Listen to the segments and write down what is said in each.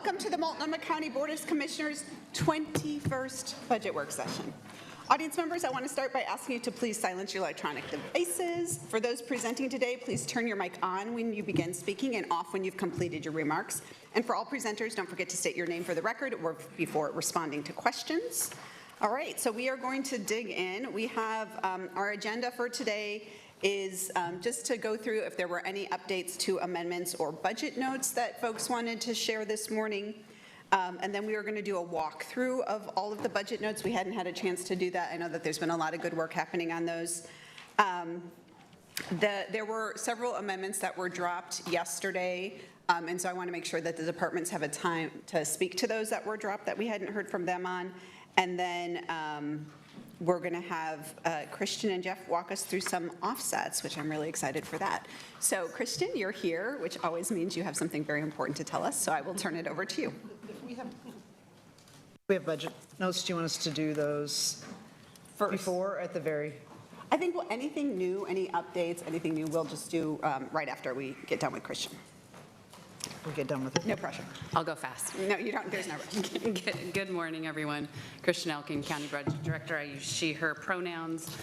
Welcome to the Multnomah County Board of Commissioners 21st Budget Work Session. Audience members, I want to start by asking you to please silence your electronic devices. For those presenting today, please turn your mic on when you begin speaking and off when you've completed your remarks. And for all presenters, don't forget to state your name for the record or before responding to questions. All right, so we are going to dig in. We have our agenda for today is just to go through if there were any updates to amendments or budget notes that folks wanted to share this morning. And then we are going to do a walkthrough of all of the budget notes. We hadn't had a chance to do that. I know that there's been a lot of good work happening on those. There were several amendments that were dropped yesterday, and so I want to make sure that the departments have a time to speak to those that were dropped that we hadn't heard from them on. And then we're going to have Christian and Jeff walk us through some offsets, which I'm really excited for that. So Christian, you're here, which always means you have something very important to tell us, so I will turn it over to you. We have budget notes. Do you want us to do those first, before or at the very? I think anything new, any updates, anything new, we'll just do right after we get done with Christian. We'll get done with it. No pressure. I'll go fast. No, you don't. There's no rush. Good morning, everyone. Christian Elkin, County Budget Director. I use she, her pronouns.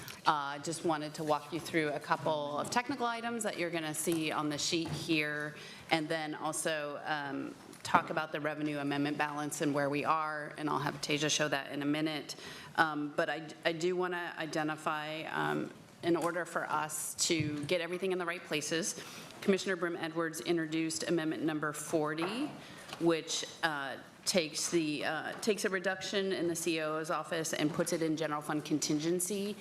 Just wanted to walk you through a couple of technical items that you're going to see on the sheet here, and then also talk about the revenue amendment balance and where we are, and I'll have Tasia show that in a minute. But I do want to identify, in order for us to get everything in the right places, Commissioner Brim Edwards introduced amendment number 40, which takes a reduction in the COO's office and puts it in general fund contingency.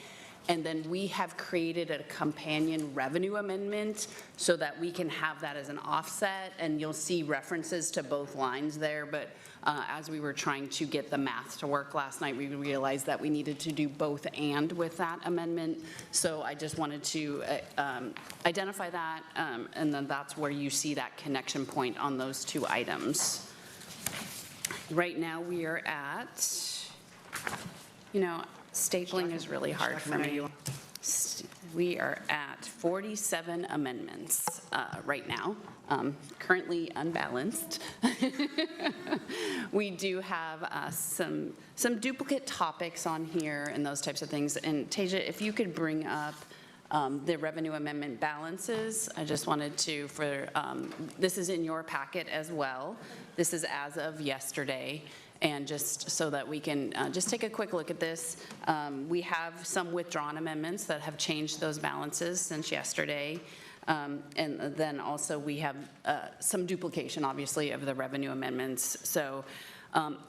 And then we have created a companion revenue amendment so that we can have that as an offset, and you'll see references to both lines there. But as we were trying to get the math to work last night, we realized that we needed to do both and with that amendment. So I just wanted to identify that, and then that's where you see that connection point on those two items. Right now we are at, stapling is really hard for me. We are at 47 amendments right now, currently unbalanced. We do have some duplicate topics on here and those types of things. And Tasia, if you could bring up the revenue amendment balances. I just wanted to, this is in your packet as well. This is as of yesterday. And just so that we can just take a quick look at this, we have some withdrawn amendments that have changed those balances since yesterday. And then also we have some duplication, obviously, of the revenue amendments. So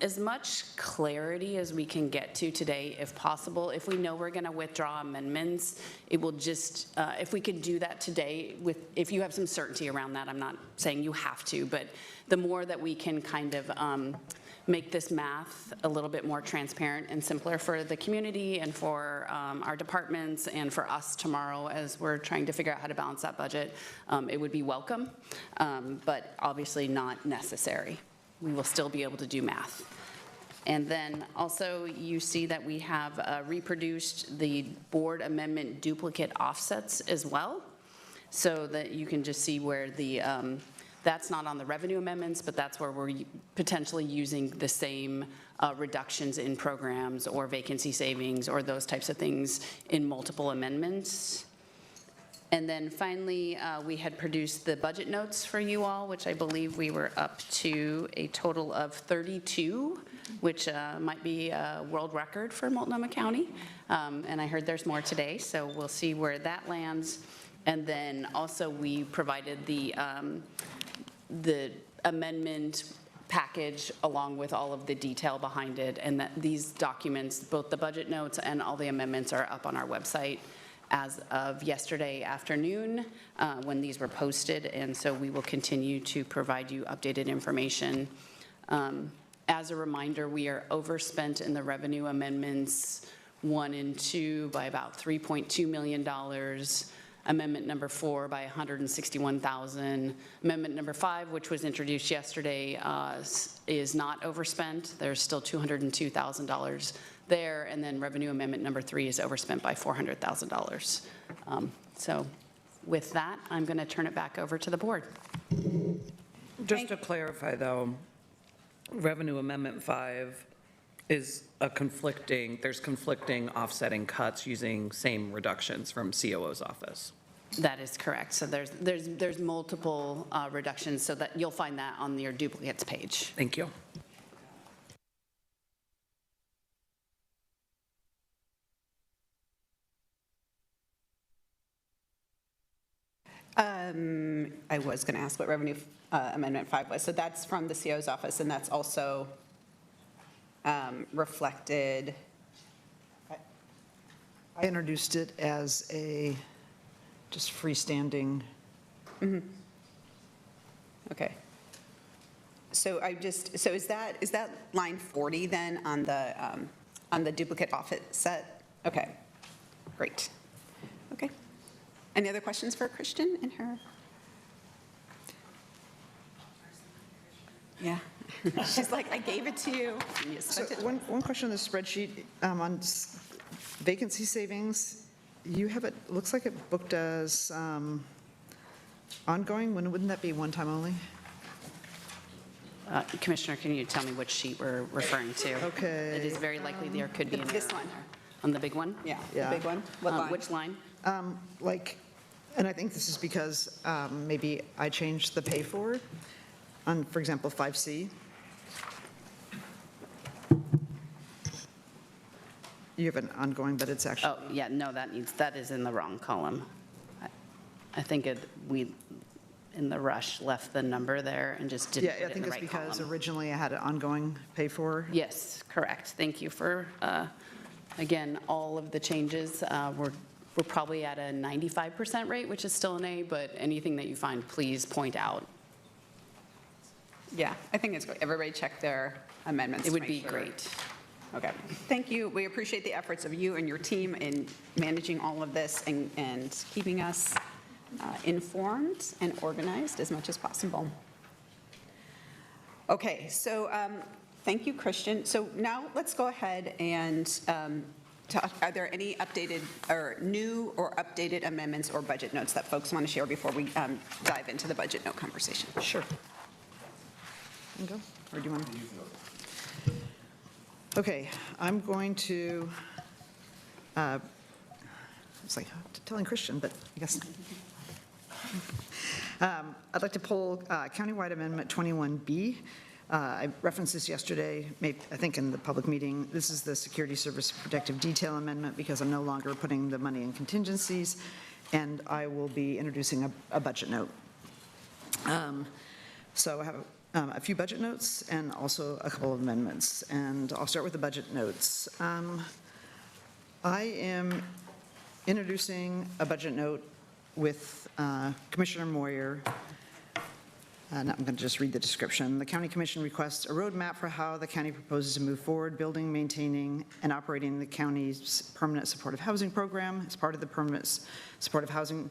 as much clarity as we can get to today, if possible. If we know we're going to withdraw amendments, it will just, if we could do that today, if you have some certainty around that, I'm not saying you have to, but the more that we can kind of make this math a little bit more transparent and simpler for the community and for our departments and for us tomorrow as we're trying to figure out how to balance that budget, it would be welcome, but obviously not necessary. We will still be able to do math. And then also you see that we have reproduced the board amendment duplicate offsets as well, so that you can just see where the that's not on the revenue amendments, but that's where we're potentially using the same reductions in programs or vacancy savings or those types of things in multiple amendments. And then finally, we had produced the budget notes for you all, which I believe we were up to a total of 32, which might be a world record for Multnomah County. And I heard there's more today, so we'll see where that lands. And then also we provided the amendment package along with all of the detail behind it, and that these documents, both the budget notes and all the amendments, are up on our website as of yesterday afternoon when these were posted, and so we will continue to provide you updated information. As a reminder, we are overspent in the revenue amendments 1 and 2 by about $3.2 million. Amendment number 4 by $161,000. Amendment number 5, which was introduced yesterday, is not overspent. There's still $202,000 there, and then revenue amendment number 3 is overspent by $400,000. So with that, I'm going to turn it back over to the board. Just to clarify, though, Revenue Amendment 5 is there's conflicting offsetting cuts using same reductions from COO's office. That is correct. So there's multiple reductions, so that you'll find that on your duplicates page. Thank you. I was going to ask what Revenue Amendment 5 was. So that's from the CO's office, and that's also reflected. I introduced it as a just freestanding, Okay. So so is that line 40 then on the duplicate offset? Okay, great. Okay. Any other questions for Kristen and her? Yeah. She's like, I gave it to you. And you so spent it. one question on the spreadsheet, on vacancy savings, you have it, looks like it booked as ongoing, wouldn't that be one time only? Commissioner, can you tell me which sheet we're referring to? Okay. It is very likely there could be an error This on one. there. On the big one? Yeah, the Yeah. big one. What line? Which line? Like, and I think this is because maybe I changed the pay for on, for example, 5C. You have an ongoing, but it's actually, Oh, yeah, no, that is in the wrong column. I think we, in the rush, left the number there and just didn't yeah, put I it in think the it's right because column. originally I had an ongoing pay for. Yes, correct. Thank you for, again, all of the changes. We're probably at a 95% rate, which is still an A, but anything that you find, please point out. Yeah, I think it's great. Everybody check their amendments. It to would make be sure. great. Okay, thank you. We appreciate the efforts of you and your team in managing all of this and keeping us informed and organized as much as possible. Okay, so thank you, Christian. So now let's go ahead and talk. Are there any updated or new or updated amendments or budget notes that folks want to share before we dive into the budget note conversation? Sure. You can go, or do you want to? Okay, I'm going to, it's like telling Christian, but I guess. I'd like to pull countywide amendment 21B. I referenced this yesterday, I think in the public meeting. This is the security service protective detail amendment because I'm no longer putting the money in contingencies, and I will be introducing a budget note. So I have a few budget notes and also a couple of amendments, and I'll start with the budget notes. I am introducing a budget note with Commissioner Moyer, and I'm going to just read the description. The County Commission requests a roadmap for how the county proposes to move forward, building, maintaining, and operating the county's permanent supportive housing program. As part of the permanent supportive housing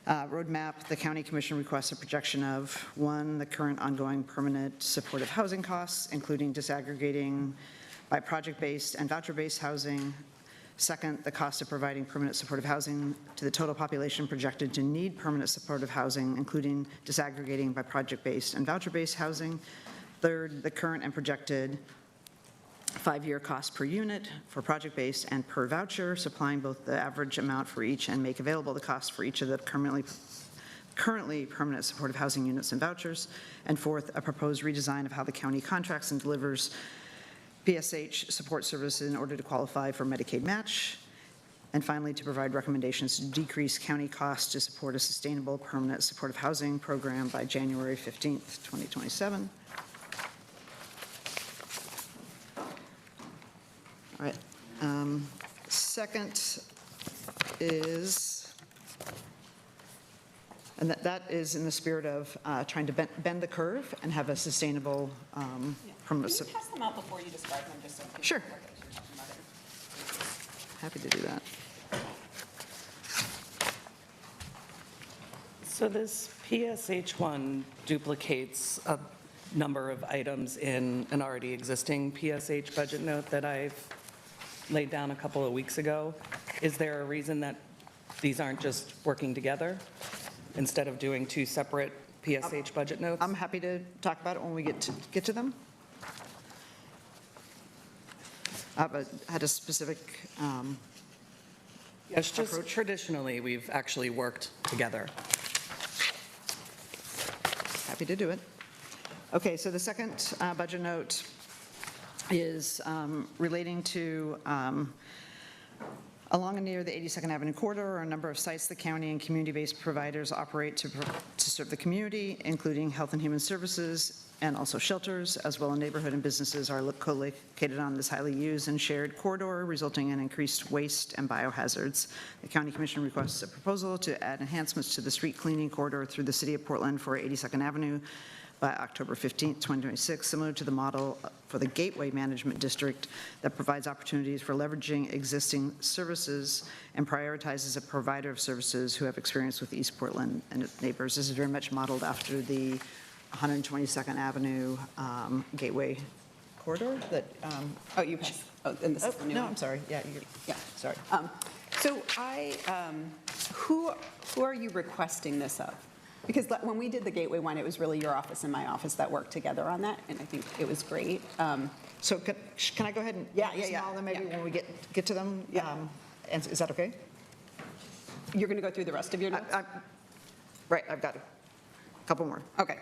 roadmap, the County Commission requests a projection of, 1, the current ongoing permanent supportive housing costs, including disaggregating by project-based and voucher-based housing. 2nd, the cost of providing permanent supportive housing to the total population projected to need permanent supportive housing, including disaggregating by project-based and voucher-based housing. 3rd, the current and projected 5-year cost per unit for project-based and per voucher, supplying both the average amount for each and make available the cost for each of the currently permanent supportive housing units and vouchers. And 4th, a proposed redesign of how the county contracts and delivers PSH support services in order to qualify for Medicaid match. And finally, to provide recommendations to decrease county costs to support a sustainable permanent supportive housing program by January 15th, 2027. All right. Second is, and that is in the spirit of trying to bend the curve and have a sustainable permanent. Can you pass them out before you describe them, just so people Sure. know what you're talking about it? Happy to do that. So this PSH1 duplicates a number of items in an already existing PSH budget note that I've laid down a couple of weeks ago. Is there a reason that these aren't just working together instead of doing two separate PSH budget notes? I'm happy to talk about it when we get to them. but had a specific, Yes, just traditionally, we've actually worked together. happy to do it. Okay, so the second budget note is relating to along and near the 82nd Avenue corridor, a number of sites the county and community-based providers operate to serve the community, including health and human services and also shelters, as well as neighborhood and businesses are co-located on this highly used and shared corridor, resulting in increased waste and biohazards. The county commission requests a proposal to add enhancements to the street cleaning corridor through the city of Portland for 82nd Avenue by October 15, 2026, similar to the model for the Gateway Management District that provides opportunities for leveraging existing services and prioritizes a provider of services who have experience with East Portland and its neighbors. This is very much modeled after the 122nd Avenue Gateway corridor that, Oh, you passed. Oh, and this is the new no, one. I'm sorry, yeah, Yeah. sorry. So who are you requesting this of? Because when we did the Gateway one, it was really your office and my office that worked together on that, and I think it was great. So can I go ahead and? Yeah. All of them maybe Yeah. when we get to them? Yeah. And is that okay? You're going to go through the rest of your notes? Right, I've got a couple more. Okay.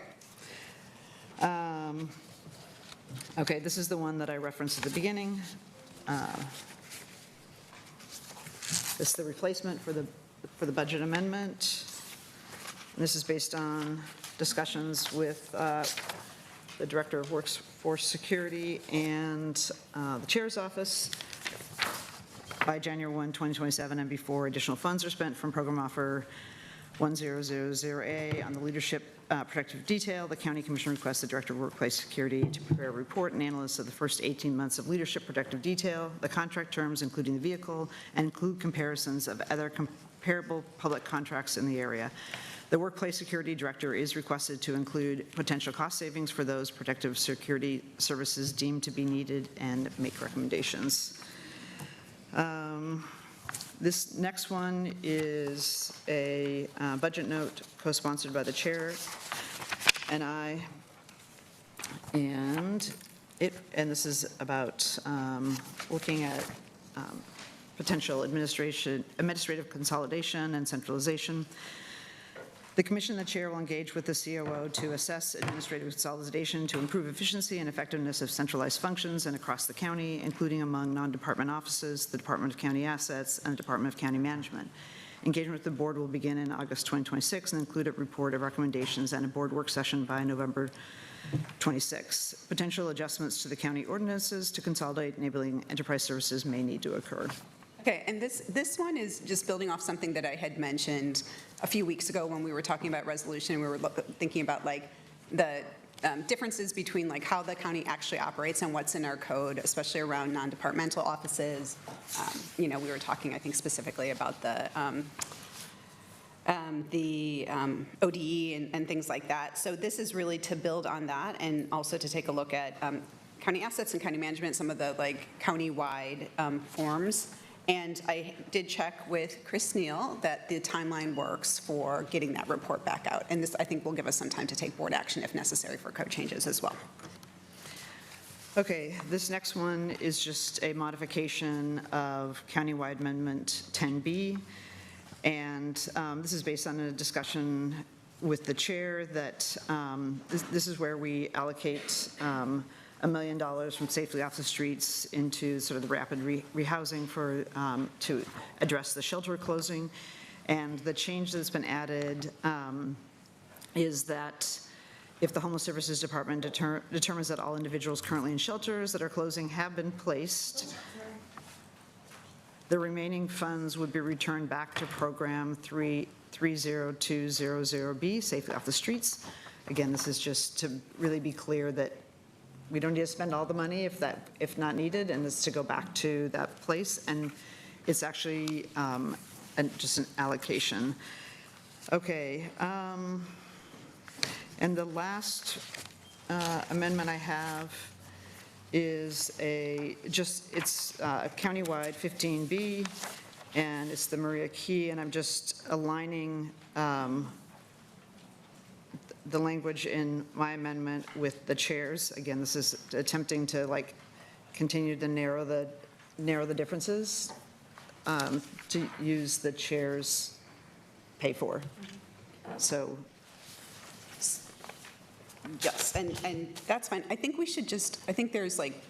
Okay, this is the one that I referenced at the beginning. This is the replacement for the budget amendment. And this is based on discussions with the Director of Workforce Security and the Chair's Office by January 1, 2027, and before additional funds are spent from Program Offer 1000A on the Leadership Protective Detail. The County Commission requests the Director of Workplace Security to prepare a report and analysis of the first 18 months of Leadership Protective Detail, the contract terms, including the vehicle, and include comparisons of other comparable public contracts in the area. The Workplace Security Director is requested to include potential cost savings for those protective security services deemed to be needed and make recommendations. This next one is a budget note co-sponsored by the chair and I, and this is about looking at potential administrative consolidation and centralization. The commission and the chair will engage with the COO to assess administrative consolidation to improve efficiency and effectiveness of centralized functions and across the county, including among non-department offices, the Department of County Assets, and the Department of County Management. Engagement with the board will begin in August 2026 and include a report of recommendations and a board work session by November 26. Potential adjustments to the county ordinances to consolidate enabling enterprise services may need to occur. Okay, and this one is just building off something that I had mentioned a few weeks ago when we were talking about resolution. We were thinking about like the differences between like how the county actually operates and what's in our code, especially around non-departmental offices. We were talking, I think, specifically about the ODE and things like that. So this is really to build on that and also to take a look at county assets and county management, some of the like county-wide forms. And I did check with Chris Neal that the timeline works for getting that report back out. And this, I think, will give us some time to take board action if necessary for code changes as well. Okay, this next one is just a modification of countywide amendment 10B. And this is based on a discussion with the chair that this is where we allocate $1 million from safely off the streets into sort of the rapid rehousing for to address the shelter closing. And the change that's been added is that if the Homeless Services Department determines that all individuals currently in shelters that are closing have been placed, the remaining funds would be returned back to Program 30200B, Safely Off the Streets. Again, this is just to really be clear that we don't need to spend all the money if not needed, and it's to go back to that place. And it's actually just an allocation. Okay. And the last amendment I have is it's countywide 15B, and it's the Maria Key, and I'm just aligning the language in my amendment with the chairs. Again, this is attempting to continue to narrow the narrow the differences, to use the chair's pay for. So, Yes, and that's fine. I think we should just, I think there's like,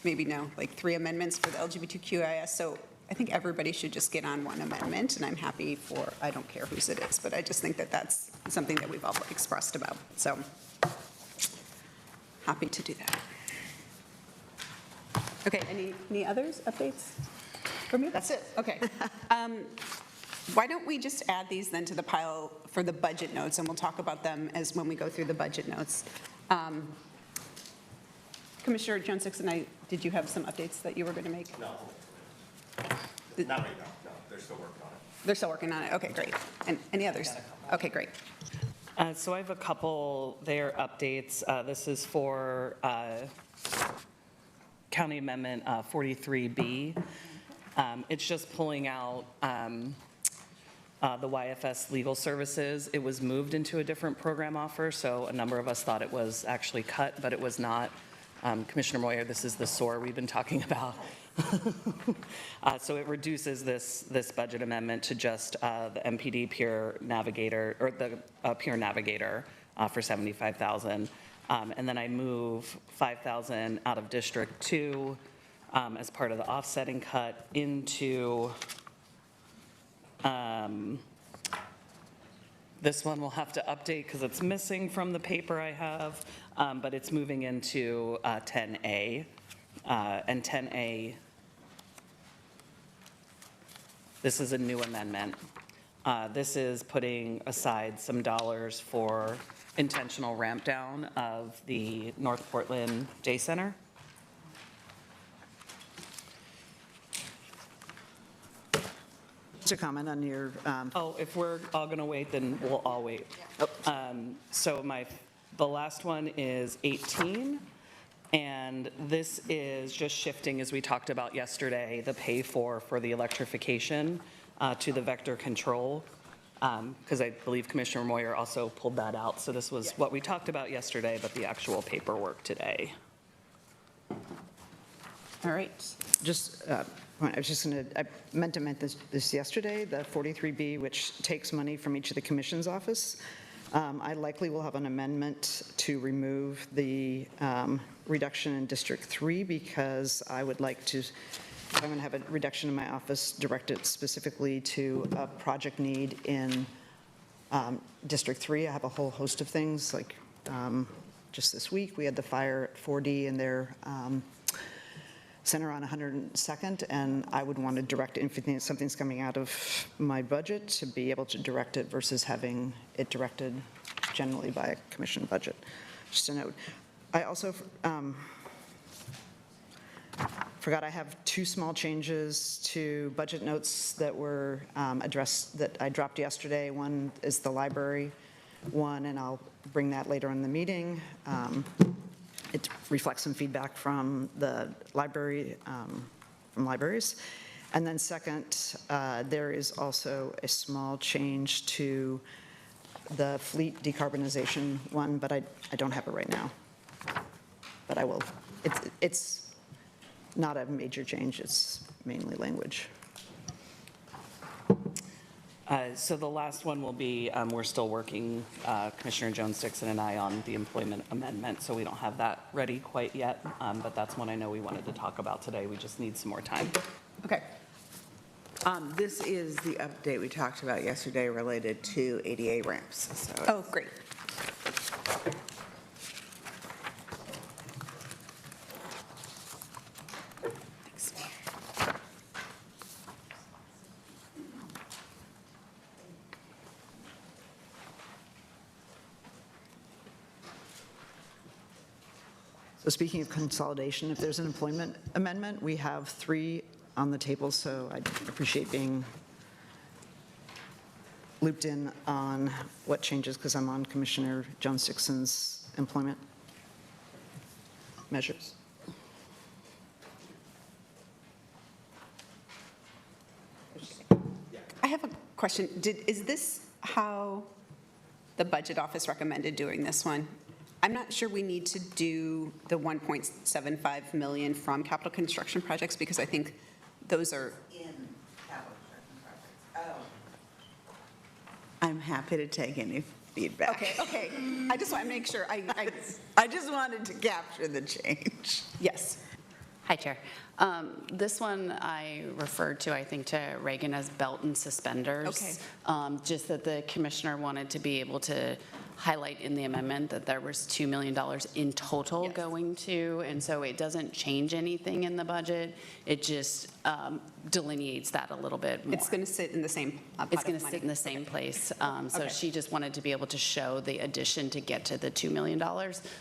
maybe now, like 3 amendments for the LGBTQIS, so I think everybody should just get on one amendment, and I'm happy for, I don't care whose it is, but I just think that that's something that we've all expressed about, so happy to do that. Okay, any others, updates from you? That's it, okay. Why don't we just add these then to the pile for the budget notes, and we'll talk about them as when we go through the budget notes. Commissioner Jones-Dixon, did you have some updates that you were going to make? No. Not right now, no, they're still working on it. They're still working on it, okay, great. And any others? Okay, great. So I have a couple there updates. This is for County Amendment 43B. It's just pulling out the YFS Legal Services. It was moved into a different program offer, so a number of us thought it was actually cut, but it was not. Commissioner Moyer, this is the SOAR we've been talking about. So it reduces this budget amendment to just the MPD Peer Navigator, or the Peer Navigator for $75,000. And then I move $5,000 out of District 2 as part of the offsetting cut into, this one we'll have to update because it's missing from the paper I have, but it's moving into 10A. And 10A, this is a new amendment. This is putting aside some dollars for intentional ramp down of the North Portland Day Center. to comment on your, Oh, if we're all going to wait, then we'll all wait. So the last one is 18, and this is just shifting, as we talked about yesterday, the pay for the electrification to the vector control, because I believe Commissioner Moyer also pulled that out. So this was what we talked about yesterday, but the actual paperwork today. All right. just, I was just going to, I meant to mention this yesterday, the 43B, which takes money from each of the commission's office. I likely will have an amendment to remove the reduction in District 3 because I would like to, I'm going to have a reduction in my office directed specifically to a project need in District 3. I have a whole host of things, like just this week, we had the fire at 4D in their center on 102nd, and I would want to direct if something's coming out of my budget to be able to direct it versus having it directed generally by a commission budget. Just a note. I also forgot I have two small changes to budget notes that were addressed, that I dropped yesterday. One is the library one, and I'll bring that later in the meeting. It reflects some feedback from the library, from libraries. And then second, there is also a small change to the fleet decarbonization one, but I don't have it right now. But I will. It's not a major change, it's mainly language. So the last one will be, we're still working, Commissioner Jones-Dixon and I, on the employment amendment, so we don't have that ready quite yet, but that's one I know we wanted to talk about today. We just need some more time. Okay. This is the update we talked about yesterday related to ADA ramps. So Oh, great. Thanks. So speaking of consolidation, if there's an employment amendment, we have 3 on the table, so I'd appreciate being looped in on what changes, because I'm on Commissioner Jones-Dixon's employment measures. I have a question. Is this how the budget office recommended doing this one? I'm not sure we need to do the 1.75 million from capital construction projects because I think those are, In capital projects. Oh. I'm happy to take any feedback. okay. I just want to make sure, I just wanted to capture the change. yes. Hi, Chair. This one I referred to, I think, to Reagan as belt and suspenders. Okay. Just that the commissioner wanted to be able to highlight in the amendment that there was $2 million in total Yes. going to, and so it doesn't change anything in the budget. It just delineates that a little bit more. It's going to sit in the same pot It's of going to money. sit in the same place. So Okay. she just wanted to be able to show the addition to get to the $2 million.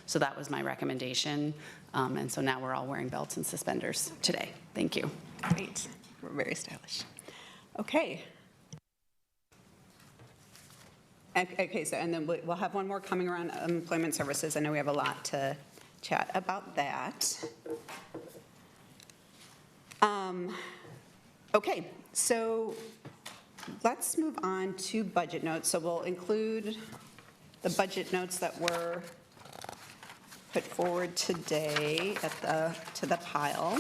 So that was my recommendation. And so now we're all wearing belts and suspenders today. Thank you. Great. We're very stylish. Okay. Okay, so, and then we'll have one more coming around employment services. I know we have a lot to chat about that. Okay, so let's move on to budget notes. So we'll include the budget notes that were put forward today to the pile.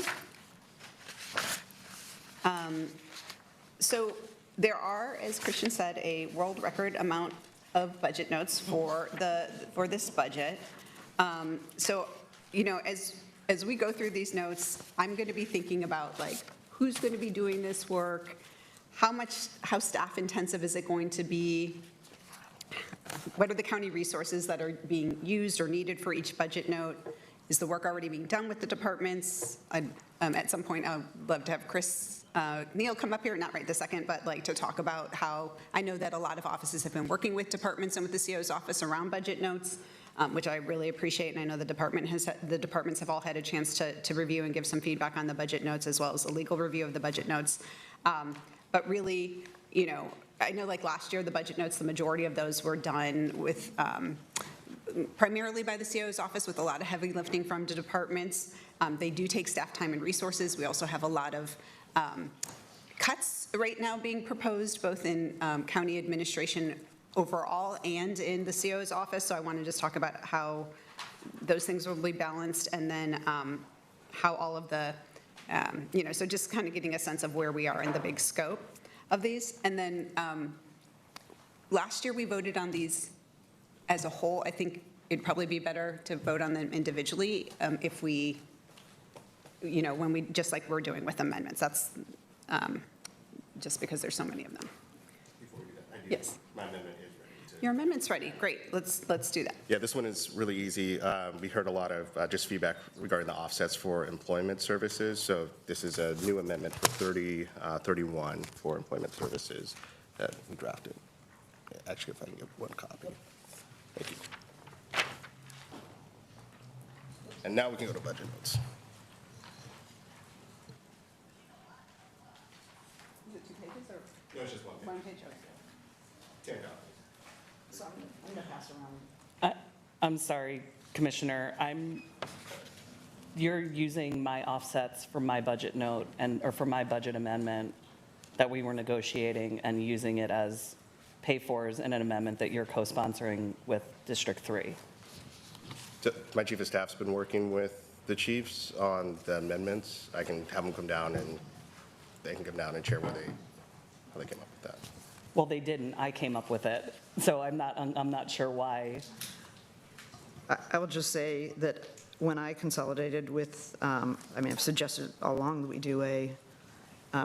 So there are, as Christian said, a world record amount of budget notes for this budget. So, you know, as we go through these notes, I'm going to be thinking about like, who's going to be doing this work? How staff intensive is it going to be? What are the county resources that are being used or needed for each budget note? Is the work already being done with the departments? At some point, I'd love to have Chris Neal come up here, not right this second, but like to talk about how, I know that a lot of offices have been working with departments and with the CO's office around budget notes, which I really appreciate, and I know the departments have all had a chance to review and give some feedback on the budget notes, as well as a legal review of the budget notes. But really, you know, I know like last year, the budget notes, the majority of those were done with, primarily by the CO's office, with a lot of heavy lifting from the departments. They do take staff time and resources. We also have a lot of cuts right now being proposed, both in county administration overall and in the CO's office. So I want to just talk about how those things will be balanced, and then how all of the, you know, so just kind of getting a sense of where we are in the big scope of these. And then last year we voted on these as a whole. I think it'd probably be better to vote on them individually if we, you know, when we, just like we're doing with amendments. That's just because there's so many of them. Before we do that, I do- Yes. My amendment is ready to. Your amendment's ready. Great. Let's do that. Yeah, this one is really easy. We heard a lot of just feedback regarding the offsets for employment services. So this is a new amendment for 31 for employment services that we drafted. Actually, if I can get one copy. Thank you. And now we can go to budget notes. Is it 2 pages or No, it's just one page. 1 page? 10 copies. So I'm going to pass around. I'm sorry, Commissioner, you're using my offsets for my budget note or for my budget amendment that we were negotiating and using it as pay-fors in an amendment that you're co-sponsoring with District 3. So my chief of staff's been working with the chiefs on the amendments. I can have them come down and they can come down and share how they came up with that. Well, they didn't, I came up with it, so I'm not sure why. I will just say that when I consolidated with, I mean, I've suggested all along that we do a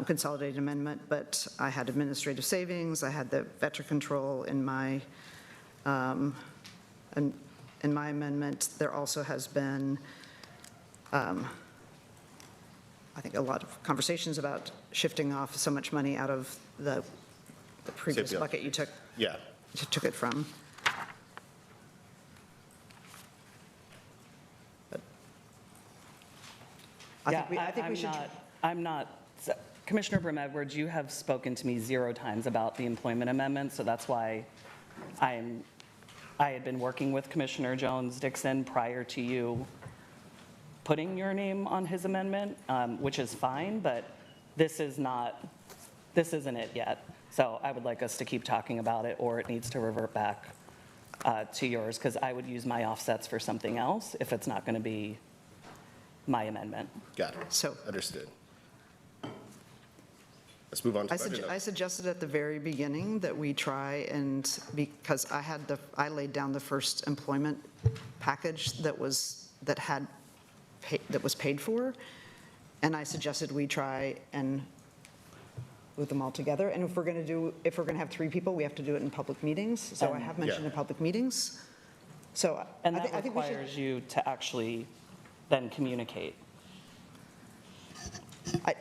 consolidated amendment, but I had administrative savings, I had the veteran control in my amendment. There also has been, I think, a lot of conversations about shifting off so much money out of the previous CPL. bucket you took Yeah, it from. But I think we should. I'm not, Commissioner Brim Edwards, you have spoken to me 0 times about the employment amendment, so that's why I had been working with Commissioner Jones-Dixon prior to you putting your name on his amendment, which is fine, but this isn't it yet. So I would like us to keep talking about it, or it needs to revert back to yours, because I would use my offsets for something else if it's not going to be my amendment. got it. So- Understood. let's move on to I budget notes. suggested at the very beginning that we try and, because I laid down the first employment package that was paid for, and I suggested we try and with them all together. And if we're going to have 3 people, we have to do it in public meetings. So I have mentioned Yeah. in public meetings. So And I that think we should. requires you to actually then communicate.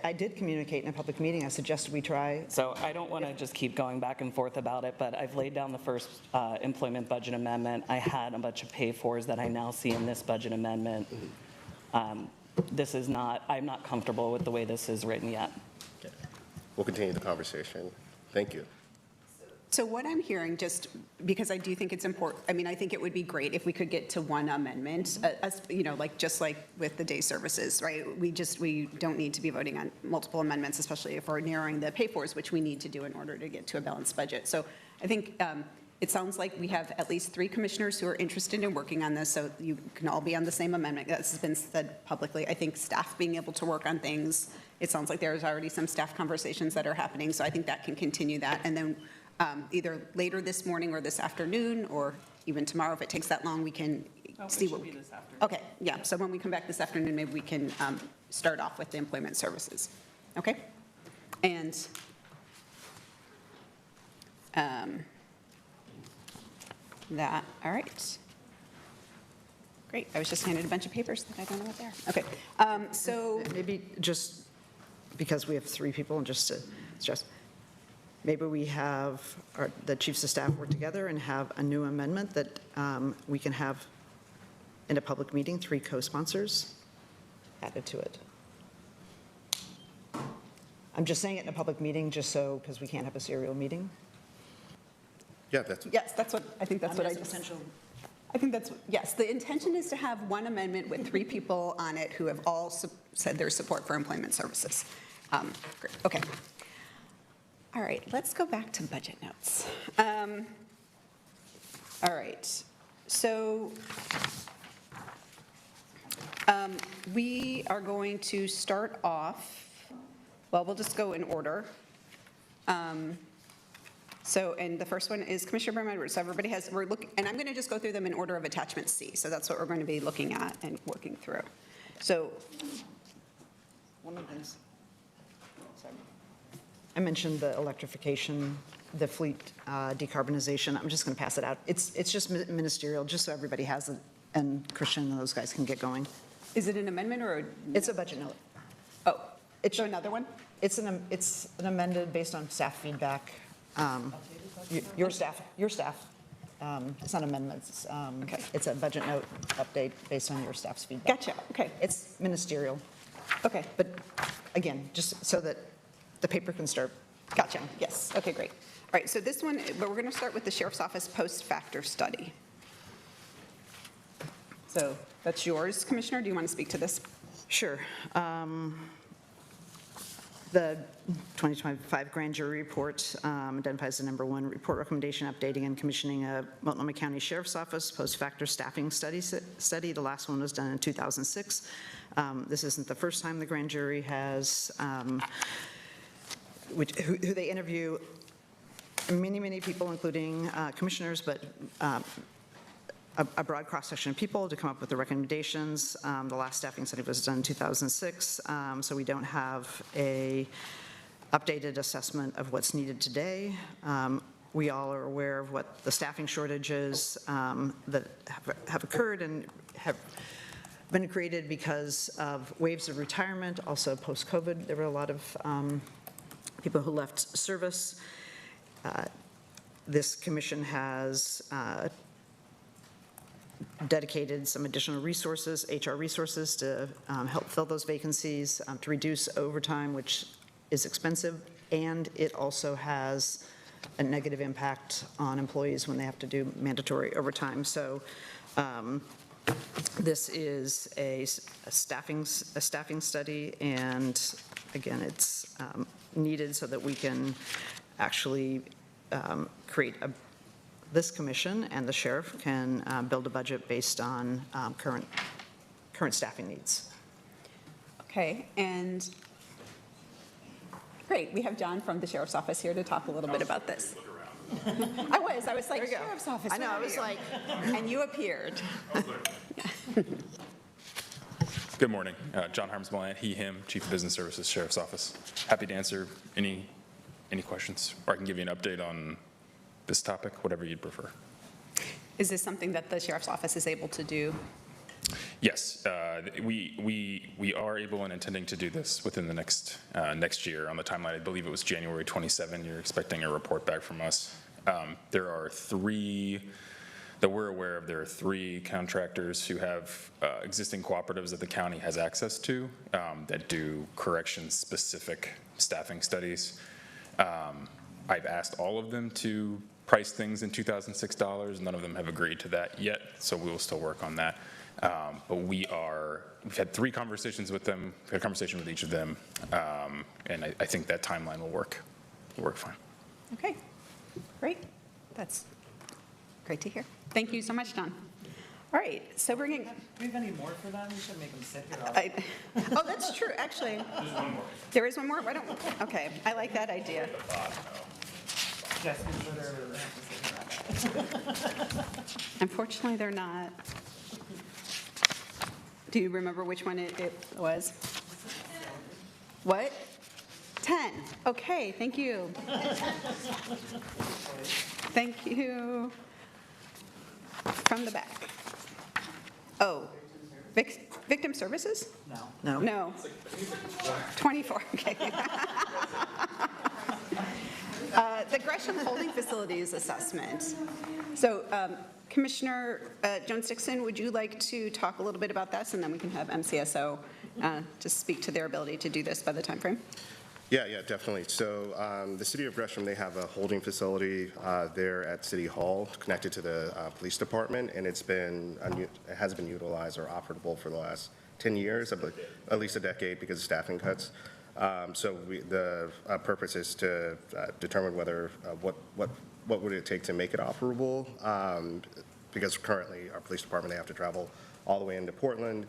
I did communicate in a public meeting. I suggested we try. So I don't want to just keep going back and forth about it, but I've laid down the first employment budget amendment. I had a bunch of pay-fors that I now see in this budget amendment. This is not, I'm not comfortable with the way this is written yet. Okay. We'll continue the conversation. Thank you. So what I'm hearing, just because I do think it's important, I mean, I think it would be great if we could get to one amendment, just like with the day services, right? We don't need to be voting on multiple amendments, especially if we're narrowing the pay-fors, which we need to do in order to get to a balanced budget. So I think it sounds like we have at least 3 commissioners who are interested in working on this, so you can all be on the same amendment. This has been said publicly. I think staff being able to work on things, it sounds like there's already some staff conversations that are happening, so I think that can continue that. And then either later this morning or this afternoon, or even tomorrow, if it takes that long, we can see what. Okay, yeah, so when we come back this afternoon, maybe we can start off with the employment services. Okay? And all right. Great, I was just handed a bunch of papers that I don't know what they are. Okay, so. Maybe just because we have 3 people and just to stress, maybe we have the chiefs of staff work together and have a new amendment that we can have in a public meeting, 3 co-sponsors added to it. I'm just saying it in a public meeting just so, because we can't have a serial meeting. Yeah, that's, Yes, I think that's what I just. I think that's, yes, the intention is to have one amendment with 3 people on it who have all said their support for employment services. Great, okay. All right, let's go back to budget notes. All right, so we are going to start off, well, we'll just go in order. So, and the first one is Commissioner Brown Edwards. So everybody has, we're looking, and I'm going to just go through them in order of attachment C. So that's what we're going to be looking at and working through. So, One of the things, sorry. I mentioned the electrification, the fleet decarbonization. I'm just going to pass it out. It's just ministerial, just so everybody has it, and Christian and those guys can get going. is it an amendment or? It's a budget note. Oh, it's another one? It's an amended based on staff feedback. Your staff. It's not amendments. Okay. It's a budget note update based on your staff's feedback. Gotcha, okay, It's ministerial, okay, but again, just so that the paper can start. gotcha, yes, okay, great. All right, so this one, but we're going to start with the Sheriff's Office post-factor study. So that's yours, Commissioner, do you want to speak to this? Sure. The 2025 grand jury report identifies the number 1 report recommendation, updating and commissioning a Multnomah County Sheriff's Office post-factor staffing study. The last one was done in 2006. This isn't the first time the grand jury has, who they interview many people, including commissioners, but a broad cross-section of people to come up with the recommendations. The last staffing study was done in 2006, so we don't have a updated assessment of what's needed today. We all are aware of what the staffing shortages that have occurred and have been created because of waves of retirement, also post-COVID. There were a lot of people who left service. This commission has dedicated some additional resources, HR resources, to help fill those vacancies, to reduce overtime, which is expensive, and it also has a negative impact on employees when they have to do mandatory overtime. So this is a staffing study, and again, it's needed so that we can actually create this commission and the sheriff can build a budget based on current staffing needs. Okay, and, Great, we have John from the Sheriff's Office here to talk a little bit about this. I was like, Sheriff's Office. I know, where I are was you?" like, And you appeared. Good morning. John Harms-Millan, he, him, Chief of Business Services, Sheriff's Office. Happy to answer any questions, or I can give you an update on this topic, whatever you'd prefer. Is this something that the Sheriff's Office is able to do? Yes, we are able and intending to do this within the next year. On the timeline, I believe it was January 27. You're expecting a report back from us. There are three that we're aware of. There are three contractors who have existing cooperatives that the county has access to that do correction-specific staffing studies. I've asked all of them to price things in $2006. None of them have agreed to that yet, so we will still work on that. But we've had 3 conversations with them. We've had a conversation with each of them, and I think that timeline will work fine. Okay, great. That's great to hear. Thank you so much, John. All right, so bringing, Do we have any more for them? We should make them sit here. oh, that's true, actually. There's one more. There is one more? Why don't, okay, I like that idea. Unfortunately, they're not. Do you remember which one it was? What? 10. Okay, thank you. Thank you. From the back. Oh, victim services? no. No. 24, okay. The Gresham Holding Facilities Assessment. So Commissioner Jones-Dixon, would you like to talk a little bit about this, and then we can have MCSO to speak to their ability to do this by the timeframe? Yeah, definitely. So the city of Gresham, they have a holding facility there at City Hall connected to the police department, and it has been utilized or operable for the last 10 years, at least a decade because of staffing cuts. So the purpose is to determine whether, what would it take to make it operable, because currently our police department, they have to travel all the way into Portland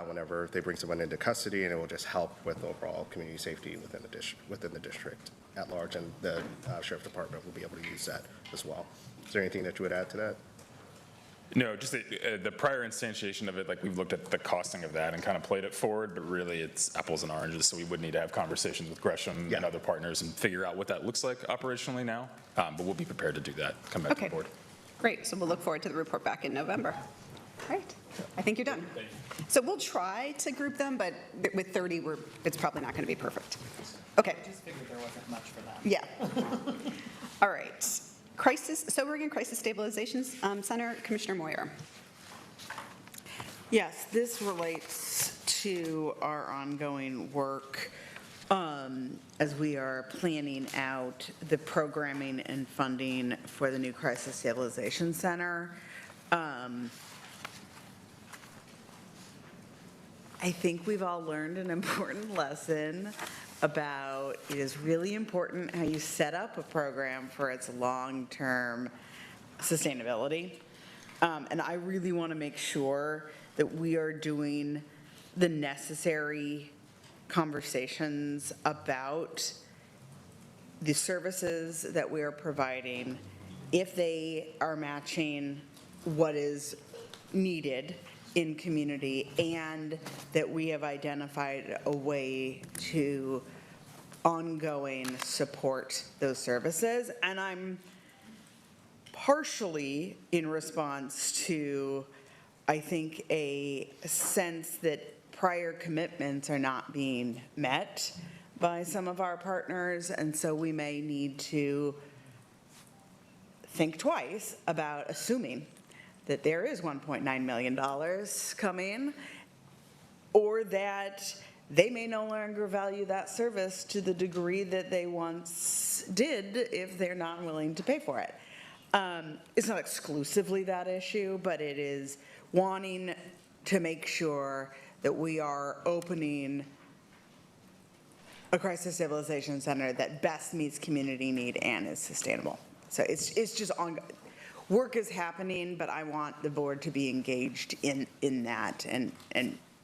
whenever they bring someone into custody, and it will just help with overall community safety within the district at large, and the sheriff's department will be able to use that as well. Is there anything that you would add to that? No, just the prior instantiation of it, like we've looked at the costing of that and kind of played it forward, but really it's apples and oranges, so we would need to have conversations with Gresham and other partners and figure out what that looks like operationally now, but we'll be prepared to do that, come back to the Okay. board. Great, so we'll look forward to the report back in November. All right, I think you're done. So we'll try to group them, but with 30, it's probably not going to be perfect. Okay. I just figured there wasn't much for them. Yeah. All right. Sobering and Crisis Stabilization Center, Commissioner Moyer. Yes, this relates to our ongoing work as we are planning out the programming and funding for the new Crisis Stabilization Center. I think we've all learned an important lesson about it is really important how you set up a program for its long-term sustainability. And I really want to make sure that we are doing the necessary conversations about the services that we are providing, if they are matching what is needed in community, and that we have identified a way to ongoing support those services. And I'm partially in response to, I think, a sense that prior commitments are not being met by some of our partners, and so we may need to think twice about assuming that there is $1.9 million coming, or that they may no longer value that service to the degree that they once did if they're not willing to pay for it. It's not exclusively that issue, but it is wanting to make sure that we are opening a crisis stabilization center that best meets community need and is sustainable. So it's just ongoing. Work is happening, but I want the board to be engaged in that and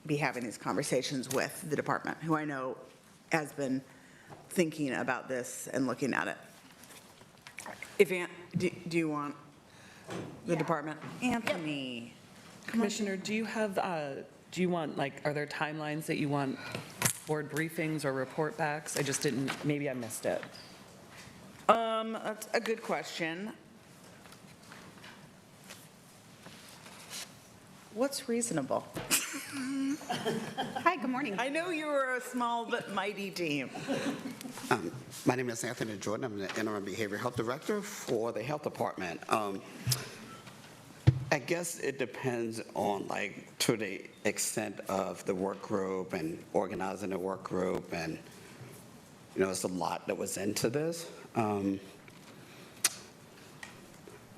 be having these conversations with the department, who I know has been thinking about this and looking at it. Do you want the department? Anthony? Commissioner, do you have, do you want, like, are there timelines that you want board briefings or report backs? I just didn't, maybe I missed it. That's a good question. What's reasonable? Hi, good morning. I know you were a small but mighty team. My name is Anthony Jordan. I'm the Interim Behavioral Health Director for the Health Department. I guess it depends on, like, to the extent of the work group and organizing the work group, and, you know, there's a lot that was into this.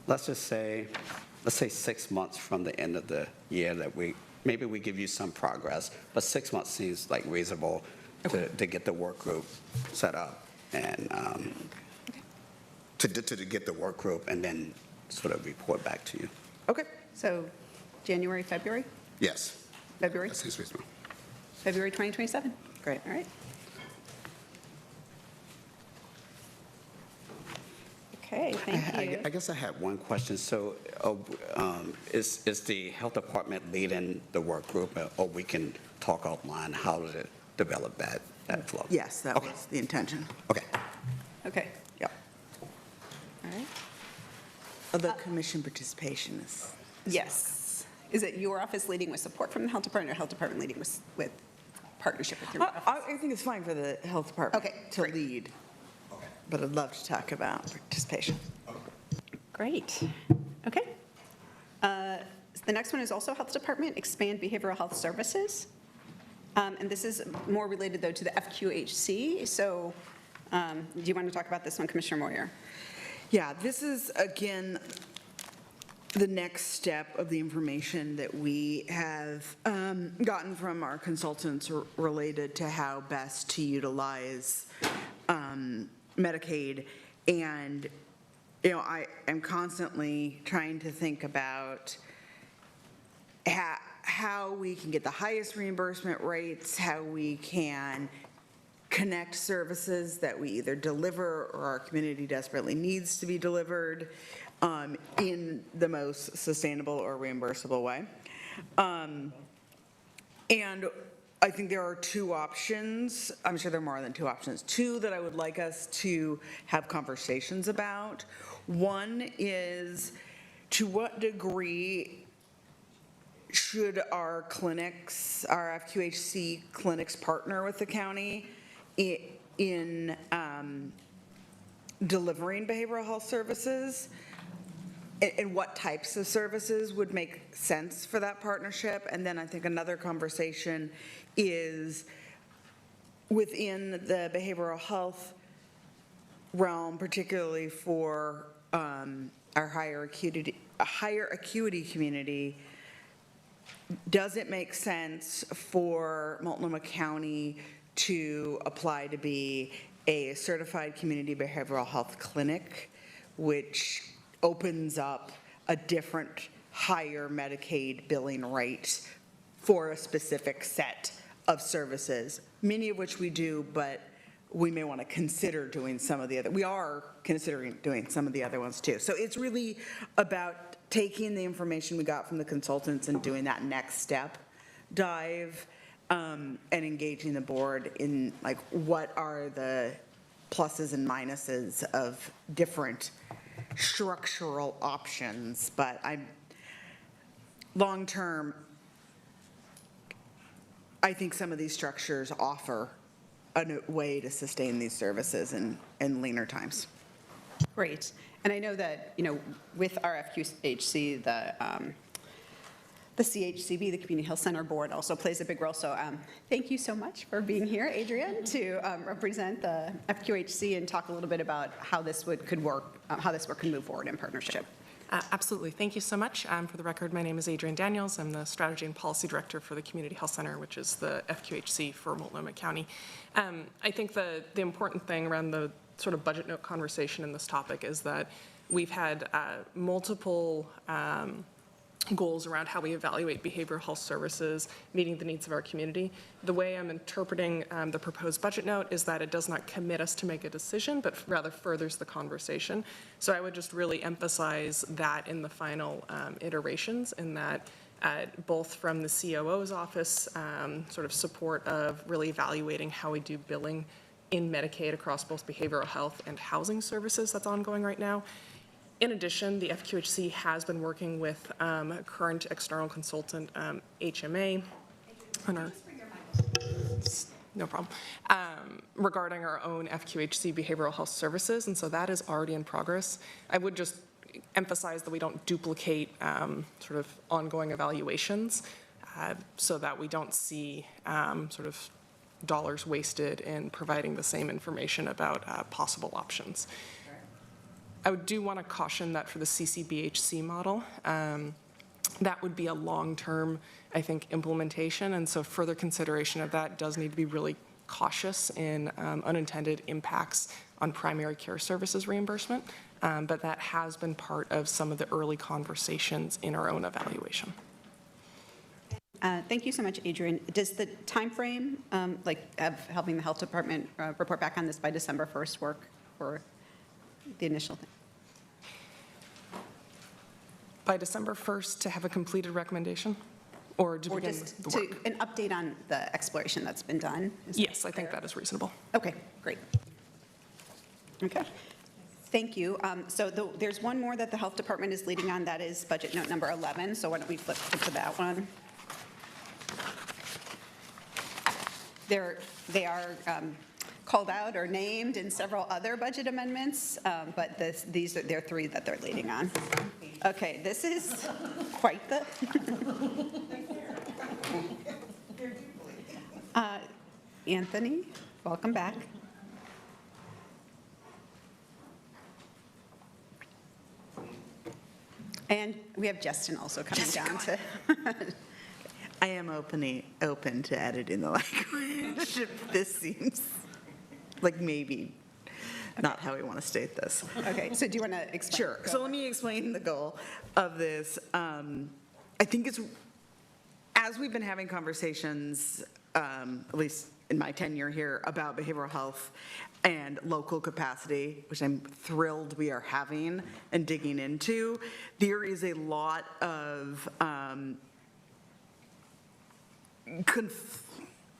Let's say 6 months from the end of the year that maybe we give you some progress, but 6 months seems like reasonable to get the work group set up and to get the work group and then sort of report back to you. Okay. So January, February? Yes, February? that seems reasonable. February 2027? Great. All right. Okay, thank you. I guess I had one question. So is the health department leading the work group, or we can talk offline how to develop that flow? Yes, that Okay. was the intention. Okay. Okay, Yep. all right. The commission participation is. Yes. Is it your office leading with support from the health department or health department leading with partnership with your office? I think it's fine for the health department Okay, to great. lead, but I'd love to talk about participation. Great. Okay. The next one is also health department, expand behavioral health services. And this is more related, though, to the FQHC. So do you want to talk about this one, Commissioner Moyer? Yeah, this is, again, the next step of the information that we have gotten from our consultants related to how best to utilize Medicaid. And, you know, I am constantly trying to think about how we can get the highest reimbursement rates, how we can connect services that we either deliver or our community desperately needs to be delivered in the most sustainable or reimbursable way. And I think there are two options. I'm sure there are more than two options. Two that I would like us to have conversations about. One is, to what degree should our clinics, our FQHC clinics, partner with the county in delivering behavioral health services? And what types of services would make sense for that partnership? And then I think another conversation is within the behavioral health realm, particularly for our higher acuity community, does it make sense for Multnomah County to apply to be a certified community behavioral health clinic, which opens up a different higher Medicaid billing rate for a specific set of services, many of which we do, but we may want to consider doing some of the other. We are considering doing some of the other ones too. So it's really about taking the information we got from the consultants and doing that next step dive and engaging the board in, like, what are the pluses and minuses of different structural options. But long-term, I think some of these structures offer a way to sustain these services in leaner times. Great. And I know that, you know, with our FQHC, the CHCB, the Community Health Center Board, also plays a big role. So thank you so much for being here, Adrienne, to represent the FQHC and talk a little bit about how this could work, how this work can move forward in partnership. Absolutely. Thank you so much. For the record, my name is Adrienne Daniels. I'm the Strategy and Policy Director for the Community Health Center, which is the FQHC for Multnomah County. I think the important thing around the sort of budget note conversation in this topic is that we've had multiple goals around how we evaluate behavioral health services, meeting the needs of our community. The way I'm interpreting the proposed budget note is that it does not commit us to make a decision, but rather furthers the conversation. So I would just really emphasize that in the final iterations, in that both from the COO's office, sort of support of really evaluating how we do billing in Medicaid across both behavioral health and housing services that's ongoing right now. In addition, the FQHC has been working with current external consultant, HMA, on our, no problem, regarding our own FQHC behavioral health services, and so that is already in progress. I would just emphasize that we don't duplicate sort of ongoing evaluations so that we don't see sort of dollars wasted in providing the same information about possible options. I do want to caution that for the CCBHC model, that would be a long-term, I think, implementation, and so further consideration of that does need to be really cautious in unintended impacts on primary care services reimbursement, but that has been part of some of the early conversations in our own evaluation. Thank you so much, Adrian. Does the timeframe, like of helping the health department report back on this by December 1st work for the initial thing? By December 1st to have a completed recommendation, or to Or begin just the to work? an update on the exploration that's been done? Yes, I think that is reasonable. Okay, great. Okay, thank you. So there's one more that the health department is leading on, that is budget note number 11. So why don't we flip to that one? They are called out or named in several other budget amendments, but they're three that they're leading on. Okay, this is quite the. Anthony, welcome back. And we have Justin also coming down to. I am open to editing the language if this seems like maybe not how we want to state this. Okay, so do you want to explain? Sure. Go So ahead. let me explain the goal of this. I think it's, as we've been having conversations, at least in my tenure here, about behavioral health and local capacity, which I'm thrilled we are having and digging into, there is a lot of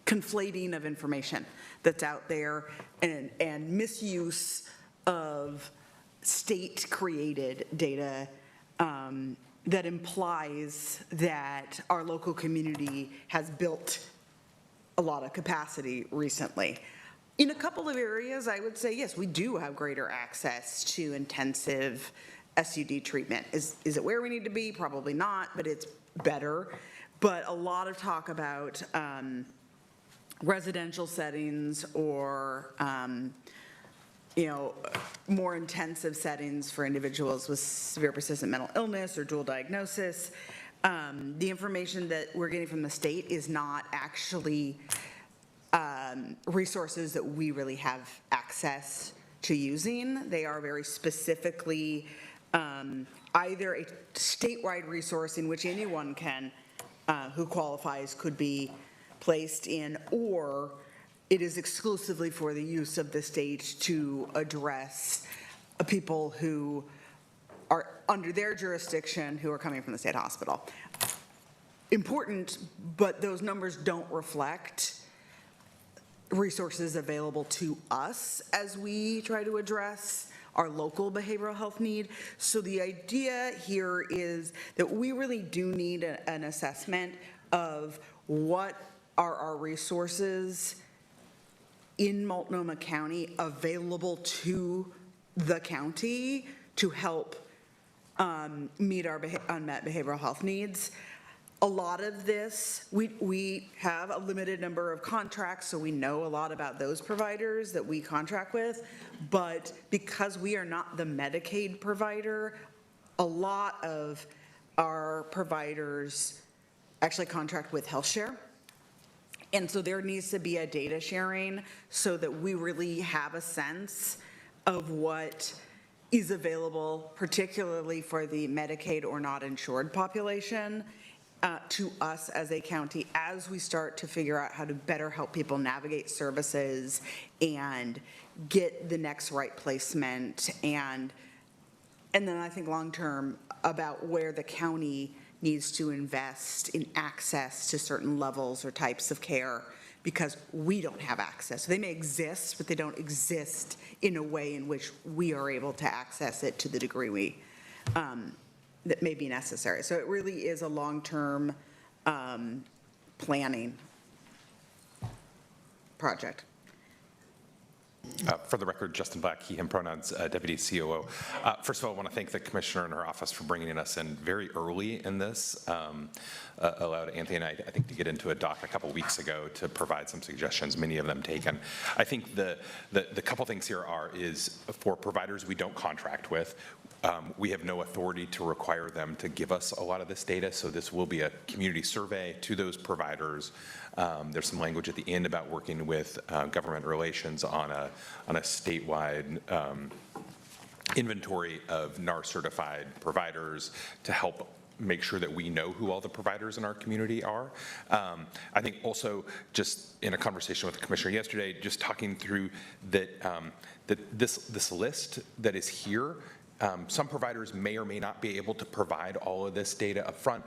conflating of information that's out there and misuse of state-created data that implies that our local community has built a lot of capacity recently. In a couple of areas, I would say, yes, we do have greater access to intensive SUD treatment. Is it where we need to be? Probably not, but it's better. But a lot of talk about residential settings or more intensive settings for individuals with severe persistent mental illness or dual diagnosis. The information that we're getting from the state is not actually resources that we really have access to using. They are very specifically either a statewide resource in which anyone can, who qualifies, could be placed in, or it is exclusively for the use of the state to address people who are under their jurisdiction who are coming from the state hospital. Important, but those numbers don't reflect resources available to us as we try to address our local behavioral health need. So the idea here is that we really do need an assessment of what are our resources in Multnomah County available to the county to help meet our unmet behavioral health needs. A lot of this, we have a limited number of contracts, so we know a lot about those providers that we contract with, but because we are not the Medicaid provider, a lot of our providers actually contract with HealthShare. And so there needs to be a data sharing so that we really have a sense of what is available, particularly for the Medicaid or not insured population, to us as a county as we start to figure out how to better help people navigate services and get the next right placement. And then I think long-term about where the county needs to invest in access to certain levels or types of care, because we don't have access. They may exist, but they don't exist in a way in which we are able to access it to the degree that may be necessary. So it really is a long-term planning project. For the record, Justin Black, he, him pronouns, Deputy COO. First of all, I want to thank the Commissioner and her office for bringing us in very early in this. Allowed Anthony and I think, to get into a doc a couple weeks ago to provide some suggestions, many of them taken. I think the couple things here is for providers we don't contract with, we have no authority to require them to give us a lot of this data, so this will be a community survey to those providers. There's some language at the end about working with government relations on a statewide inventory of NAR certified providers to help make sure that we know who all the providers in our community are. I think also, just in a conversation with the Commissioner yesterday, just talking through that, this list that is here, some providers may or may not be able to provide all of this data up front,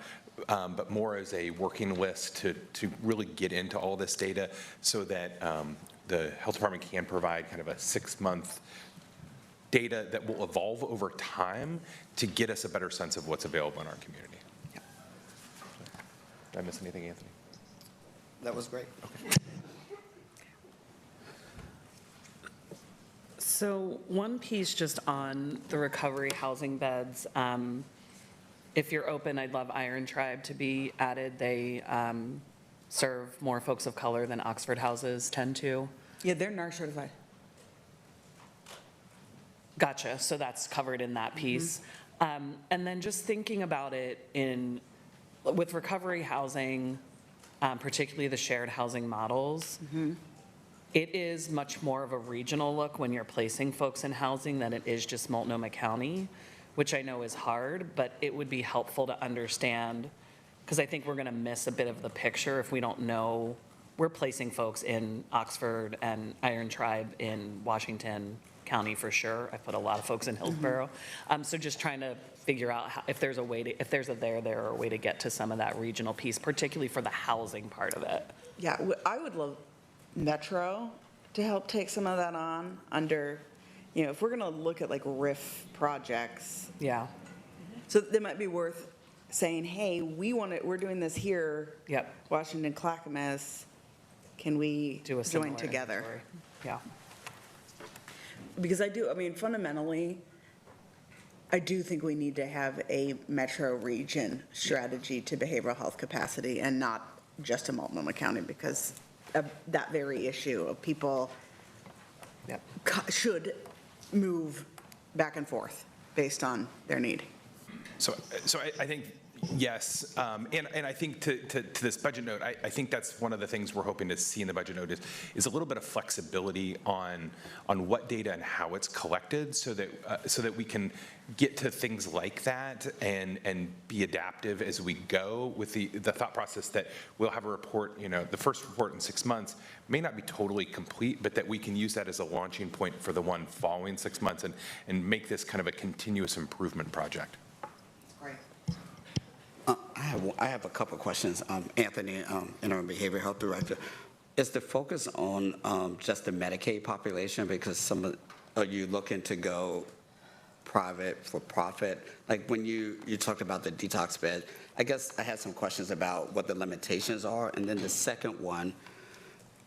but more as a working list to really get into all this data so that the health department can provide kind of a 6-month data that will evolve over time to get us a better sense of what's available in our community. Yeah. Did I miss anything, Anthony? That was great. So one piece just on the recovery housing beds. If you're open, I'd love Iron Tribe to be added. They serve more folks of color than Oxford houses tend to. Yeah, they're NAR certified. Gotcha, so that's covered in that piece. And then just thinking about it with recovery housing, particularly the shared housing models, it is much more of a regional look when you're placing folks in housing than it is just Multnomah County, which I know is hard, but it would be helpful to understand, because I think we're going to miss a bit of the picture if we don't know. We're placing folks in Oxford and Iron Tribe in Washington County for sure. I put a lot of folks in Hillsborough. So just trying to figure out if there's a way to, if there's a there or a way to get to some of that regional piece, particularly for the housing part of it. Yeah, I would love Metro to help take some of that on under, if we're gonna look at like RIF projects. Yeah. So they might be worth saying, hey, we're doing this here. Yep. Washington, Clackamas, can we Do a join similar together? inventory. Yeah. Because fundamentally, I do think we need to have a metro region strategy to behavioral health capacity and not just a Multnomah County, because of that very issue of people Yep. should move back and forth based on their need. So I think, yes, and I think to this budget note, I think that's one of the things we're hoping to see in the budget note is a little bit of flexibility on what data and how it's collected, so that we can get to things like that and be adaptive as we go, with the thought process that we'll have a report, the first report in 6 months may not be totally complete, but that we can use that as a launching point for the one following 6 months and make this kind of a continuous improvement project. I have a couple of questions. Anthony, Interim Behavioral Health Director. Is the focus on just the Medicaid population? Because are you looking to go private for profit? Like when you talked about the detox bed, I guess I had some questions about what the limitations are. And then the second one,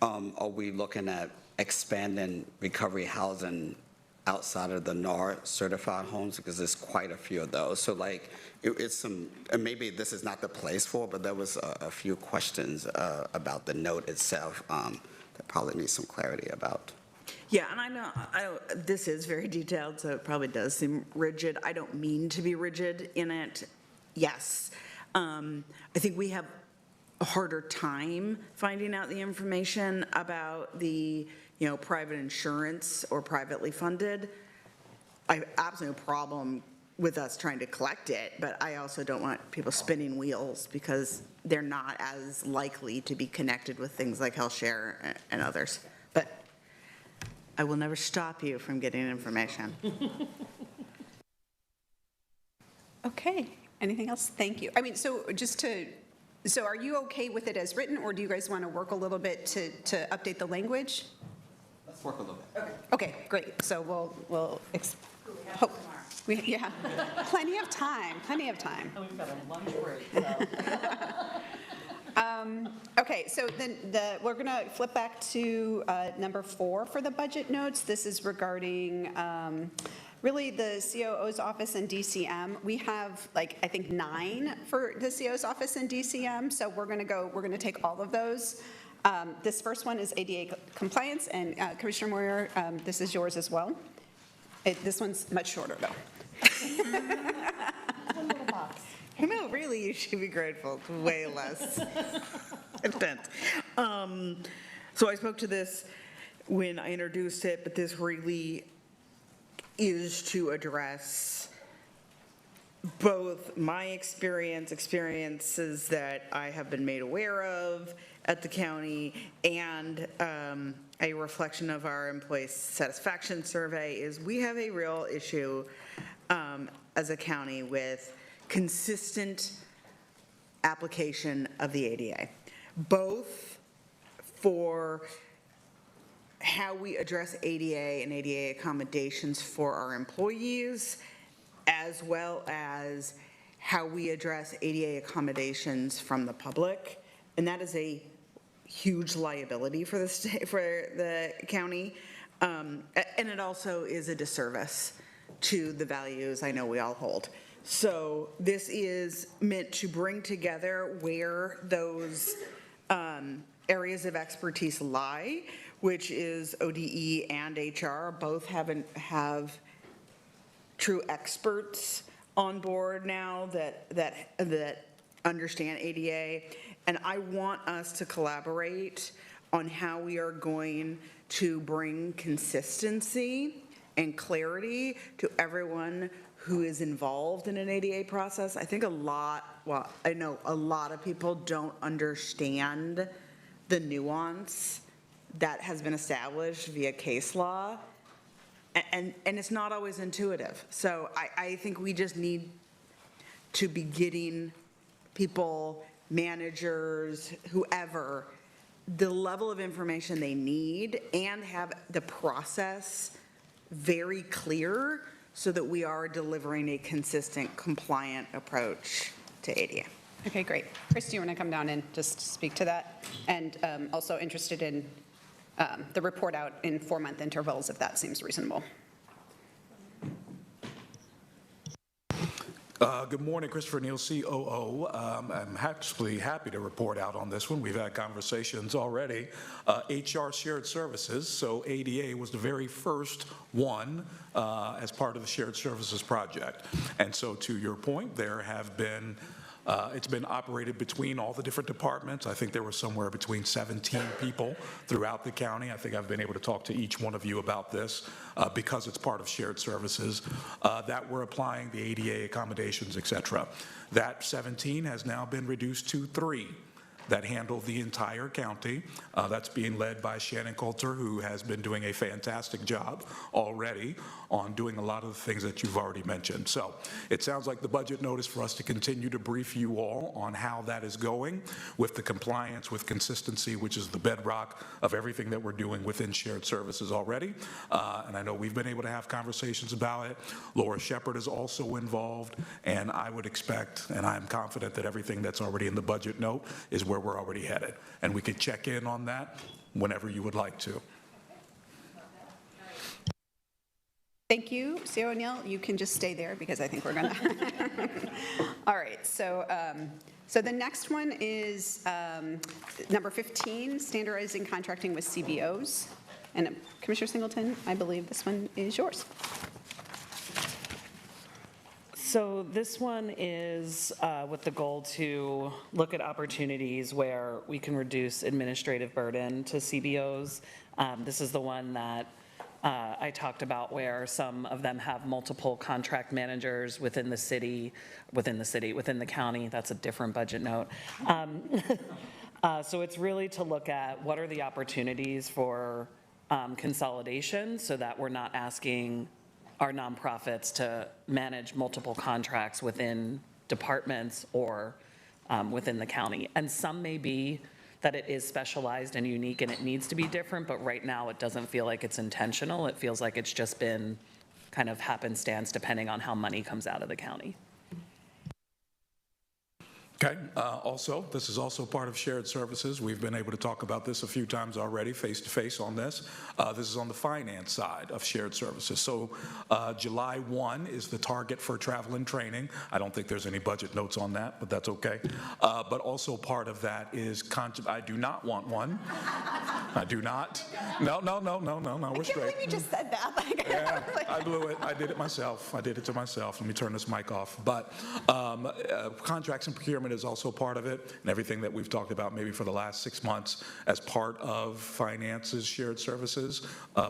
are we looking at expanding recovery housing outside of the NAR certified homes, because there's quite a few of those. So like, it's some, and maybe this is not the place for it, but there was a few questions about the note itself that probably needs some clarity about. Yeah, and I know this is very detailed, so it probably does seem rigid. I don't mean to be rigid in it. Yes. I think we have a harder time finding out the information about the private insurance or privately funded. I have absolutely no problem with us trying to collect it, but I also don't want people spinning wheels because they're not as likely to be connected with things like HealthShare and others. But I will never stop you from getting information. Okay, anything else? Thank you. I mean, so are you okay with it as written, or do you guys want to work a little bit to update the language? Let's work a little bit. Okay, great. So we'll hope. Yeah, plenty of time, plenty of time. We've got a lunch break, Okay, so then we're going to flip back to number 4 for the budget notes. This is regarding really the COO's office and DCM. We have I think 9 for the COO's office and DCM, so we're going to take all of those. This first one is ADA compliance, and Commissioner Moyer, this is yours as well. This one's much shorter though. No, really, you should be grateful. It's way less intense. So I spoke to this when I introduced it, but this really is to address both my experiences that I have been made aware of at the county, and a reflection of our employee satisfaction survey is we have a real issue as a county with consistent application of the ADA, both for how we address ADA and ADA accommodations for our employees, as well as how we address ADA accommodations from the public. And that is a huge liability for the state, for the county. And it also is a disservice to the values I know we all hold. So this is meant to bring together where those areas of expertise lie, which is ODE and HR. Both have true experts on board now that understand ADA. And I want us to collaborate on how we are going to bring consistency and clarity to everyone who is involved in an ADA process. I think I know a lot of people don't understand the nuance that has been established via case law, and it's not always intuitive. So I think we just need to be getting people, managers, whoever, the level of information they need and have the process very clear so that we are delivering a consistent, compliant approach to ADA. Okay, great. Chris, do you want to come down and just speak to that? And also interested in the report out in 4-month intervals, if that seems reasonable. Good morning, Christopher Neal, COO. I'm actually happy to report out on this one. We've had conversations already. HR shared services, so ADA was the very first one as part of the shared services project. And so to your point, there have been it's been operated between all the different departments. I think there were somewhere between 17 people throughout the county. I think I've been able to talk to each one of you about this because it's part of shared services that we're applying the ADA accommodations, et cetera. That 17 has now been reduced to 3 that handle the entire county. That's being led by Shannon Coulter, who has been doing a fantastic job already on doing a lot of the things that you've already mentioned. So it sounds like the budget notice for us to continue to brief you all on how that is going with the compliance, with consistency, which is the bedrock of everything that we're doing within shared services already. And I know we've been able to have conversations about it. Laura Shepard is also involved, and I would expect, and I'm confident that everything that's already in the budget note is where we're already headed. And we could check in on that whenever you would like to. Thank you, CEO O'Neill. You can just stay there because I think we're going to. All right, so the next one is number 15, standardizing contracting with CBOs. And Commissioner Singleton, I believe this one is yours. So this one is with the goal to look at opportunities where we can reduce administrative burden to CBOs. This is the one that I talked about where some of them have multiple contract managers within the county. That's a different budget note. So it's really to look at what are the opportunities for consolidation so that we're not asking our nonprofits to manage multiple contracts within departments or within the county. And some may be that it is specialized and unique and it needs to be different, but right now it doesn't feel like it's intentional. It feels like it's just been kind of happenstance depending on how money comes out of the county. Okay, also, this is also part of shared services. We've been able to talk about this a few times already, face-to-face on this. This is on the finance side of shared services. So July 1 is the target for travel and training. I don't think there's any budget notes on that, but that's okay. But also part of that is, I do not want one. I do not. No, we're I can't straight. believe you just said that. Yeah, I blew it. I did it myself. I did it to myself. Let me turn this mic off. But contracts and procurement is also part of it, and everything that we've talked about maybe for the last 6 months as part of finances, shared services,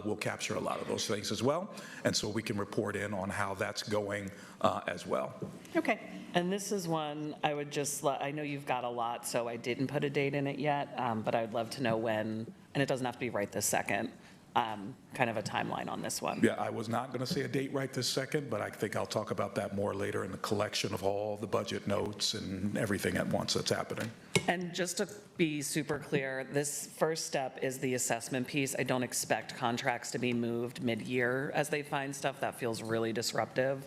we'll capture a lot of those things as well, and so we can report in on how that's going as well. Okay. And this is one I would just, I know you've got a lot, so I didn't put a date in it yet, but I'd love to know when, and it doesn't have to be right this second, kind of a timeline on this one. Yeah, I was not going to say a date right this second, but I think I'll talk about that more later in the collection of all the budget notes and everything at once that's happening. And just to be super clear, this first step is the assessment piece. I don't expect contracts to be moved mid-year as they find stuff. That feels really disruptive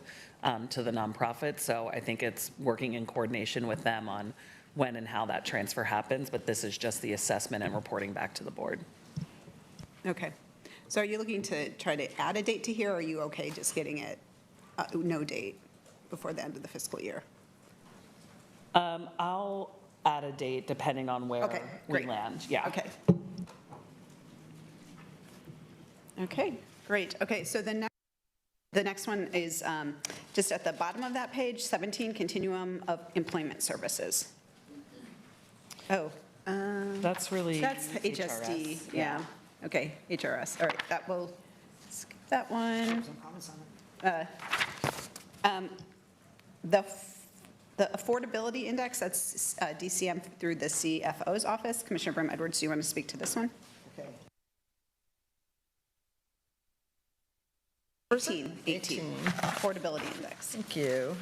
to the nonprofit. So I think it's working in coordination with them on when and how that transfer happens, but this is just the assessment and reporting back to the board. Okay. So are you looking to try to add a date to here, or are you okay just getting it, no date before the end of the fiscal year? I'll add a date depending on where Okay, we great. land. Yeah. Okay. Okay, great. Okay, so the next one is just at the bottom of that page, 17, continuum of employment services. Oh, That's really. that's HSD, HRS, yeah. Okay, HRS, all right, that will, skip that one. The affordability index, that's DCM through the CFO's office. Commissioner Brim Edwards, do you want to speak to this one? Okay. 18, affordability index. Thank you.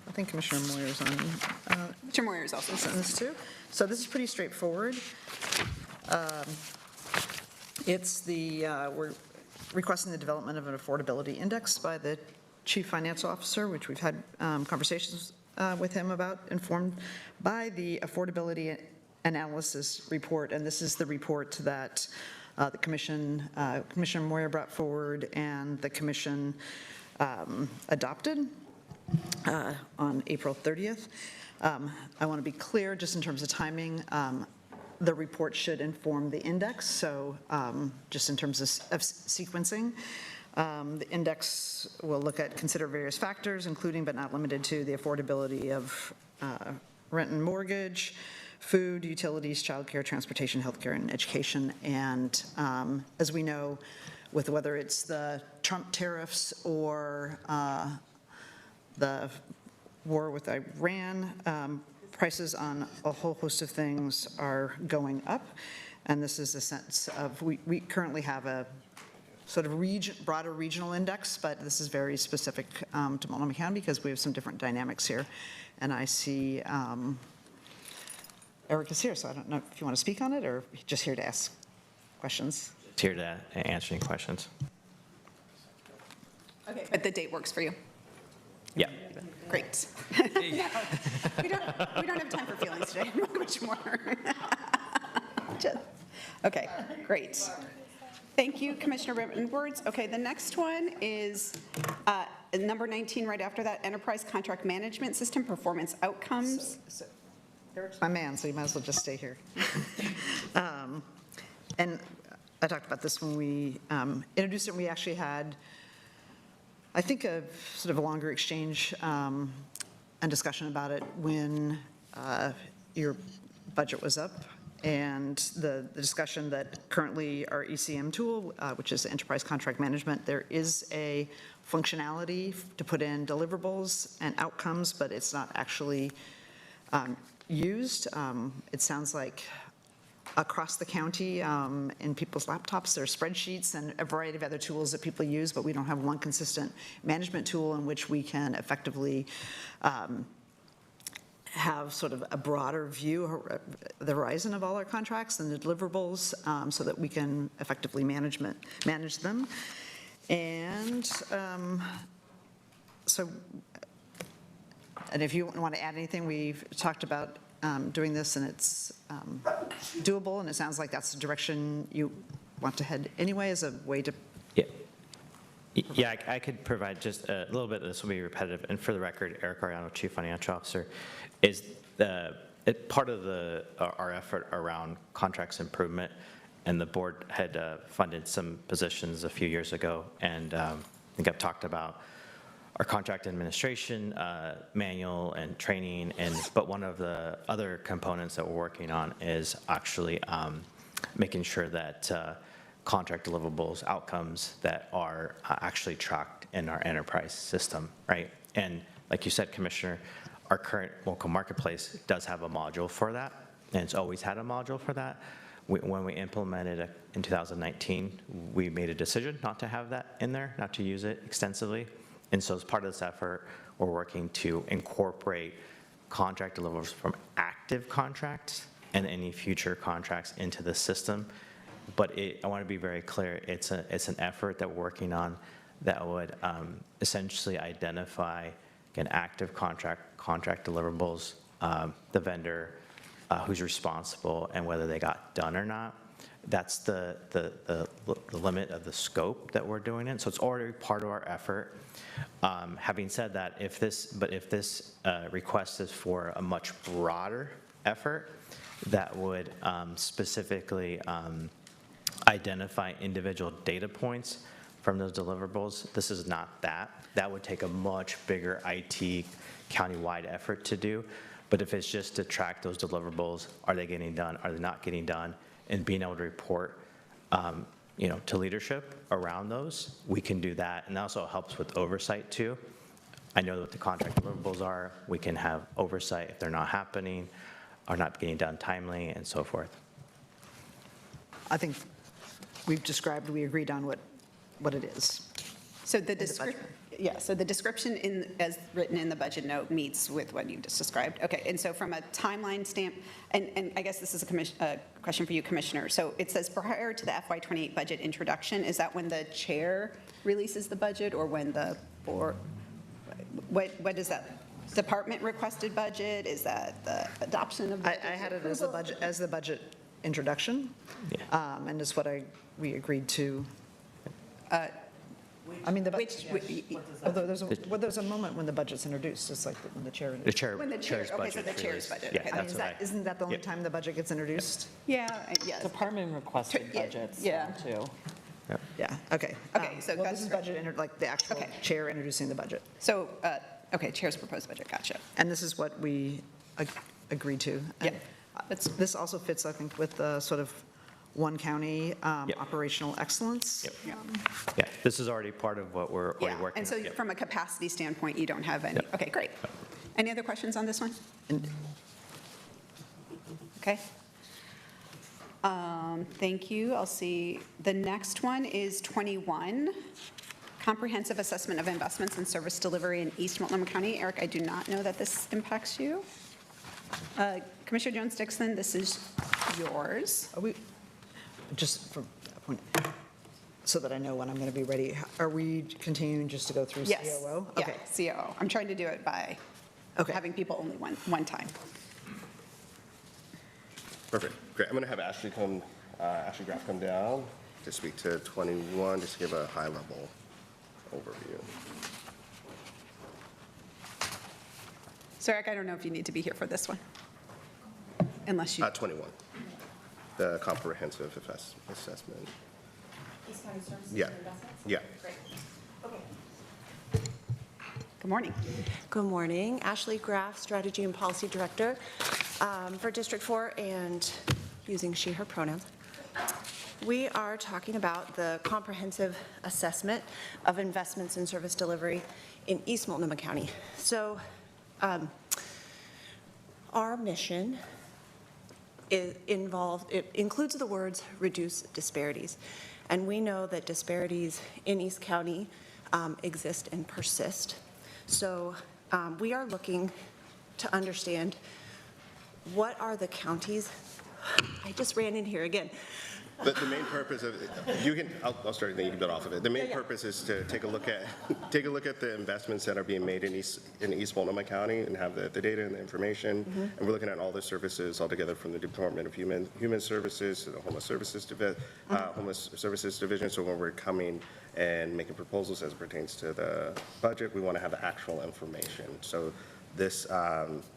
I think Commissioner Moyer's on Commissioner Moyer is also. sentence too. So this is pretty straightforward. It's we're requesting the development of an affordability index by the Chief Financial Officer, which we've had conversations with him about, informed by the affordability analysis report. And this is the report that the commission, Commissioner Moyer brought forward and the commission adopted on April 30th. I want to be clear just in terms of timing. The report should inform the index, so just in terms of sequencing. The index will consider various factors, including but not limited to the affordability of rent and mortgage, food, utilities, childcare, transportation, healthcare, and education. And as we know, with whether it's the Trump tariffs or the war with Iran, prices on a whole host of things are going up. And this is a sense of, we currently have a sort of broader regional index, but this is very specific to Multnomah County because we have some different dynamics here. And I see Eric is here, so I don't know if you want to speak on it or just here to ask questions. Here to answer any questions. Okay, but the date works for you? Yeah. Great. No, we don't have time for feelings today, much more. Okay, great. Thank you, Commissioner Brim Edwards. Okay, the next one is number 19, right after that, Enterprise Contract Management System Performance Outcomes. Eric's my man, so you might as well just stay here. And I talked about this when we introduced it. We actually had, I think, a sort of a longer exchange and discussion about it when your budget was up And the discussion that currently our ECM tool, which is Enterprise Contract Management, there is a functionality to put in deliverables and outcomes, but it's not actually used. It sounds like across the county, in people's laptops, there are spreadsheets and a variety of other tools that people use, but we don't have one consistent management tool in which we can effectively have sort of a broader view, the horizon of all our contracts and the deliverables, so that we can effectively manage them. And and if you want to add anything, we've talked about doing this, and it's doable, and it sounds like that's the direction you want to head anyway, as a way to. Yeah, I could provide just a little bit. This will be repetitive. And for the record, Eric Ariano, Chief Financial Officer, is part of our effort around contracts improvement, and the board had funded some positions a few years ago, and I think I've talked about our contract administration manual and training, but one of the other components that we're working on is actually making sure that contract deliverables, outcomes that are actually tracked in our enterprise system, right? And like you said, Commissioner, our current local marketplace does have a module for that, and it's always had a module for that. When we implemented it in 2019, we made a decision not to have that in there, not to use it extensively. And so as part of this effort, we're working to incorporate contract deliverables from active contracts and any future contracts into the system. But I want to be very clear, it's an effort that we're working on that would essentially identify an active contract deliverables, the vendor, who's responsible, and whether they got done or not. That's the limit of the scope that we're doing it. So it's already part of our effort. Having said that, if this request is for a much broader effort that would specifically identify individual data points from those deliverables, this is not that. That would take a much bigger IT countywide effort to do. But if it's just to track those deliverables, are they getting done, are they not getting done, and being able to report to leadership around those, we can do that. And that also helps with oversight too. I know what the contract deliverables are. We can have oversight if they're not happening, are not getting done timely, and so forth. I think we've described, we agreed on what it is. So the description as written in the budget note meets with what you just described. Okay, and so from a timeline stamp, and I guess this is a question for you, Commissioner. So it says prior to the FY28 budget introduction, is that when the chair releases the budget, or when the board, what is that? Department requested budget? Is that the adoption of budget? I had it as the budget introduction, and it's what we agreed to. I mean, although there's a moment when the budget's introduced, it's like when the chair. When the chair's budget. Okay, so the chair's budget. Yeah, Okay. that's what Isn't that the only time the budget gets introduced? Yeah, yes. Department requested budgets too. Yeah, okay. Okay, so well, that's this is budget, like the actual Okay. chair introducing the budget. So, okay, chair's proposed budget, gotcha. And this is what we agreed to. And this also fits, I think, with the sort of one county operational excellence. Yeah, this is already part of what we're already Yeah, working and so on. from a capacity standpoint, you don't have any, okay, great. Any other questions on this one? Okay. Thank you. I'll see. The next one is 21, Comprehensive Assessment of Investments and Service Delivery in East Multnomah County. Eric, I do not know that this impacts you. Commissioner Jones-Dixon, this is yours. Are we, just for a point, so that I know when I'm going to be ready, are we continuing just to go through Yes. COO? Yeah, Okay. COO. I'm trying to do it by having people only one time. Perfect, great. I'm going to have Ashley Graff come down to speak to 21, just to give a high-level overview. So Eric, I don't know if you need to be here for this one, unless you. 21, the comprehensive assessment. East County Services Yeah. and Investments? Yeah. Great. Okay. Good morning. Good morning. Ashley Graff, Strategy and Policy Director for District 4 and using she, her pronouns. We are talking about the comprehensive assessment of investments in service delivery in East Multnomah County. So our mission it includes the words reduce disparities. And we know that disparities in East County exist and persist. So we are looking to understand what are the counties. I just ran in here again. The main purpose of, I'll start and then you can build off of it. The main purpose is to take a look at the investments that are being made in East Multnomah County and have the data and the information. And we're looking at all the services all together from the Department of Human Services to the Homeless Services Division. So when we're coming and making proposals as it pertains to the budget, we want to have the actual information. So this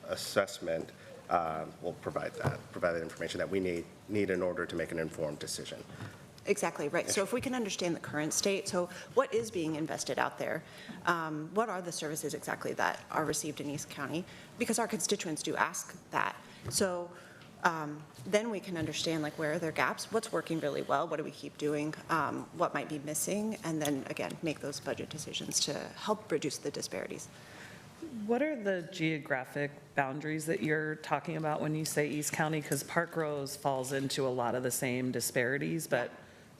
assessment will provide that information that we need in order to make an informed decision. Exactly, right. So if we can understand the current state, so what is being invested out there? What are the services exactly that are received in East County? Because our constituents do ask that. So then we can understand like where are their gaps, what's working really well, what do we keep doing, what might be missing, and then again, make those budget decisions to help reduce the disparities. What are the geographic boundaries that you're talking about when you say East County? Because Park Rose falls into a lot of the same disparities, but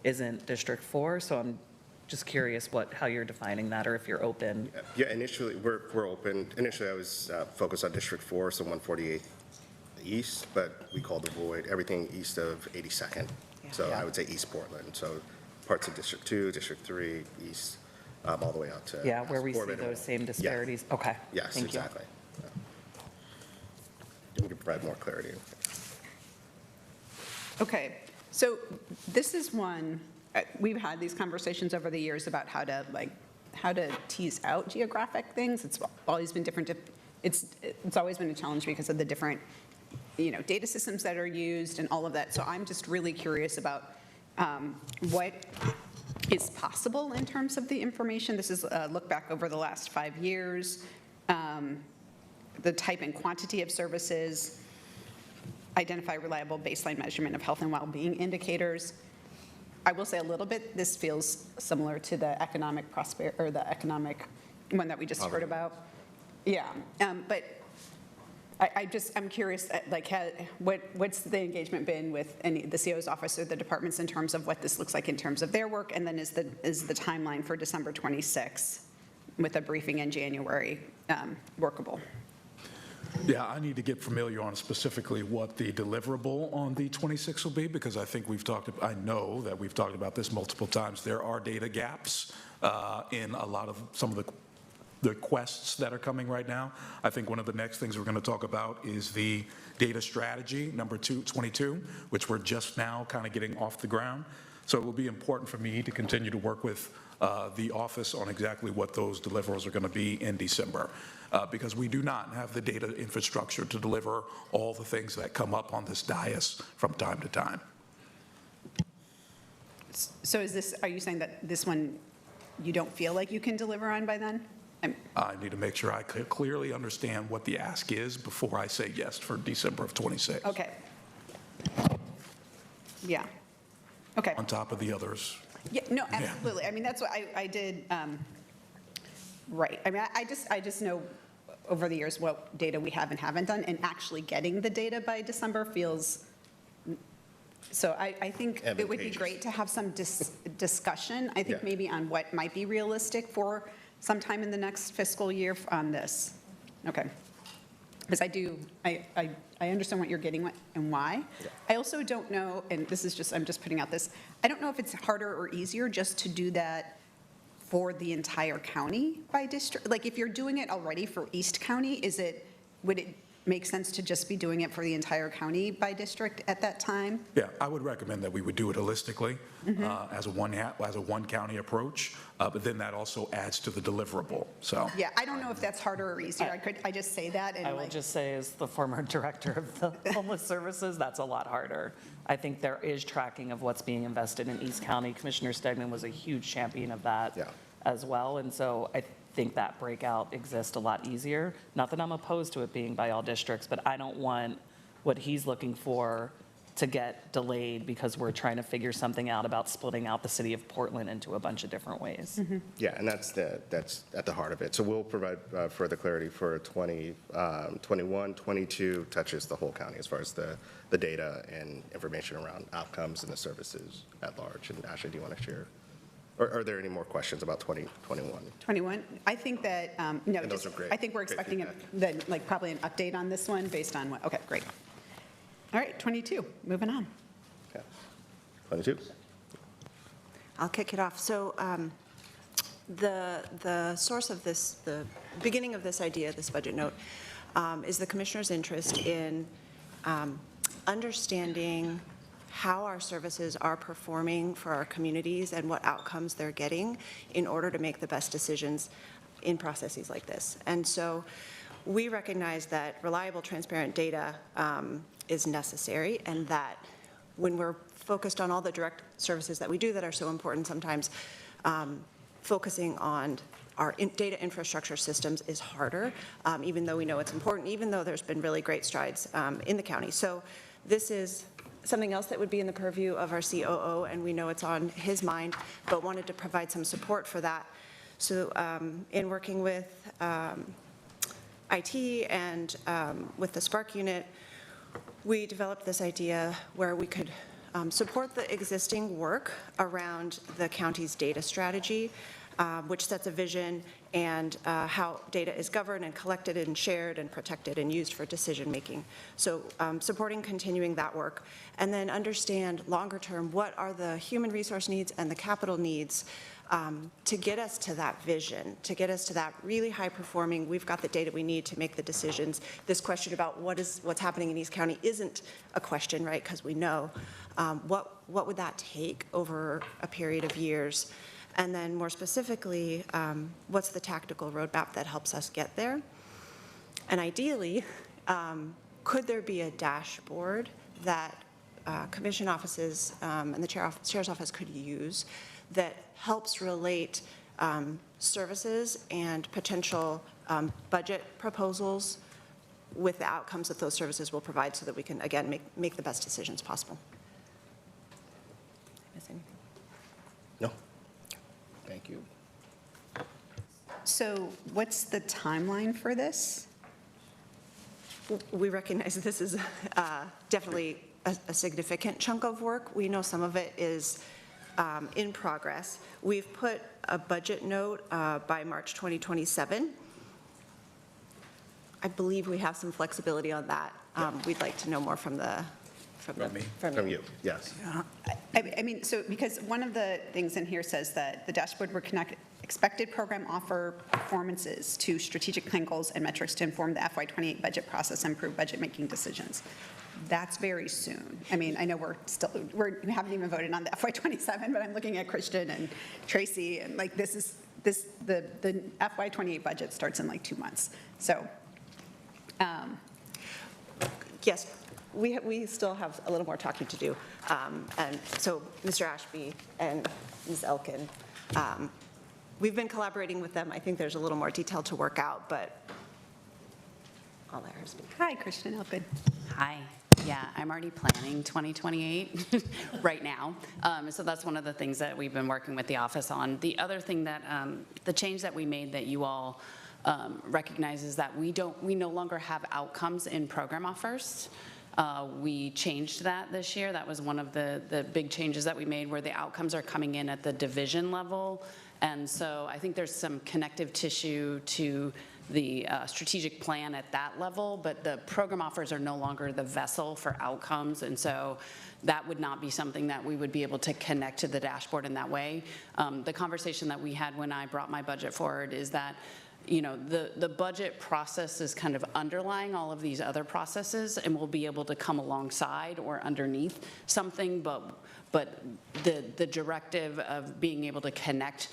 isn't District 4. So I'm just curious how you're defining that, or if you're open. Yeah, initially, we're open. Initially, I was focused on District 4, so 148th East, but we call the void everything east of 82nd. So I would say East Portland. So parts of District 2, District 3, East, all the way out to. Yeah, where we see those same disparities. Yeah. Okay. Yes, Thank exactly. Yeah. We can provide more clarity. Okay, so this is one, we've had these conversations over the years about how to tease out geographic things. It's always been different. It's always been a challenge because of the different, data systems that are used and all of that. So I'm just really curious about what is possible in terms of the information. This is a look back over the last 5 years, the type and quantity of services, identify reliable baseline measurement of health and well-being indicators. I will say a little bit, this feels similar to the economic or the economic one that we just heard about. Yeah, but I'm curious, what's the engagement been with the CO's office or the departments in terms of what this looks like in terms of their work, and then is the timeline for December 26 with a briefing in January workable? Yeah, I need to get familiar on specifically what the deliverable on the 26 will be, because I know that we've talked about this multiple times. There are data gaps in some of the requests that are coming right now. I think one of the next things we're going to talk about is the data strategy, number 22, which we're just now kind of getting off the ground. So it will be important for me to continue to work with the office on exactly what those deliverables are going to be in December, because we do not have the data infrastructure to deliver all the things that come up on this dais from time to time. So are you saying that this one you don't feel like you can deliver on by then? I need to make sure I clearly understand what the ask is before I say yes for December of 26. Okay. Yeah. Okay. On top of the others. Yeah, no, absolutely. I mean, that's what I did, right. I mean, I just know over the years what data we have and haven't done, and actually getting the data by December feels, so I think it would be great to have some discussion, I think maybe on what might be realistic for sometime in the next fiscal year on this. Okay. Because I understand what you're getting at and why. Yeah. I also don't know, and this is just, I'm just putting out this, I don't know if it's harder or easier just to do that for the entire county by district. Like if you're doing it already for East County, would it make sense to just be doing it for the entire county by district at that time? Yeah, I would recommend that we would do it holistically as a one county approach, but then that also adds to the deliverable. So yeah, I don't know if that's harder or easier. I just say that. And I will just say, as the former director of the Homeless Services, that's a lot harder. I think there is tracking of what's being invested in East County. Commissioner Stegman was a huge champion of that as well, and so I think that breakout exists a lot easier. Not that I'm opposed to it being by all districts, but I don't want what he's looking for to get delayed because we're trying to figure something out about splitting out the city of Portland into a bunch of different ways. Yeah, and that's at the heart of it. So we'll provide further clarity for 21, 22 touches the whole county as far as the data and information around outcomes and the services at large. And Ashley, do you want to share? Or are there any more questions about 2021? 21, I think that, no, And those just, are great. I think we're Great expecting like probably an update on this one based on what, okay, great. All right, 22, moving on. Okay. 22? I'll kick it off. So the source of this, the beginning of this idea, this budget note, is the commissioner's interest in understanding how our services are performing for our communities and what outcomes they're getting in order to make the best decisions in processes like this. And so we recognize that reliable, transparent data is necessary, and that when we're focused on all the direct services that we do that are so important, sometimes focusing on our data infrastructure systems is harder, even though we know it's important, even though there's been really great strides in the county. So this is something else that would be in the purview of our COO, and we know it's on his mind, but wanted to provide some support for that. So in working with IT and with the Spark unit, we developed this idea where we could support the existing work around the county's data strategy, which sets a vision and how data is governed and collected and shared and protected and used for decision-making. So supporting continuing that work, and then understand longer term what are the human resource needs and the capital needs to get us to that vision, to get us to that really high-performing, we've got the data we need to make the decisions. This question about what's happening in East County isn't a question, right, because we know. What would that take over a period of years? And then more specifically, what's the tactical roadmap that helps us get there? And ideally, could there be a dashboard that commission offices and the chair's office could use that helps relate services and potential budget proposals with the outcomes that those services will provide, so that we can, again, make the best decisions possible? Did I miss anything? No. Thank you. So what's the timeline for this? We recognize this is definitely a significant chunk of work. We know some of it is in progress. We've put a budget note by March 2027. I believe we have some flexibility on that. We'd like to know more from From you, yes. I mean, so because one of the things in here says that the dashboard will connect expected program offer performances to strategic plan goals and metrics to inform the FY28 budget process and improve budget making decisions. That's very soon. I mean, I know we haven't even voted on the FY27, but I'm looking at Christian and Tracy, and like the FY28 budget starts in like 2 months. So, Yes, we still have a little more talking to do. And so Mr. Ashby and Ms. Elkin, we've been collaborating with them. I think there's a little more detail to work out, but I'll let her speak. hi, Christian Elkin. Hi. Yeah, I'm already planning 2028 right now. So that's one of the things that we've been working with the office on. The other thing that, the change that we made that you all recognize is that we no longer have outcomes in program offers. We changed that this year. That was one of the big changes that we made, where the outcomes are coming in at the division level. And so I think there's some connective tissue to the strategic plan at that level, but the program offers are no longer the vessel for outcomes, and so that would not be something that we would be able to connect to the dashboard in that way. The conversation that we had when I brought my budget forward is that, you know, the budget process is kind of underlying all of these other processes, and we'll be able to come alongside or underneath something, but the directive of being able to connect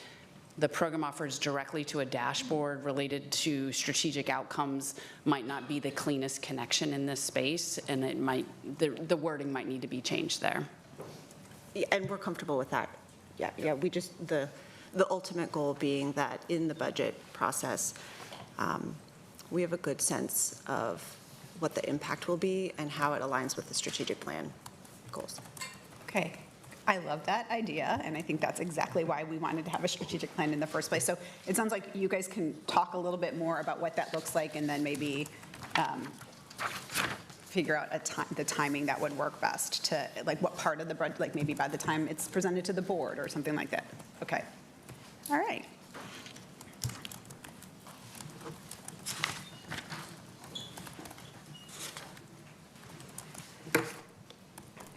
the program offers directly to a dashboard related to strategic outcomes might not be the cleanest connection in this space, and it might, the wording might need to be changed there. Yeah, and we're comfortable with that. Yeah, we just, the ultimate goal being that in the budget process, we have a good sense of what the impact will be and how it aligns with the strategic plan. goals. Okay, I love that idea, and I think that's exactly why we wanted to have a strategic plan in the first place. So it sounds like you guys can talk a little bit more about what that looks like, and then maybe figure out the timing that would work best to, like, what part of the budget, like maybe by the time it's presented to the board or something like that. Okay, all right.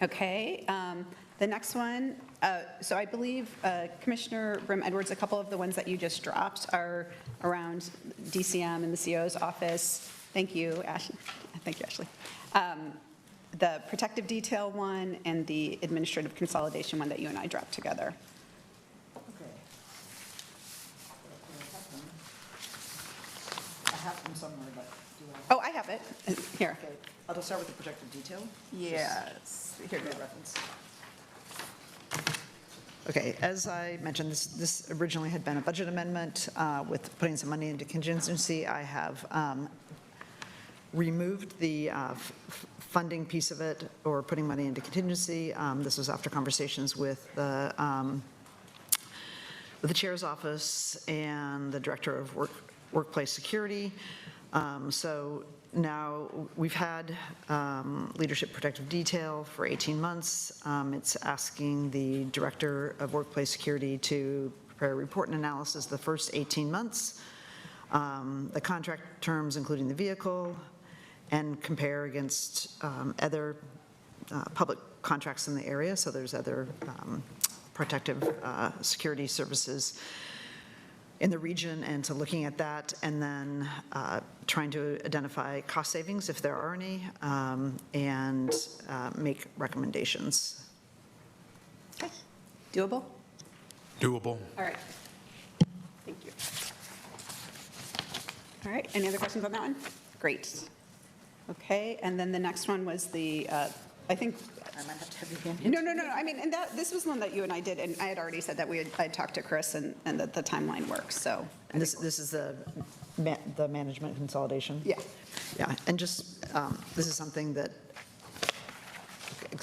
Okay, the next one, so I believe Commissioner Brim Edwards, a couple of the ones that you just dropped are around DCM and the CO's office. Thank you, Ashley. Thank you, Ashley. The protective detail one and the administrative consolidation one that you and I dropped together. I have them somewhere, but do Oh, I have it. Here. Okay, I'll just start with the projected detail. Yes. Here, Good reference. Okay, as I mentioned, this originally had been a budget amendment with putting some money into contingency. I have removed the funding piece of it, or putting money into contingency. This was after conversations with the chair's office and the director of workplace security. So now we've had leadership protective detail for 18 months. It's asking the director of workplace security to prepare a report and analysis the first 18 months, the contract terms, including the vehicle, and compare against other public contracts in the area. So there's other protective security services in the region, and so looking at that, and then trying to identify cost savings, if there are any, and make recommendations. Okay. Doable? Doable. All right. Thank you. All right, any other questions on that one? Great. Okay, and then the next one was the, I think, I might have to have you again. no, I mean, and this was one that you and I did, and I had already said that I had talked to Chris and that the timeline works, so. And this is the management consolidation? Yeah. Yeah, and just, this is something that,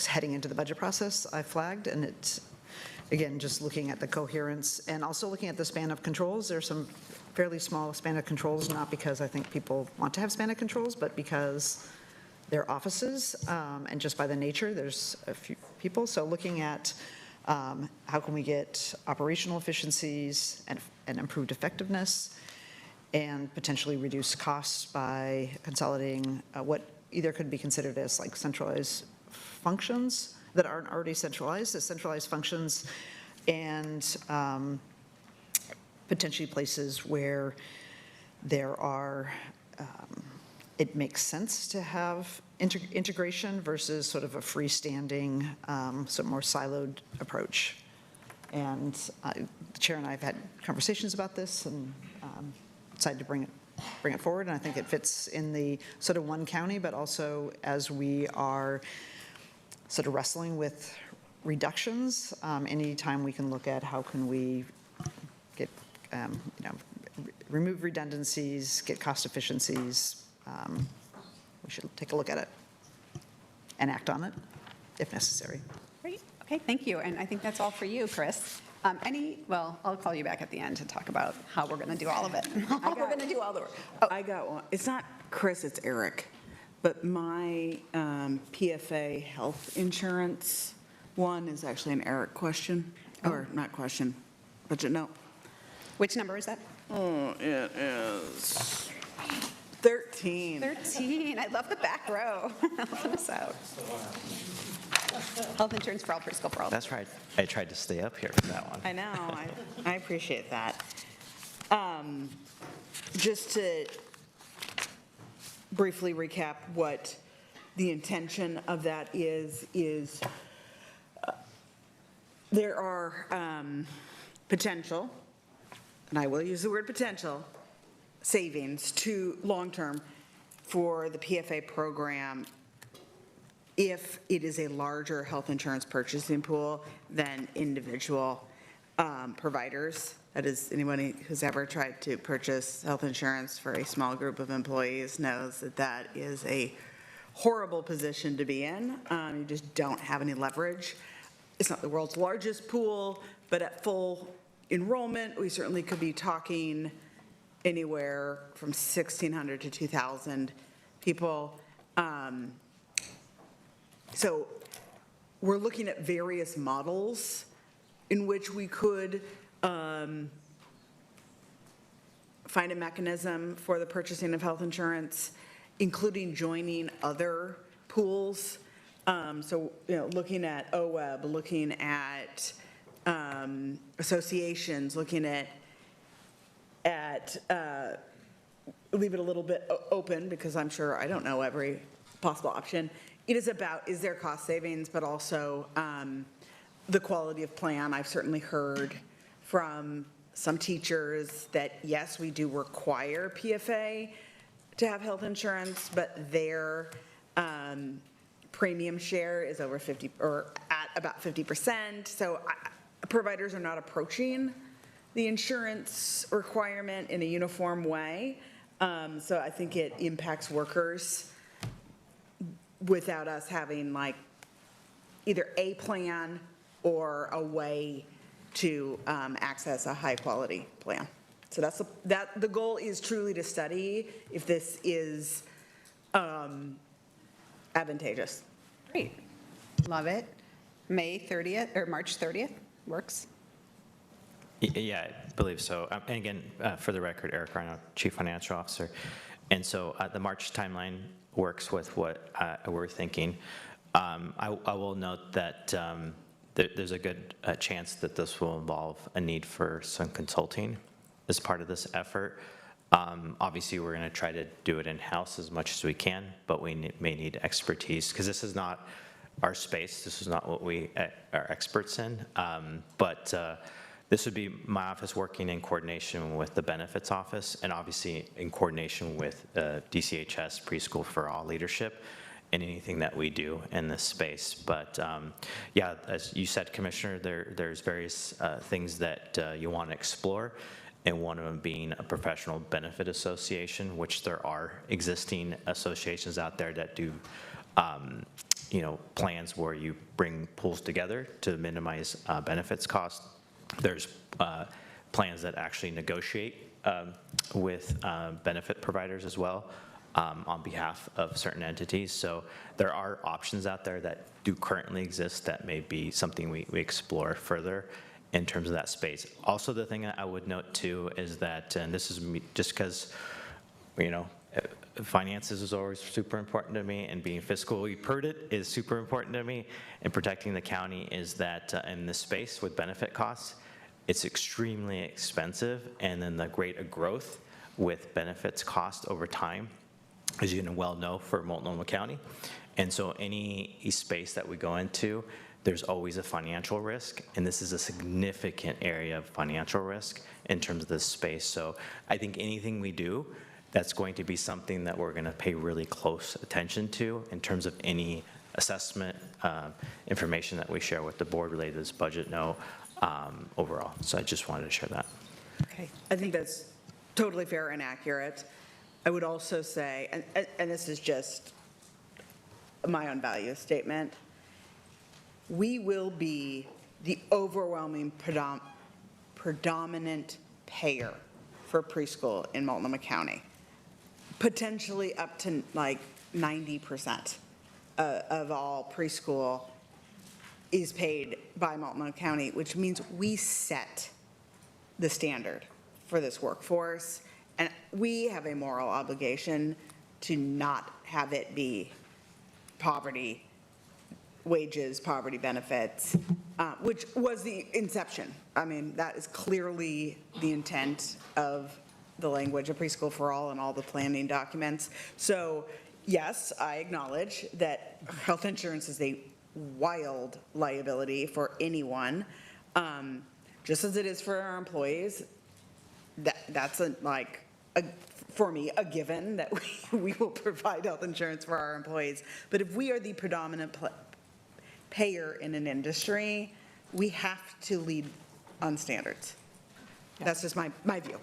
heading into the budget process, I flagged, and it's, again, just looking at the coherence, and also looking at the span of controls. There's some fairly small span of controls, not because I think people want to have span of controls, but because they're offices, and just by the nature, there's a few people. So looking at how can we get operational efficiencies and improved effectiveness, and potentially reduce costs by consolidating what either could be considered as like centralized functions that aren't already centralized, as centralized functions, and potentially places where there are, it makes sense to have integration versus sort of a freestanding, sort of more siloed approach. And the chair and I have had conversations about this, and decided to bring it forward. And I think it fits in the sort of one county, but also as we are sort of wrestling with reductions, anytime we can look at how can we get, remove redundancies, get cost efficiencies, we should take a look at it and act on it if necessary. Great, okay, thank you, and I think that's all for you, Chris. Well, I'll call you back at the end to talk about how we're going to do all of it. How we're going to do all the work. Oh, I got one. It's not Chris, it's Eric. But my PFA health insurance one is actually an Eric question, or not question, budget note. which number is that? Oh, it is 13. 13, I love the back row. Helping us out. Health insurance for all, preschool for all. That's right. I tried to stay up here for that one. I know, I appreciate that. Just to briefly recap what the intention of that is there are potential, and I will use the word potential, savings to long-term for the PFA program if it is a larger health insurance purchasing pool than individual providers. That is, anybody who's ever tried to purchase health insurance for a small group of employees knows that that is a horrible position to be in. You just don't have any leverage. It's not the world's largest pool, but at full enrollment, we certainly could be talking anywhere from 1,600 to 2,000 people. So we're looking at various models in which we could find a mechanism for the purchasing of health insurance, including joining other pools. So, looking at OWEB, looking at associations, looking at leave it a little bit open, because I'm sure I don't know every possible option. It is about, is there cost savings, but also the quality of plan. I've certainly heard from some teachers that, yes, we do require PFA to have health insurance, but their premium share is over 50, or at about 50%. So providers are not approaching the insurance requirement in a uniform way. So I think it impacts workers without us having like either a plan or a way to access a high quality plan. So the goal is truly to study if this is advantageous. Great. Love it. May 30th or March 30th works. Yeah, I believe so. And again, for the record, Eric Rhino, Chief Financial Officer. And so the March timeline works with what we're thinking. I will note that there's a good chance that this will involve a need for some consulting as part of this effort. Obviously, we're going to try to do it in-house as much as we can, but we may need expertise, because this is not our space. This is not what we are experts in. But this would be my office working in coordination with the benefits office, and obviously in coordination with DCHS Preschool for All leadership in anything that we do in this space. But yeah, as you said, Commissioner, there's various things that you want to explore, and one of them being a professional benefit association, which there are existing associations out there that do plans where you bring pools together to minimize benefits costs. There's plans that actually negotiate with benefit providers as well on behalf of certain entities. So there are options out there that do currently exist that may be something we explore further in terms of that space. Also, the thing that I would note too is that, and this is just because, finances is always super important to me, and being fiscally prudent is super important to me, and protecting the county is that in this space with benefit costs, it's extremely expensive, and then the rate of growth with benefits cost over time, as you well know, for Multnomah County. And so any space that we go into, there's always a financial risk, and this is a significant area of financial risk in terms of this space. So I think anything we do, that's going to be something that we're going to pay really close attention to in terms of any assessment information that we share with the board related to this budget note overall. So I just wanted to share that. Okay, I think that's totally fair and accurate. I would also say, and this is just my own value statement, we will be the overwhelming predominant payer for preschool in Multnomah County, potentially up to like 90% of all preschool is paid by Multnomah County, which means we set the standard for this workforce, and we have a moral obligation to not have it be poverty wages, poverty benefits, which was the inception. I mean, that is clearly the intent of the language of Preschool for All and all the planning documents. So yes, I acknowledge that health insurance is a wild liability for anyone, just as it is for our employees. That's for me, a given that we will provide health insurance for our employees. But if we are the predominant payer in an industry, we have to lead on standards. That's just my view.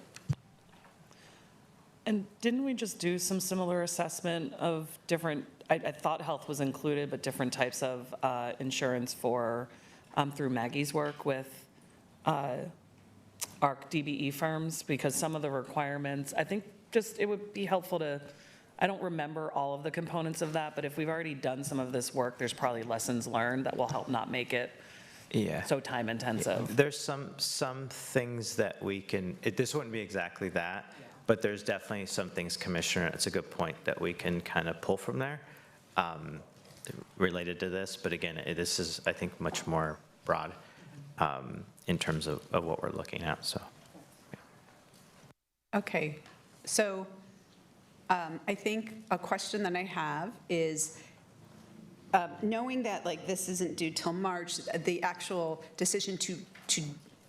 And didn't we just do some similar assessment of different I thought health was included, but different types of insurance for, through Maggie's work with our DBE firms, because some of the requirements, I think just it would be helpful to, I don't remember all of the components of that, but if we've already done some of this work, there's probably lessons learned that will help not make it so time intensive. There's some things that we can, this wouldn't be exactly that, but there's definitely some things, Commissioner, it's a good point, that we can kind of pull from there related to this. But again, this is, I think, much more broad in terms of what we're looking at, so. Okay, so I think a question that I have is, knowing that like this isn't due till March, the actual decision to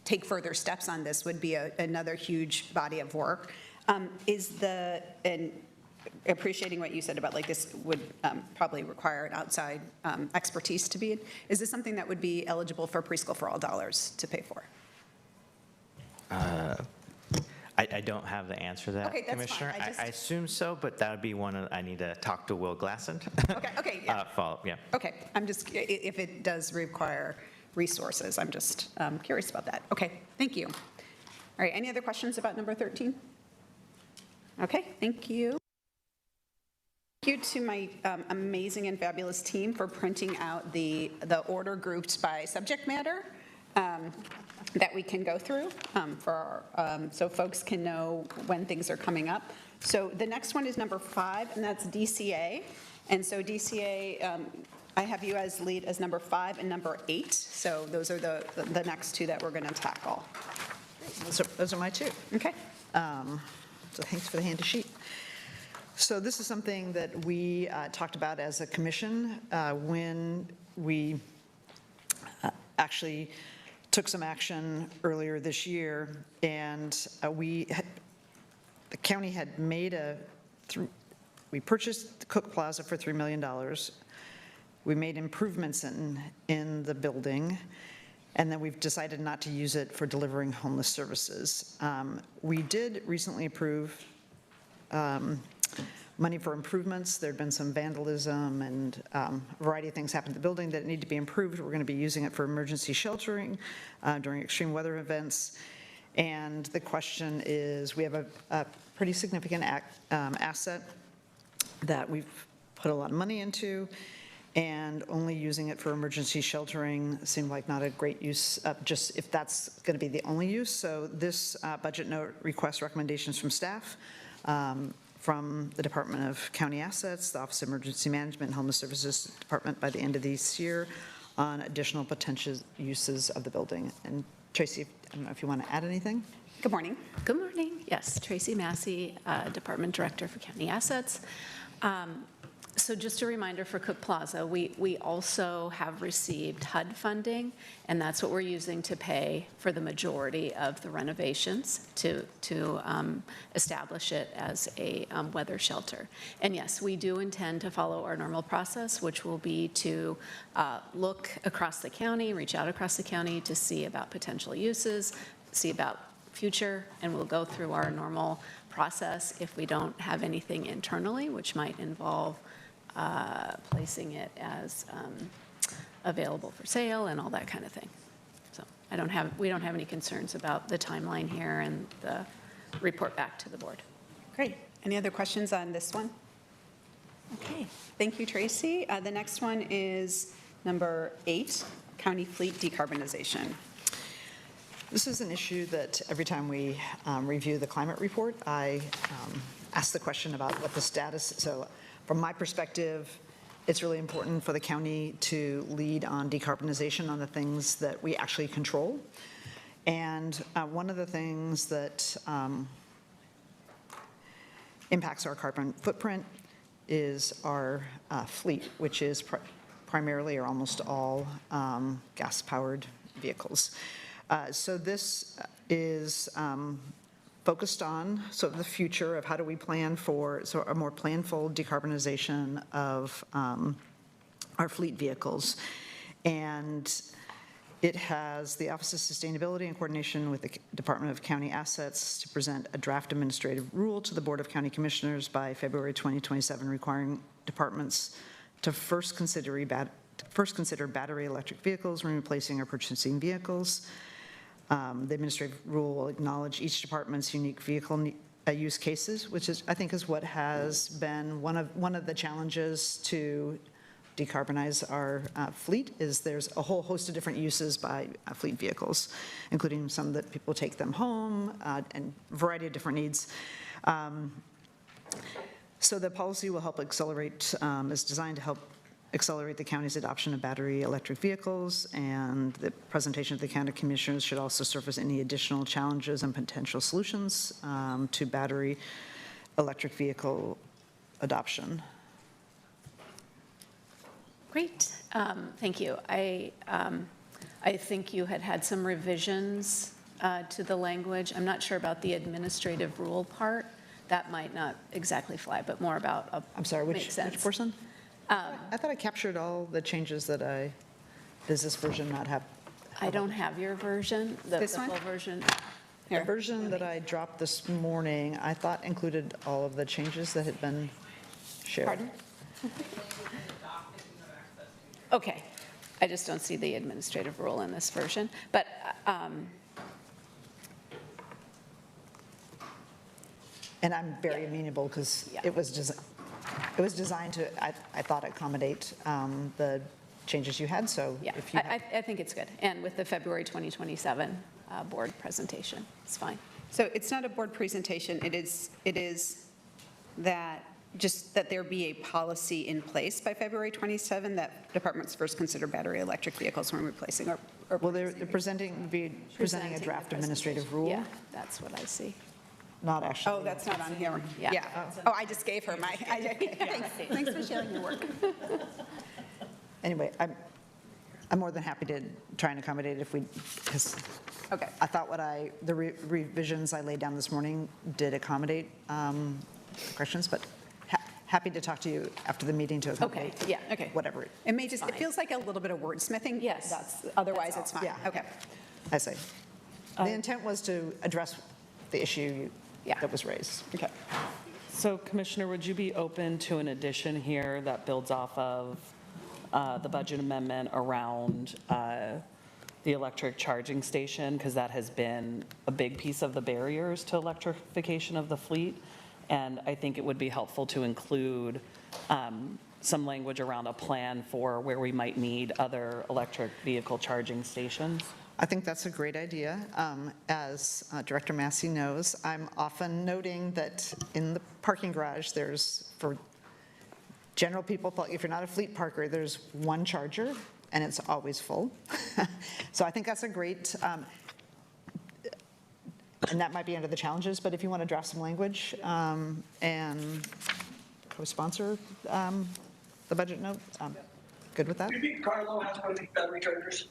take further steps on this would be another huge body of work. And appreciating what you said about like this would probably require an outside expertise to be in, is this something that would be eligible for Preschool for All dollars to pay for? I don't have the answer to that, Okay, that's Commissioner. fine. I assume so, but that would be one I need to talk to Will Glassand. Okay, yeah. Follow up, yeah. Okay, I'm just, if it does require resources, I'm just curious about that. Okay, thank you. All right, any other questions about number 13? Okay, thank you. Thank you to my amazing and fabulous team for printing out the order grouped by subject matter that we can go through so folks can know when things are coming up. So the next one is number 5, and that's DCA. And so DCA, I have you as lead as number 5 and number 8. So those are the next two that we're going to tackle. Those are my two. Okay. So thanks for the handy sheet. So this is something that we talked about as a commission when we actually took some action earlier this year, and the county had made we purchased the Cook Plaza for $3 million. We made improvements in the building, and then we've decided not to use it for delivering homeless services. We did recently approve money for improvements. There'd been some vandalism and a variety of things happened to the building that need to be improved. We're going to be using it for emergency sheltering during extreme weather events. And the question is, we have a pretty significant asset that we've put a lot of money into, and only using it for emergency sheltering seemed like not a great use, just if that's going to be the only use. So this budget note requests recommendations from staff, from the Department of County Assets, the Office of Emergency Management, and Homeless Services Department by the end of this year on additional potential uses of the building. And Tracy, I don't know if you want to add anything? Good morning. Good morning. Yes, Tracy Massey, Department Director for County Assets. So just a reminder for Cook Plaza, we also have received HUD funding, and that's what we're using to pay for the majority of the renovations to establish it as a weather shelter. And yes, we do intend to follow our normal process, which will be to look across the county, reach out across the county to see about potential uses, see about future, and we'll go through our normal process if we don't have anything internally, which might involve placing it as available for sale and all that kind of thing. So we don't have any concerns about the timeline here and the report back to the board. Great. Any other questions on this one? Okay, thank you, Tracy. The next one is number 8, county fleet decarbonization. This is an issue that every time we review the climate report, I ask the question about what the status. So from my perspective, it's really important for the county to lead on decarbonization on the things that we actually control. And one of the things that impacts our carbon footprint is our fleet, which is primarily or almost all gas-powered vehicles. So this is focused on sort of the future of how do we plan for a more planful decarbonization of our fleet vehicles. And it has the Office of Sustainability in coordination with the Department of County Assets to present a draft administrative rule to the Board of County Commissioners by February 2027 requiring departments to first consider battery electric vehicles when replacing or purchasing vehicles. The administrative rule will acknowledge each department's unique vehicle use cases, which is, I think, is what has been one of the challenges to decarbonize our fleet, is there's a whole host of different uses by fleet vehicles, including some that people take them home and a variety of different needs. So the policy will help accelerate, is designed to help accelerate the county's adoption of battery electric vehicles, and the presentation of the county commissioners should also surface any additional challenges and potential solutions to battery electric vehicle adoption. Great, thank you. I think you had some revisions to the language. I'm not sure about the administrative rule part. That might not exactly fly, but more about, I'm sorry, which portion? I thought I captured all the changes that does this version not have? I don't have your version, the This one? full version. The version that I dropped this morning, I thought included all of the changes that had been shared. Pardon? Okay, I just don't see the administrative rule in this version, but And I'm very amenable because Yeah. it was designed to, I thought, accommodate the changes you had, so yeah, if you have. I think it's good. And with the February 2027 board presentation, it's fine. So it's not a board presentation, it is that, just that there be a policy in place by February 27 that departments first consider battery electric vehicles when replacing or Well, they're presenting a the draft administrative rule, Yeah, that's what I see. not actually. Oh, that's not on here. Yeah. Oh, I just gave her my, thanks for sharing your work. Anyway, I'm more than happy to try and accommodate it if we, because Okay. I thought the revisions I laid down this morning did accommodate questions, but happy to talk to you after the meeting to accommodate. Okay, yeah. Okay. Whatever. It may just, it feels like a little bit of wordsmithing. Yes. Otherwise, That's it's fine. Yeah. Okay. I say. The intent was to address the issue Yeah. that was raised. Okay. So Commissioner, would you be open to an addition here that builds off of the budget amendment around the electric charging station? Because that has been a big piece of the barriers to electrification of the fleet. And I think it would be helpful to include some language around a plan for where we might need other electric vehicle charging stations. I think that's a great idea. As Director Massey knows, I'm often noting that in the parking garage, there's, for general people, if you're not a fleet parker, there's one charger, and it's always full. So I think that's a great, and that might be under the challenges, but if you want to draft some language and co-sponsor the budget note, good with that? Maybe Carlo has one of these battery chargers.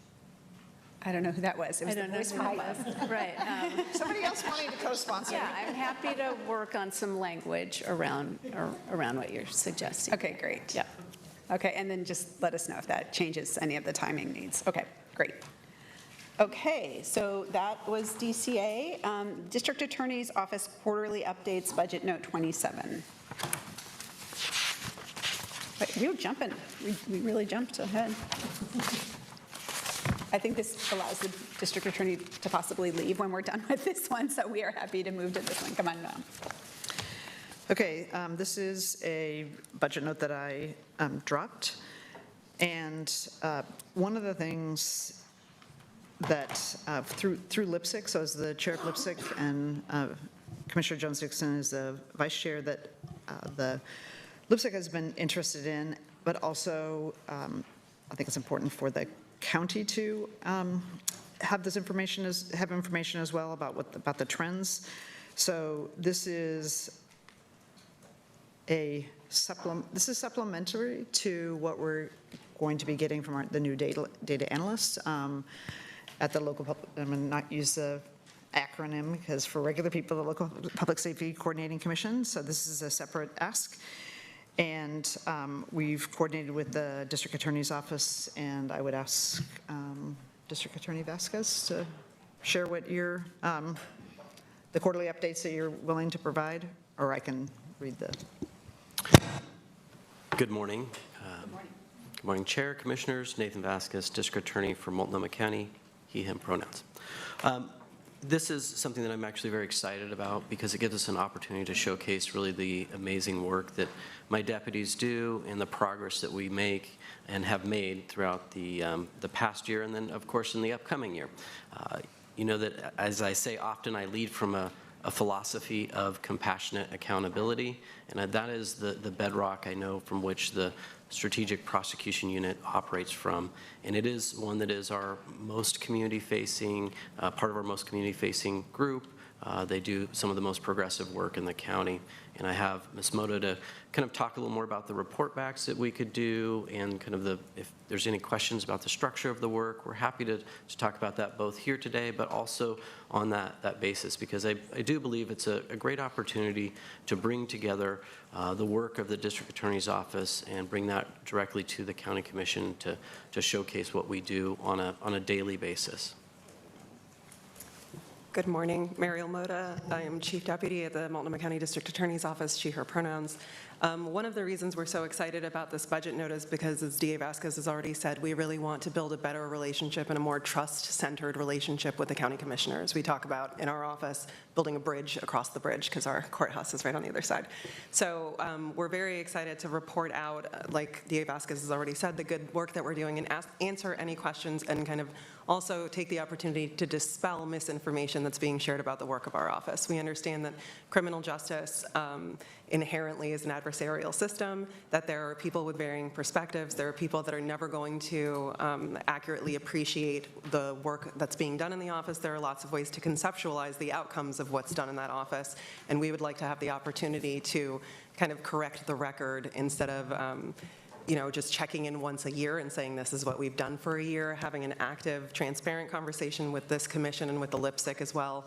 I don't know who that was. It I was the don't know voice who from that my- was. Right. Somebody else wanting to co-sponsor. Yeah, I'm happy to work on some language around what you're suggesting. Okay, great. Yeah. Okay, and then just let us know if that changes any of the timing needs. Okay, great. Okay, so that was DCA. District Attorney's Office Quarterly Updates, Budget Note 27. Wait, we were jumping. We really jumped ahead. I think this allows the district attorney to possibly leave when we're done with this one, so we are happy to move to this one. Come on down. Okay, this is a budget note that I dropped, and one of the things that through LIPSIC, so as the chair of LIPSIC and Commissioner Jones-Dixon is the vice chair, that the LIPSIC has been interested in, but also I think it's important for the county to have this information as well about the trends. So this is supplementary to what we're going to be getting from the new data analysts at the local public. I'm going to not use the acronym because for regular people, the local Public Safety Coordinating Commission. So this is a separate ask. And we've coordinated with the District Attorney's Office, and I would ask District Attorney Vasquez to share what the quarterly updates that you're willing to provide, or I can read the. Good morning. Good morning, Chair, Commissioners. Nathan Vasquez, District Attorney for Multnomah County, he, him pronouns. This is something that I'm actually very excited about because it gives us an opportunity to showcase really the amazing work that my deputies do and the progress that we make and have made throughout the past year and then, of course, in the upcoming year. You know that, as I say often, I lead from a philosophy of compassionate accountability, and that is the bedrock I know from which the Strategic Prosecution Unit operates from, and it is one that is our most community-facing, part of our most community-facing group. They do some of the most progressive work in the county, and I have Ms. Moda to kind of talk a little more about the report backs that we could do and kind of if there's any questions about the structure of the work, we're happy to talk about that both here today, but also on that basis, because I do believe it's a great opportunity to bring together the work of the District Attorney's Office and bring that directly to the County Commission to showcase what we do on a daily basis. Good morning, Mariel Moda. I am Chief Deputy at the Multnomah County District Attorney's Office, she, her pronouns. One of the reasons we're so excited about this budget note is because, as DA Vasquez has already said, we really want to build a better relationship and a more trust-centered relationship with the county commissioners. We talk about, in our office, building a bridge across the bridge because our courthouse is right on the other side. So we're very excited to report out, like DA Vasquez has already said, the good work that we're doing and answer any questions and kind of also take the opportunity to dispel misinformation that's being shared about the work of our office. We understand that criminal justice inherently is an adversarial system, that there are people with varying perspectives, there are people that are never going to accurately appreciate the work that's being done in the office. There are lots of ways to conceptualize the outcomes of what's done in that office, and we would like to have the opportunity to kind of correct the record instead of just checking in once a year and saying this is what we've done for a year. Having an active, transparent conversation with this commission and with the LIPSIC as well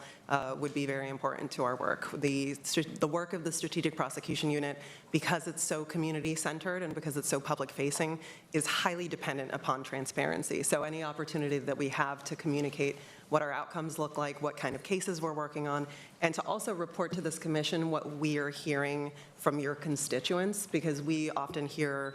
would be very important to our work. The work of the Strategic Prosecution Unit, because it's so community-centered and because it's so public-facing, is highly dependent upon transparency. So any opportunity that we have to communicate what our outcomes look like, what kind of cases we're working on, and to also report to this commission what we are hearing from your constituents, because we often hear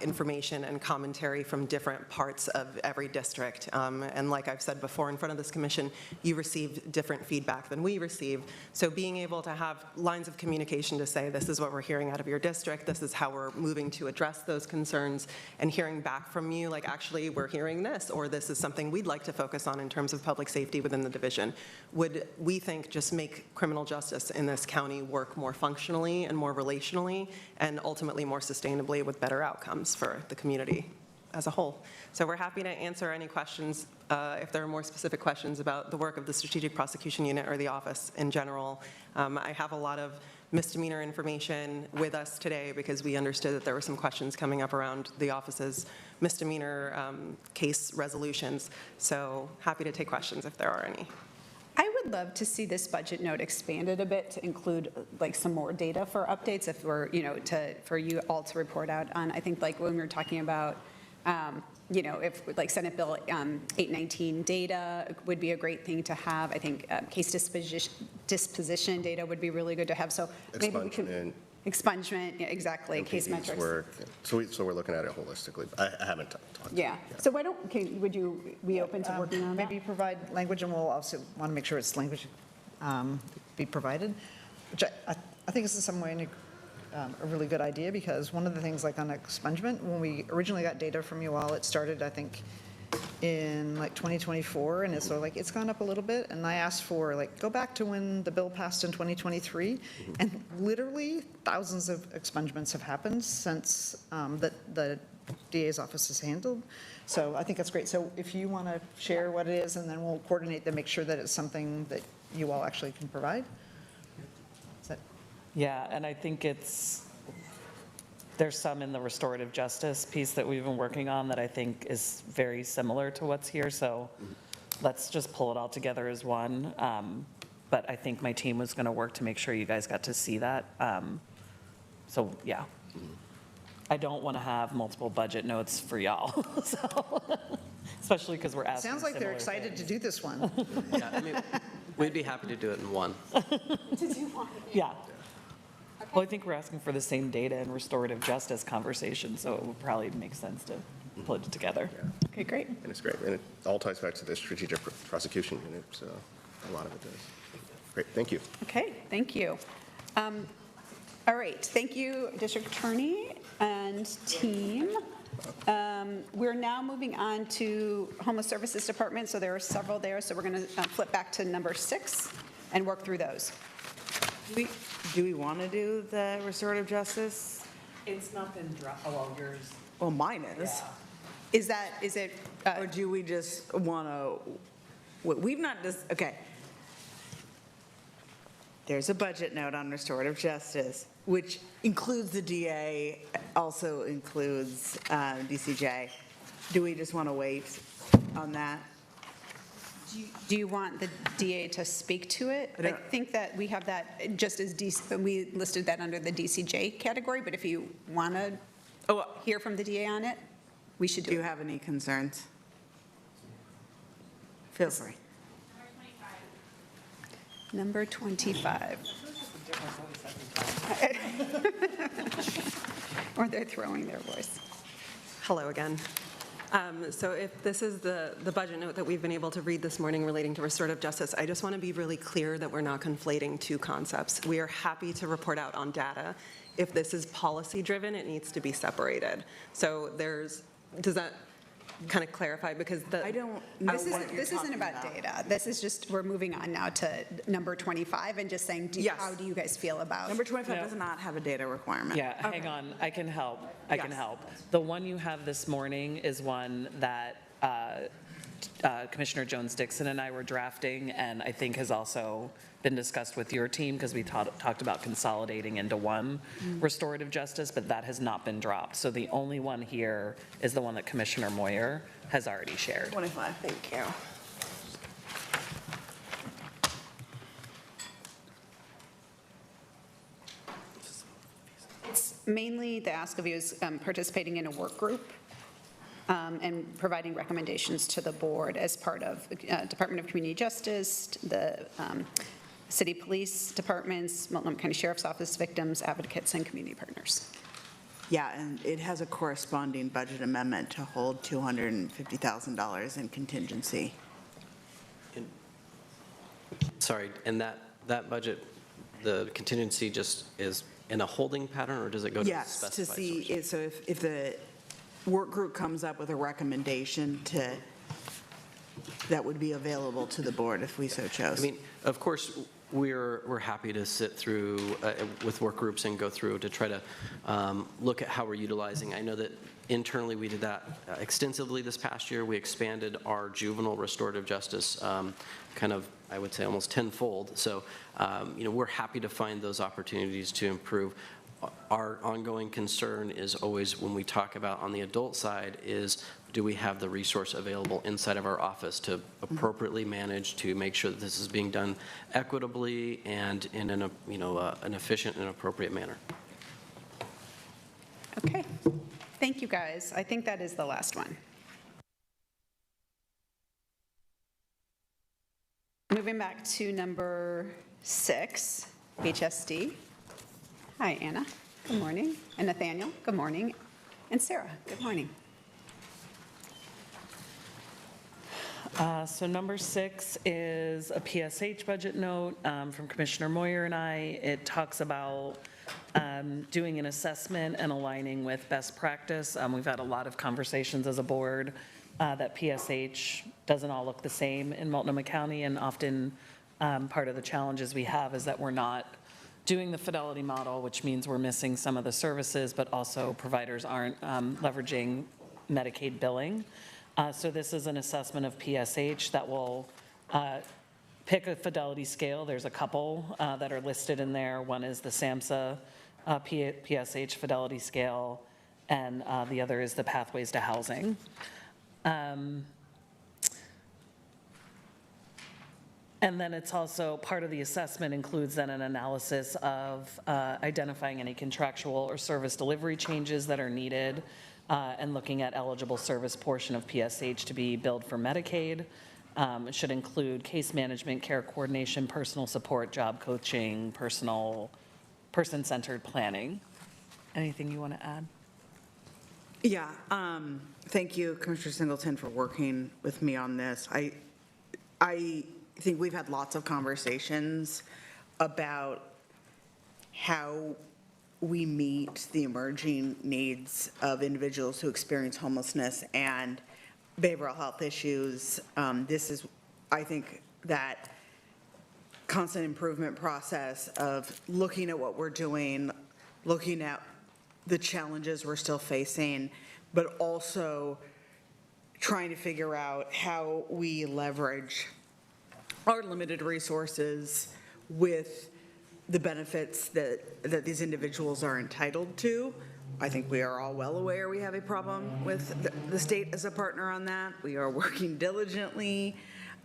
information and commentary from different parts of every district. And like I've said before in front of this commission, you receive different feedback than we receive. So being able to have lines of communication to say, this is what we're hearing out of your district, this is how we're moving to address those concerns, and hearing back from you, like, actually, we're hearing this, or this is something we'd like to focus on in terms of public safety within the division, would, we think, just make criminal justice in this county work more functionally and more relationally, and ultimately more sustainably with better outcomes for the community as a whole. So we're happy to answer any questions if there are more specific questions about the work of the Strategic Prosecution Unit or the office in general. I have a lot of misdemeanor information with us today because we understood that there were some questions coming up around the office's misdemeanor case resolutions. So happy to take questions if there are any. I would love to see this budget note expanded a bit to include like some more data for updates if we're, for you all to report out on. I think like when we were talking about, if like Senate Bill 819 data would be a great thing to have. I think case disposition data would be really good to have. So maybe we can. Expungement, yeah, exactly, case metrics. So we're looking at it holistically. I haven't talked. Yeah. So why don't, would you be open to working on that? Maybe provide language, and we'll also want to make sure it's language be provided, which I think is in some way a really good idea, because one of the things like on expungement, when we originally got data from you all, it started, I think, in like 2024, and it's sort of like it's gone up a little bit, and I asked for like go back to when the bill passed in 2023, and literally thousands of expungements have happened since the DA's office has handled. So I think that's great. So if you want to share what it is, and then we'll coordinate to make sure that it's something that you all actually can provide. Yeah, and I think there's some in the restorative justice piece that we've been working on that I think is very similar to what's here. So let's just pull it all together as one. But I think my team was going to work to make sure you guys got to see that. So yeah, I don't want to have multiple budget notes for y'all. So, especially because we're asking. Sounds like they're excited to do this one. Yeah, I mean, we'd be happy to do it in one. To do one. Yeah. Well, I think we're asking for the same data and restorative justice conversation, so it would probably make sense to put it together. Okay, great. And it's great. And it all ties back to the strategic prosecution unit, so a lot of it does. Great, thank you. Okay, thank you. All right, thank you, District Attorney and team. We're now moving on to Homeless Services Department, so there are several there, so we're going to flip back to number 6 and work through those. Do we want to do the restorative justice? It's not been dropped, well, yours. Well, mine is. Is it? Or do we just want to, we've not just, okay. There's a budget note on restorative justice, which includes the DA, also includes DCJ. Do we just want to wait on that? Do you want the DA to speak to it? I think that we have that just as we listed that under the DCJ category, but if you want to hear from the DA on it, we should do it. Do you have any concerns? Feel free. Number 25. Or they're throwing their voice. Hello again. So if this is the budget note that we've been able to read this morning relating to restorative justice, I just want to be really clear that we're not conflating two concepts. We are happy to report out on data. If this is policy-driven, it needs to be separated. So does that kind of clarify? Because I don't know this isn't about data. This is just, we're moving on now to number 25 and just saying, how do you guys feel about? Number 25 does not have a data requirement. Yeah, hang on, I can help. I can help. The one you have this morning is one that Commissioner Jones-Dixon and I were drafting, and I think has also been discussed with your team, because we talked about consolidating into one restorative justice, but that has not been dropped. So the only one here is the one that Commissioner Moyer has already shared. 25, thank you. It's mainly the ask of you is participating in a work group and providing recommendations to the board as part of Department of Community Justice, the City Police Departments, Multnomah County Sheriff's Office victims, advocates, and community partners. Yeah, and it has a corresponding budget amendment to hold $250,000 in contingency. Sorry, and that budget, the contingency just is in a holding pattern, or does it go to Yes, to specified see, source? so if the work group comes up with a recommendation that would be available to the board if we so chose. I mean, of course, we're happy to sit through with work groups and go through to try to look at how we're utilizing. I know that internally we did that extensively this past year. We expanded our juvenile restorative justice kind of, I would say, almost tenfold. So, we're happy to find those opportunities to improve. Our ongoing concern is always, when we talk about on the adult side, is do we have the resource available inside of our office to appropriately manage, to make sure that this is being done equitably and in an efficient and appropriate manner. Okay, thank you guys. I think that is the last one. Moving back to number 6, HSD. Hi, Anna. Good morning. And Nathaniel, good morning. And Sarah, good morning. So number 6 is a PSH budget note from Commissioner Moyer and I. It talks about doing an assessment and aligning with best practice. We've had a lot of conversations as a board that PSH doesn't all look the same in Multnomah County, and often part of the challenges we have is that we're not doing the fidelity model, which means we're missing some of the services, but also providers aren't leveraging Medicaid billing. So this is an assessment of PSH that will pick a fidelity scale. There's a couple that are listed in there. One is the SAMHSA PSH fidelity scale, and the other is the Pathways to Housing. And then it's also, part of the assessment includes then an analysis of identifying any contractual or service delivery changes that are needed, and looking at eligible service portion of PSH to be billed for Medicaid. It should include case management, care coordination, personal support, job coaching, personal person-centered planning. Anything you want to add? Yeah, thank you, Commissioner Singleton, for working with me on this. I think we've had lots of conversations about how we meet the emerging needs of individuals who experience homelessness and behavioral health issues. This is, I think, that constant improvement process of looking at what we're doing, looking at the challenges we're still facing, but also trying to figure out how we leverage our limited resources with the benefits that these individuals are entitled to. I think we are all well aware we have a problem with the state as a partner on that. We are working diligently.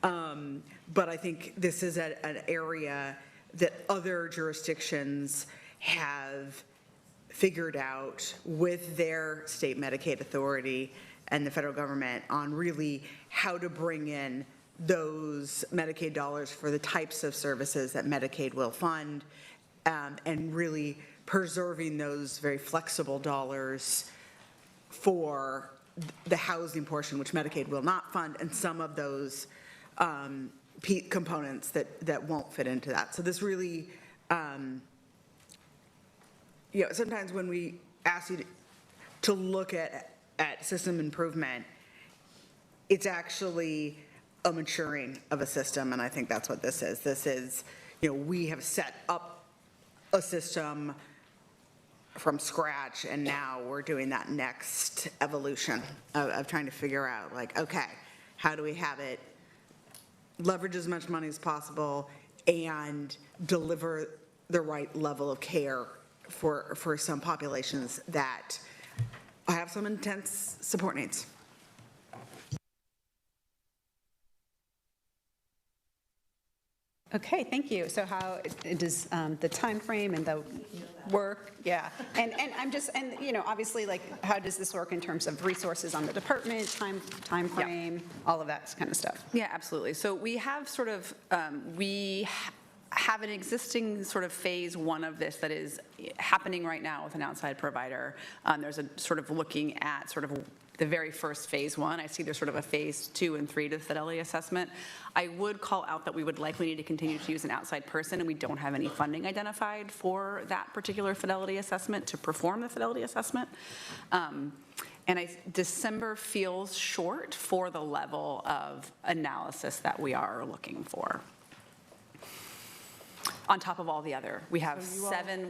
But I think this is an area that other jurisdictions have figured out with their state Medicaid authority and the federal government on really how to bring in those Medicaid dollars for the types of services that Medicaid will fund, and really preserving those very flexible dollars for the housing portion, which Medicaid will not fund, and some of those components that won't fit into that. So this really, sometimes when we ask you to look at system improvement, it's actually a maturing of a system, and I think that's what this is. This is, we have set up a system from scratch, and now we're doing that next evolution of trying to figure out, like, okay, how do we have it leverage as much money as possible and deliver the right level of care for some populations that have some intense support needs. Okay, thank you. So how does the time frame and the work, yeah. And obviously, like, how does this work in terms of resources on the department, time frame, all of that kind of stuff? Yeah, absolutely. So we have sort of, have an existing sort of phase one of this that is happening right now with an outside provider. There's a sort of looking at sort of the very first phase one. I see there's sort of a phase 2 and 3 to the fidelity assessment. I would call out that we would likely need to continue to use an outside person, and we don't have any funding identified for that particular fidelity assessment to perform the fidelity assessment. And December feels short for the level of analysis that we are looking for. On top of all the other, we have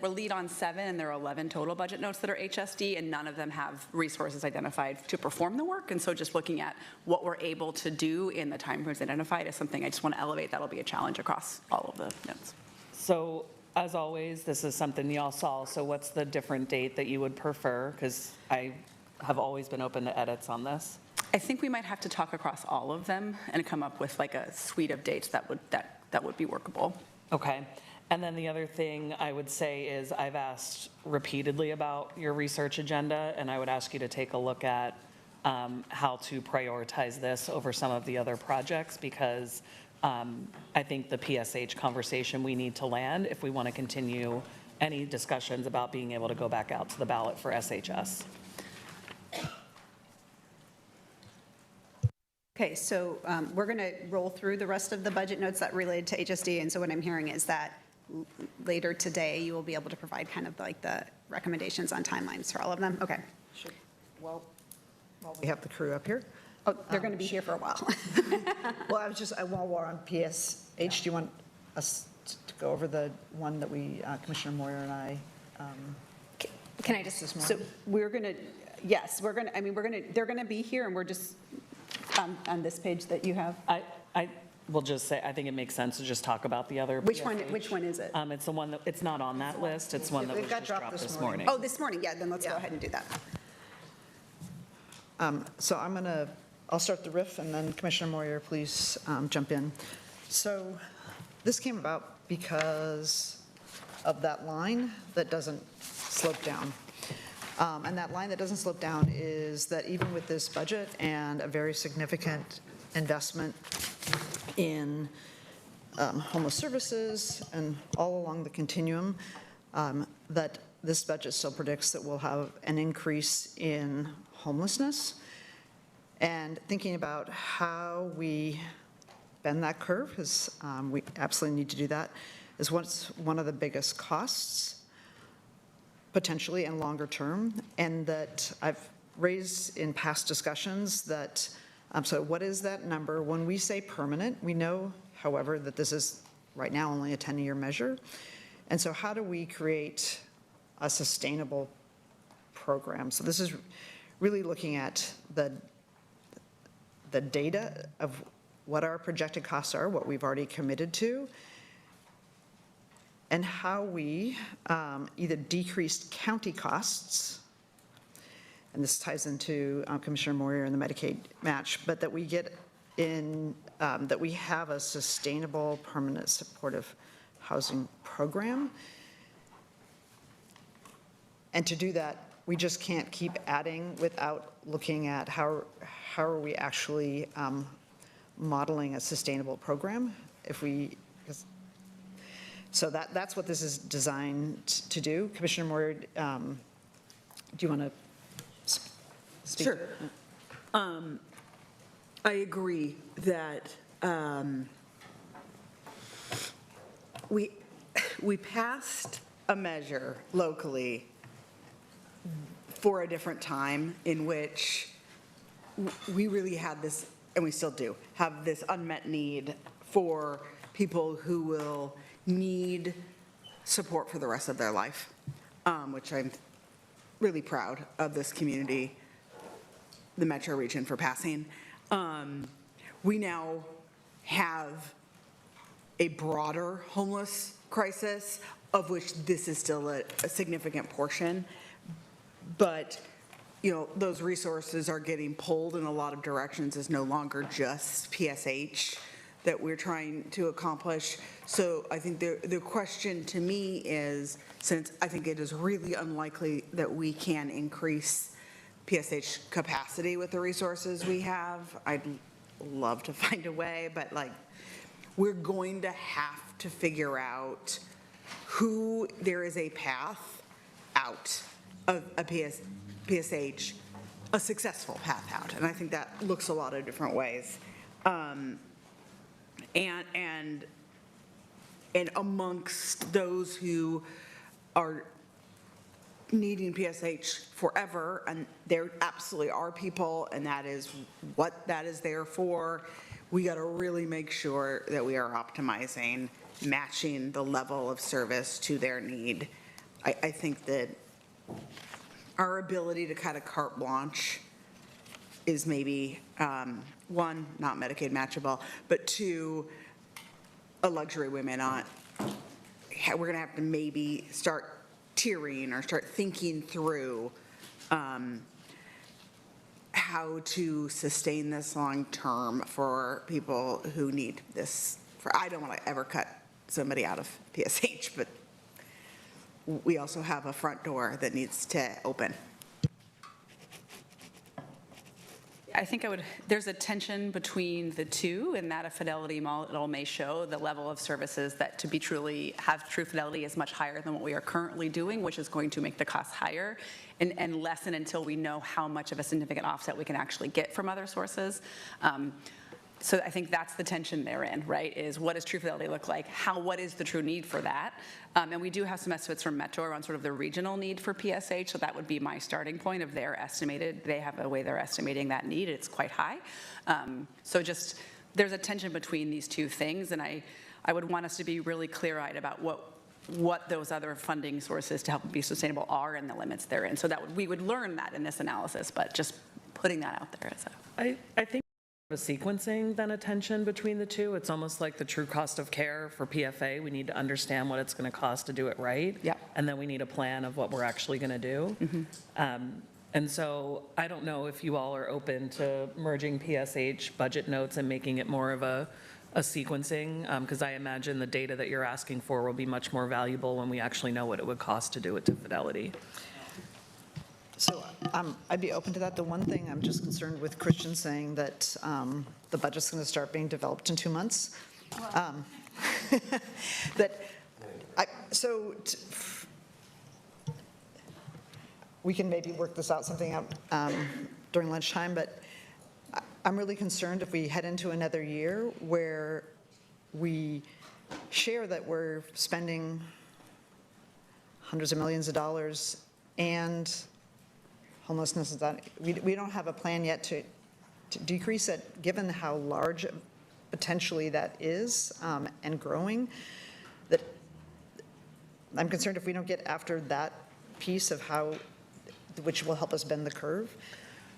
we're lead on 7, and there are 11 total budget notes that are HSD, and none of them have resources identified to perform the work. And so just looking at what we're able to do in the time frames identified is something I just want to elevate. That'll be a challenge across all of the notes. So as always, this is something y'all saw. So what's the different date that you would prefer? Because I have always been open to edits on this. I think we might have to talk across all of them and come up with like a suite of dates that would be workable. Okay. And then the other thing I would say is I've asked repeatedly about your research agenda, and I would ask you to take a look at how to prioritize this over some of the other projects, because I think the PSH conversation we need to land if we want to continue any discussions about being able to go back out to the ballot for SHS. Okay, so we're going to roll through the rest of the budget notes that related to HSD, and so what I'm hearing is that later today you will be able to provide kind of like the recommendations on timelines for all of them? Okay. Sure. Well, we have the crew up here. Oh, they're going to be here for a while. Well, while we're on PSH, do you want us to go over the one that Commissioner Moyer and I Can I just, this morning? so we're going to, yes, they're going to be here, and we're just on this page that you have. I will just say, I think it makes sense to just talk about the other. Which one is it? It's the one that, it's not on that list. It's one that was just dropped this morning. Oh, this morning, yeah, then let's go ahead and do that. So I'll start the riff, and then Commissioner Moyer, please jump in. So this came about because of that line that doesn't slope down. And that line that doesn't slope down is that even with this budget and a very significant investment in homeless services and all along the continuum, that this budget still predicts that we'll have an increase in homelessness. And thinking about how we bend that curve, because we absolutely need to do that, is what's one of the biggest costs, potentially and longer term, and that I've raised in past discussions that, so what is that number? When we say permanent, we know, however, that this is right now only a 10-year measure. And so how do we create a sustainable program? So this is really looking at the data of what our projected costs are, what we've already committed to, and how we either decreased county costs, and this ties into Commissioner Moyer and the Medicaid match, but that we get in, that we have a sustainable, permanent, supportive housing program. And to do that, we just can't keep adding without looking at how are we actually modeling a sustainable program. So that's what this is designed to do. Commissioner Moyer, do you want to speak? Sure. I agree that we passed a measure locally for a different time in which we really had this, and we still do, have this unmet need for people who will need support for the rest of their life, which I'm really proud of this community, the Metro region, for passing. We now have a broader homeless crisis, of which this is still a significant portion. But, those resources are getting pulled in a lot of directions. It's no longer just PSH that we're trying to accomplish. So I think the question to me is, since I think it is really unlikely that we can increase PSH capacity with the resources we have, I'd love to find a way, but we're going to have to figure out who there is a path out of a PSH, a successful path out. And I think that looks a lot of different ways. And amongst those who are needing PSH forever, and there absolutely are people, and that is what that is there for, we got to really make sure that we are optimizing, matching the level of service to their need. I think that our ability to kind of carte blanche is maybe, one, not Medicaid matchable, but two, a luxury we may not. We're going to have to maybe start tiering or start thinking through how to sustain this long term for people who need this. I don't want to ever cut somebody out of PSH, but we also have a front door that needs to open. I think there's a tension between the two, in that a fidelity model may show the level of services that to be have true fidelity is much higher than what we are currently doing, which is going to make the costs higher and lessen until we know how much of a significant offset we can actually get from other sources. So I think that's the tension therein, right, is what does true fidelity look like? What is the true need for that? And we do have some estimates from Metro around sort of the regional need for PSH, so that would be my starting point of they have a way they're estimating that need. It's quite high. So just, there's a tension between these two things, and I would want us to be really clear-eyed about what those other funding sources to help it be sustainable are and the limits therein. So we would learn that in this analysis, but just putting that out there as I think a sequencing than a tension between the two. It's almost like the true cost of care for PFA. We need to understand what it's going to cost to do it right. Yeah. And then we need a plan of what we're actually going to do. Mm-hmm. And so I don't know if you all are open to merging PSH budget notes and making it more of a sequencing, because I imagine the data that you're asking for will be much more valuable when we actually know what it would cost to do it to fidelity. So I'd be open to that. The one thing I'm just concerned with Christian saying that the budget's going to start being developed in 2 months. we can maybe work this out, something out during lunchtime, but I'm really concerned if we head into another year where we share that we're spending hundreds of millions of dollars and homelessness is not, we don't have a plan yet to decrease it, given how large potentially that is and growing, that I'm concerned if we don't get after that piece of how, which will help us bend the curve.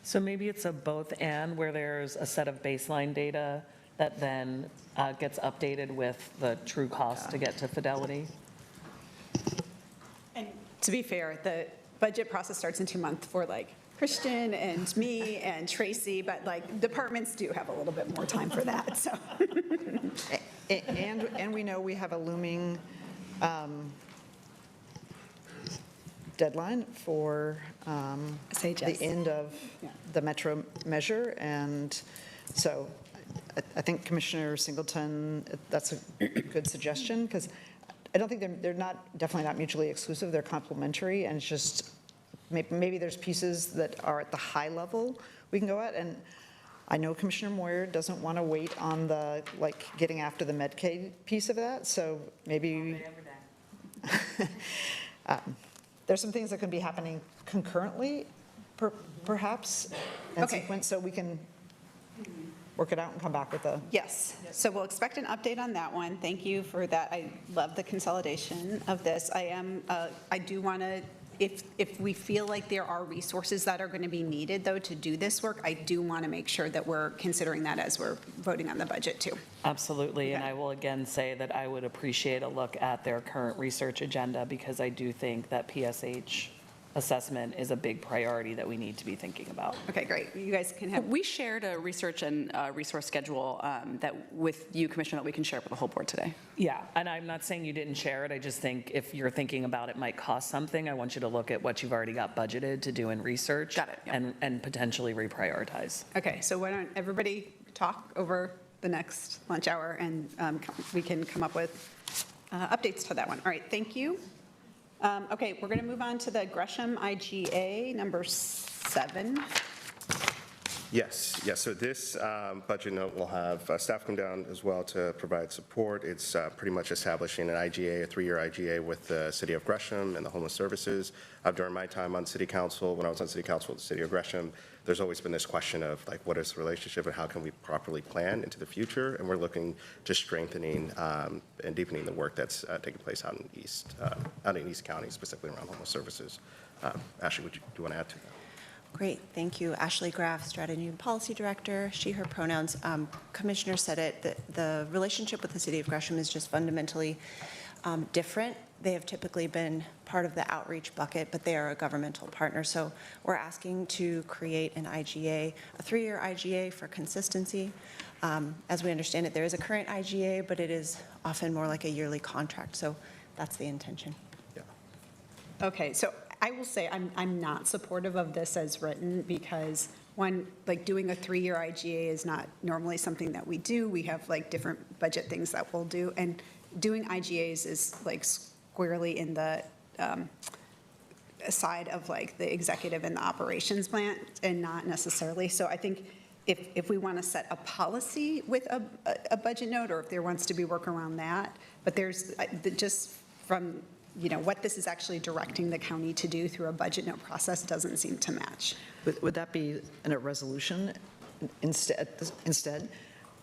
So maybe it's a both and, where there's a set of baseline data that then gets updated with the true cost to get to fidelity. And to be fair, the budget process starts in 2 months for like Christian and me and Tracy, but like departments do have a little bit more time for that, so. And we know we have a looming deadline for the end of the Metro measure. And so I think Commissioner Singleton, that's a good suggestion, because I don't think they're definitely not mutually exclusive. They're complementary, and it's just, maybe there's pieces that are at the high level we can go at. And I know Commissioner Moyer doesn't want to wait on the, like, getting after the Medicaid piece of that, so maybe there's some things that can be happening concurrently, perhaps, in sequence, so we can work it out and come back with a. Yes, so we'll expect an update on that one. Thank you for that. I love the consolidation of this. I do want to, if we feel like there are resources that are going to be needed, though, to do this work, I do want to make sure that we're considering that as we're voting on the budget, too. Absolutely, and I will again say that I would appreciate a look at their current research agenda, because I do think that PSH assessment is a big priority that we need to be thinking about. Okay, great. You guys can have. We shared a research and resource schedule that with you, Commissioner, that we can share with the whole board today. Yeah, and I'm not saying you didn't share it. I just think if you're thinking about it might cost something, I want you to look at what you've already got budgeted to do in research. Got it, yep. And potentially reprioritize. Okay, so why don't everybody talk over the next lunch hour, and we can come up with updates to that one. All right, thank you. Okay, we're going to move on to the Gresham IGA, number 7. Yes, so this budget note will have staff come down as well to provide support. It's pretty much establishing an IGA, a 3-year IGA with the City of Gresham and the Homeless Services. During my time on City Council, when I was on City Council with the City of Gresham, there's always been this question of like, what is the relationship and how can we properly plan into the future? And we're looking to strengthening and deepening the work that's taking place out in East County, specifically around homeless services. Ashley, do you want to add to that? Great, thank you. Ashley Graff, Strategy and Policy Director, she, her pronouns. Commissioner said it, that the relationship with the City of Gresham is just fundamentally different. They have typically been part of the outreach bucket, but they are a governmental partner. So we're asking to create an IGA, a 3-year IGA for consistency. As we understand it, there is a current IGA, but it is often more like a yearly contract. So that's the intention. Yeah. Okay, so I will say I'm not supportive of this as written, because one, like doing a 3-year IGA is not normally something that we do. We have like different budget things that we'll do, and doing IGAs is like squarely in the side of like the executive and the operations plan, and not necessarily. So I think if we want to set a policy with a budget note, or if there wants to be work around that, but there's just from what this is actually directing the county to do through a budget note process doesn't seem to match. Would that be in a resolution instead?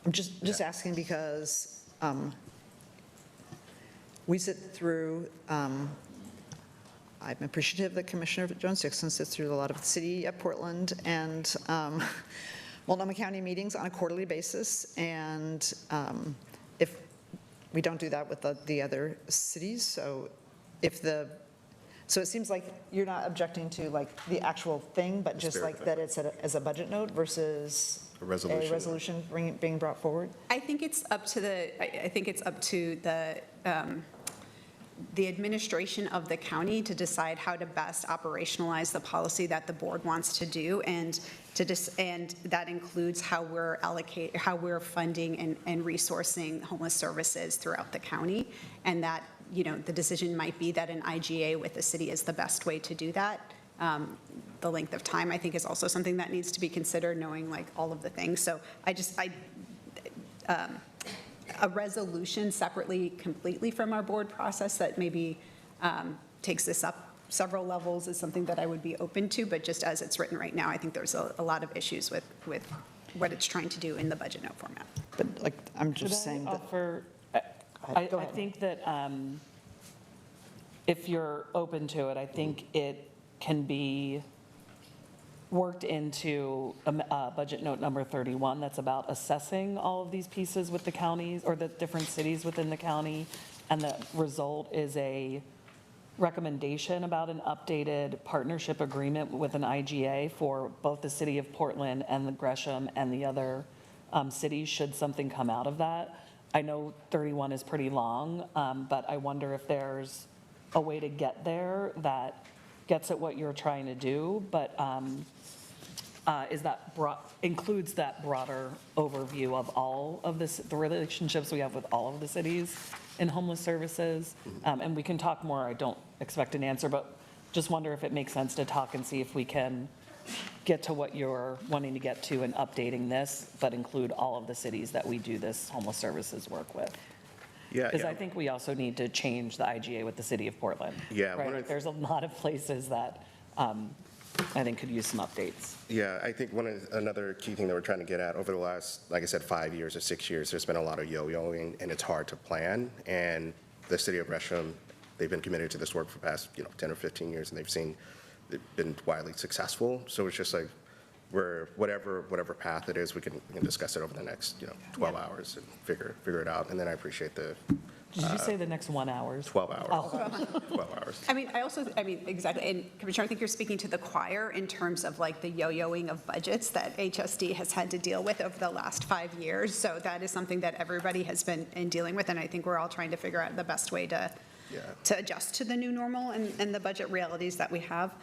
I'm just asking because we sit through, I'm appreciative that Commissioner Jones-Dickson sits through a lot of the city of Portland and Multnomah County meetings on a quarterly basis. And if we don't do that with the other cities, so it seems like you're not objecting to like the actual thing, but just like that it's as a budget note versus a resolution being brought forward? I think it's up to the administration of the county to decide how to best operationalize the policy that the board wants to do, and that includes how we're funding and resourcing homeless services throughout the county, and that the decision might be that an IGA with the city is the best way to do that. The length of time, I think, is also something that needs to be considered, knowing like all of the things. So a resolution separately, completely from our board process that maybe takes this up several levels is something that I would be open to, but just as it's written right now, I think there's a lot of issues with what it's trying to do in the budget note format. But like, I'm just saying that. I think that if you're open to it, I think it can be worked into budget note number 31 that's about assessing all of these pieces with the counties or the different cities within the county. And the result is a recommendation about an updated partnership agreement with an IGA for both the city of Portland and the Gresham and the other cities, should something come out of that. I know 31 is pretty long, but I wonder if there's a way to get there that gets at what you're trying to do, but includes that broader overview of all of the relationships we have with all of the cities in homeless services. And we can talk more. I don't expect an answer, but just wonder if it makes sense to talk and see if we can get to what you're wanting to get to in updating this, but include all of the cities that we do this homeless services work with. Yeah. Because I think we also need to change the IGA with the city of Portland. Yeah. Right? There's a lot of places that I think could use some updates. Yeah, I think another key thing that we're trying to get at over the last, like I said, 5 years or 6 years, there's been a lot of yo-yoing, and it's hard to plan. And the city of Gresham, they've been committed to this work for the past 10 or 15 years, and they've been widely successful. So it's just like, whatever path it is, we can discuss it over the next 12 hours and figure it out. And then I appreciate the. Did you say the next 1 hour? 12 hours. Oh. 12 hours. I mean, exactly. And Commissioner, I think you're speaking to the choir in terms of like the yo-yoing of budgets that HSD has had to deal with over the last 5 years. So that is something that everybody has been dealing with. And I think we're all trying to figure out the best way to adjust to the new normal and the budget realities that we have.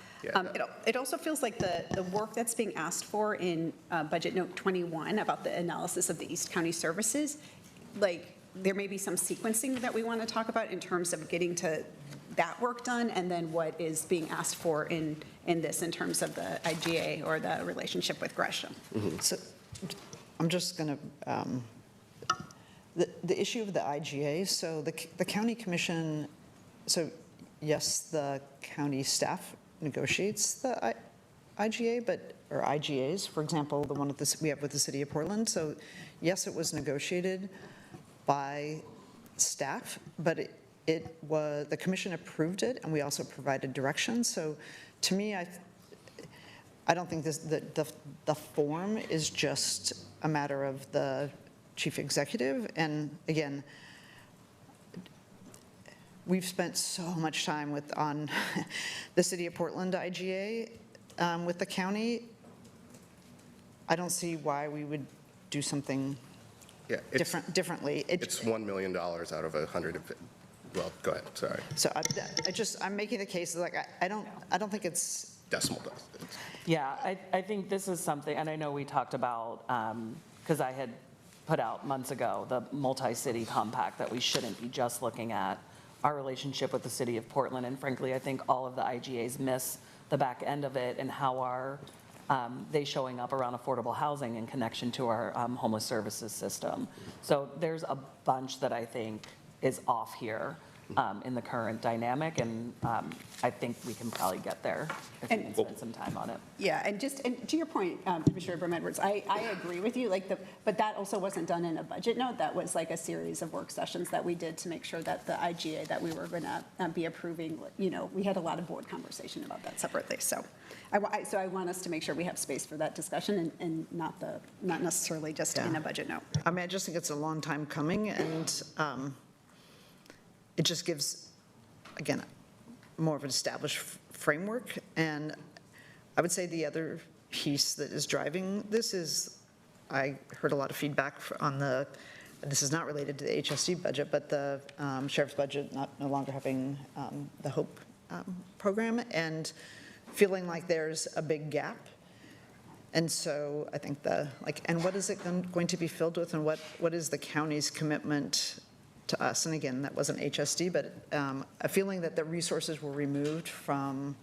It also feels like the work that's being asked for in Budget Note 21 about the analysis of the East County services, like there may be some sequencing that we want to talk about in terms of getting to that work done, and then what is being asked for in this in terms of the IGA or the relationship with Gresham. So I'm just going to, the issue of the IGA, so the county commission, so yes, the county staff negotiates the IGA, or IGAs, for example, the one we have with the city of Portland. So yes, it was negotiated by staff, but it was, the commission approved it, and we also provided direction. So to me, I don't think the form is just a matter of the chief executive. And again, we've spent so much time on the city of Portland IGA with the county. I don't see why we would do something differently. It's $1 million out of 100. Well, go ahead. Sorry. So I'm making the case like I don't think it's decimal. Yeah, I think this is something, and I know we talked about because I had put out months ago the multi-city compact that we shouldn't be just looking at our relationship with the city of Portland. And frankly, I think all of the IGAs miss the back end of it, and how are they showing up around affordable housing in connection to our homeless services system. So there's a bunch that I think is off here in the current dynamic, and I think we can probably get there if we can spend some time on it. Yeah, and to your point, Commissioner Brim-Edwards, I agree with you. But that also wasn't done in a budget note. That was like a series of work sessions that we did to make sure that the IGA that we were going to be approving, we had a lot of board conversation about that separately. So I want us to make sure we have space for that discussion and not necessarily just in a budget note. I mean, I just think it's a long time coming, and it just gives, again, more of an established framework. And I would say the other piece that is driving this is, I heard a lot of feedback on this is not related to the HSD budget, but the sheriff's budget no longer having the HOPE program, and feeling like there's a big gap. And so I think and what is it going to be filled with, and what is the county's commitment to us? And again, that wasn't HSD, but a feeling that the resources were removed from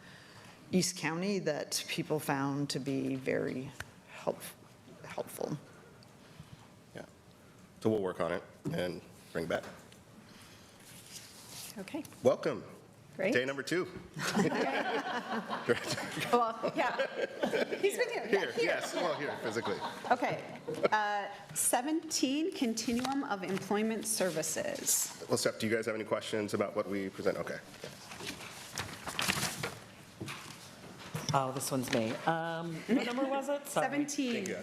East County that people found to be very helpful. Yeah. So we'll work on it and bring back. Okay, Welcome. great. Day number 2. Well, yeah. He's been here. Yeah, Here, yes, well, here, physically. Okay. 17, Continuum of Employment Services. Well, Steph, do you guys have any questions about what we present? Okay. Oh, this one's me. What number was it? Sorry. 17.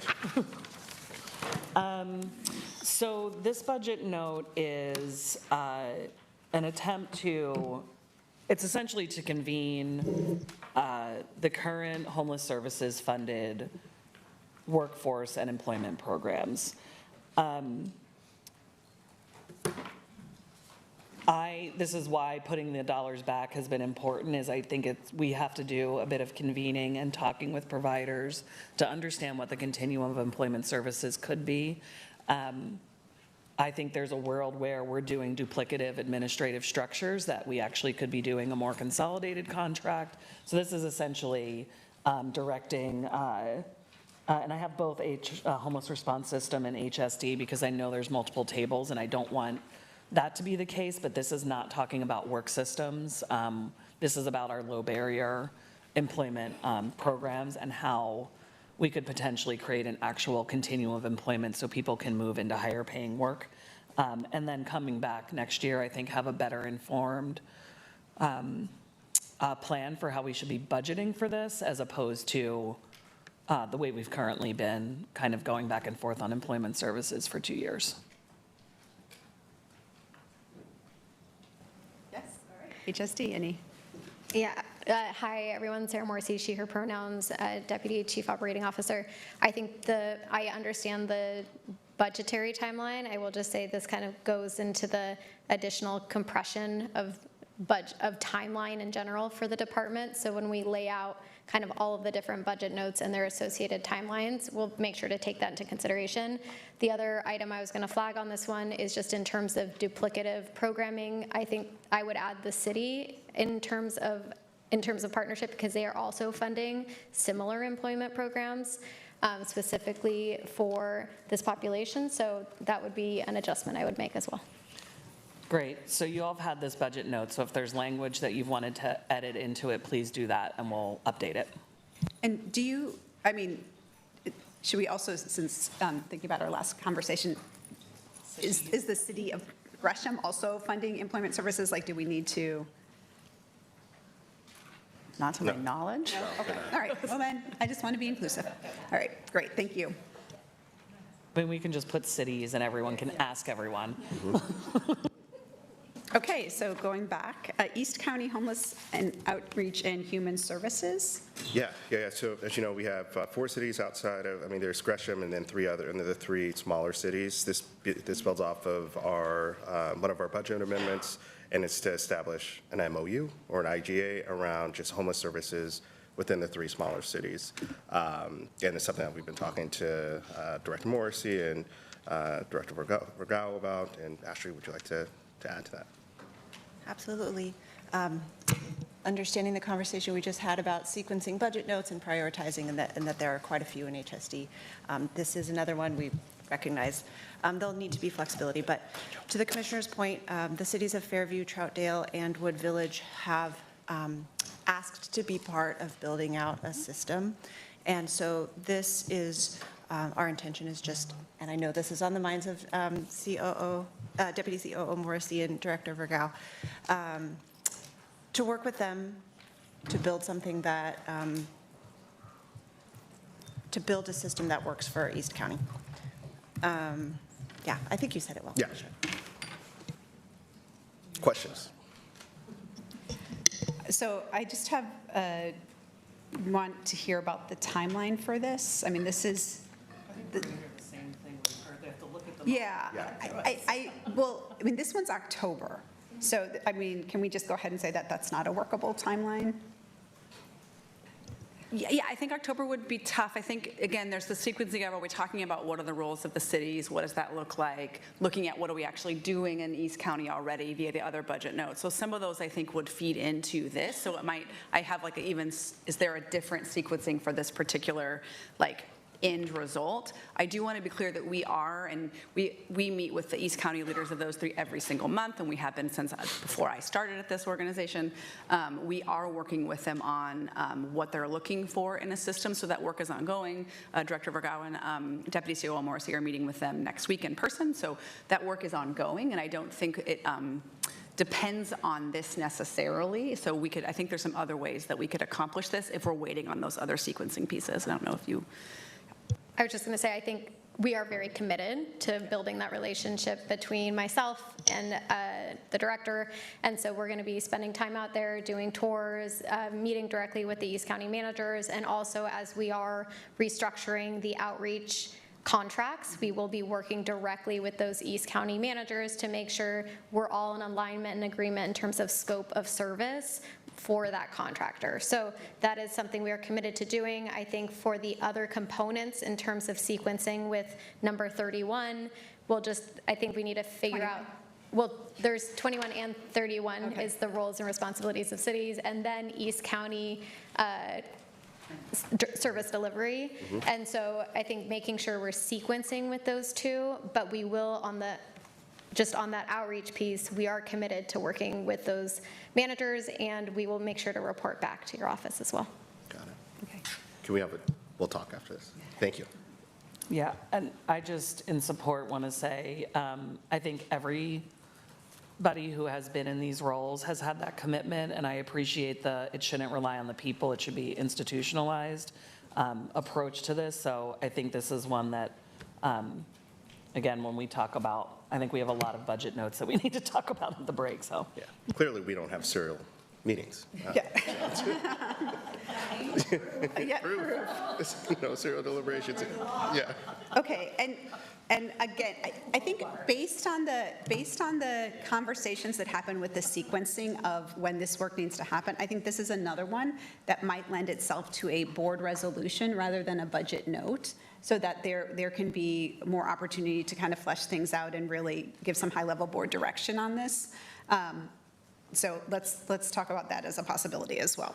So this budget note is an attempt to, it's essentially to convene the current homeless services funded workforce and employment programs. This is why putting the dollars back has been important, is I think we have to do a bit of convening and talking with providers to understand what the continuum of employment services could be. I think there's a world where we're doing duplicative administrative structures that we actually could be doing a more consolidated contract. So this is essentially directing, and I have both Homeless Response System and HSD because I know there's multiple tables and I don't want that to be the case, but this is not talking about work systems. This is about our low barrier employment programs and how we could potentially create an actual continuum of employment so people can move into higher paying work. And then coming back next year, I think have a better informed plan for how we should be budgeting for this, as opposed to the way we've currently been kind of going back and forth on employment services for 2 years. Yes, all right. HSD, any? Yeah. Hi, everyone. Sarah Morrissey, she, her pronouns, Deputy Chief Operating Officer. I think I understand the budgetary timeline. I will just say this kind of goes into the additional compression of timeline in general for the department. So when we lay out kind of all of the different budget notes and their associated timelines, we'll make sure to take that into consideration. The other item I was going to flag on this one is just in terms of duplicative programming. I think I would add the city in terms of partnership, because they are also funding similar employment programs specifically for this population. So that would be an adjustment I would make as well. Great. So you all have had this budget note. So if there's language that you've wanted to edit into it, please do that and we'll update it. And should we also, since thinking about our last conversation, is the city of Gresham also funding employment services? Like, do we need to? Not to my knowledge? No. Okay, all right. Well then, I just want to be inclusive. All right, great, thank you. I mean, we can just put cities and everyone can ask everyone. Okay, so going back, East County Homeless and Outreach and Human Services. Yeah. So as you know, we have 4 cities outside of, there's Gresham and then 3 other, and the 3 smaller cities. This builds off of one of our budget amendments, and it's to establish an MOU or an IGA around just homeless services within the 3 smaller cities. And it's something that we've been talking to Director Morrissey and Director Vergao about. And Ashley, would you like to add to that? Absolutely. Understanding the conversation we just had about sequencing budget notes and prioritizing, and that there are quite a few in HSD. This is another one we recognize. There'll need to be flexibility, but to the Commissioner's point, the cities of Fairview, Troutdale, and Wood Village have asked to be part of building out a system. And so this is, our intention is just, and I know this is on the minds of Deputy COO Morrissey and Director Vergao, to work with them to build something that, to build a system that works for East County. Yeah, I think you said it well. Yeah. Sure. Questions? So I just want to hear about the timeline for this. This is. Yeah. This one's October. So, can we just go ahead and say that that's not a workable timeline? Yeah, I think October would be tough. I think, again, there's the sequencing of, are we talking about what are the roles of the cities? What does that look like? Looking at what are we actually doing in East County already via the other budget notes. So some of those, I think, would feed into this. So it might, I have like even, is there a different sequencing for this particular, like, end result? I do want to be clear that we are, and we meet with the East County leaders of those three every single month, and we have been since before I started at this organization. We are working with them on what they're looking for in a system, so that work is ongoing. Director Vergowan, Deputy COO Morrissey are meeting with them next week in person, so that work is ongoing, and I don't think it depends on this necessarily. So we could, I think there's some other ways that we could accomplish this if we're waiting on those other sequencing pieces. I don't know if you... I was just going to say, I think we are very committed to building that relationship between myself and the director. And so we're going to be spending time out there doing tours, meeting directly with the East County managers. And also, as we are restructuring the outreach contracts, we will be working directly with those East County managers to make sure we're all in alignment and agreement in terms of scope of service for that contractor. So that is something we are committed to doing. I think for the other components in terms of sequencing with number 31, we'll just, I think we need to figure out, well, there's 21 and 31 is the roles and responsibilities of cities, and then East County service delivery. And so I think making sure we're sequencing with those two, but we will on the, just on that outreach piece, we are committed to working with those managers, and we will make sure to report back to your office as well. Got it. Okay. Can we have it? We'll talk after this. Thank you. Yeah, and I just, in support, want to say, I think everybody who has been in these roles has had that commitment, and I appreciate it shouldn't rely on the people, it should be institutionalized approach to this. So I think this is one that, again, when we talk about, I think we have a lot of budget notes that we need to talk about at the break, so. Yeah, clearly we don't have serial meetings. No serial deliberations. Yeah. Okay, and again, I think based on the conversations that happen with the sequencing of when this work needs to happen, I think this is another one that might lend itself to a board resolution rather than a budget note, so that there can be more opportunity to kind of flesh things out and really give some high-level board direction on this. So let's talk about that as a possibility as well.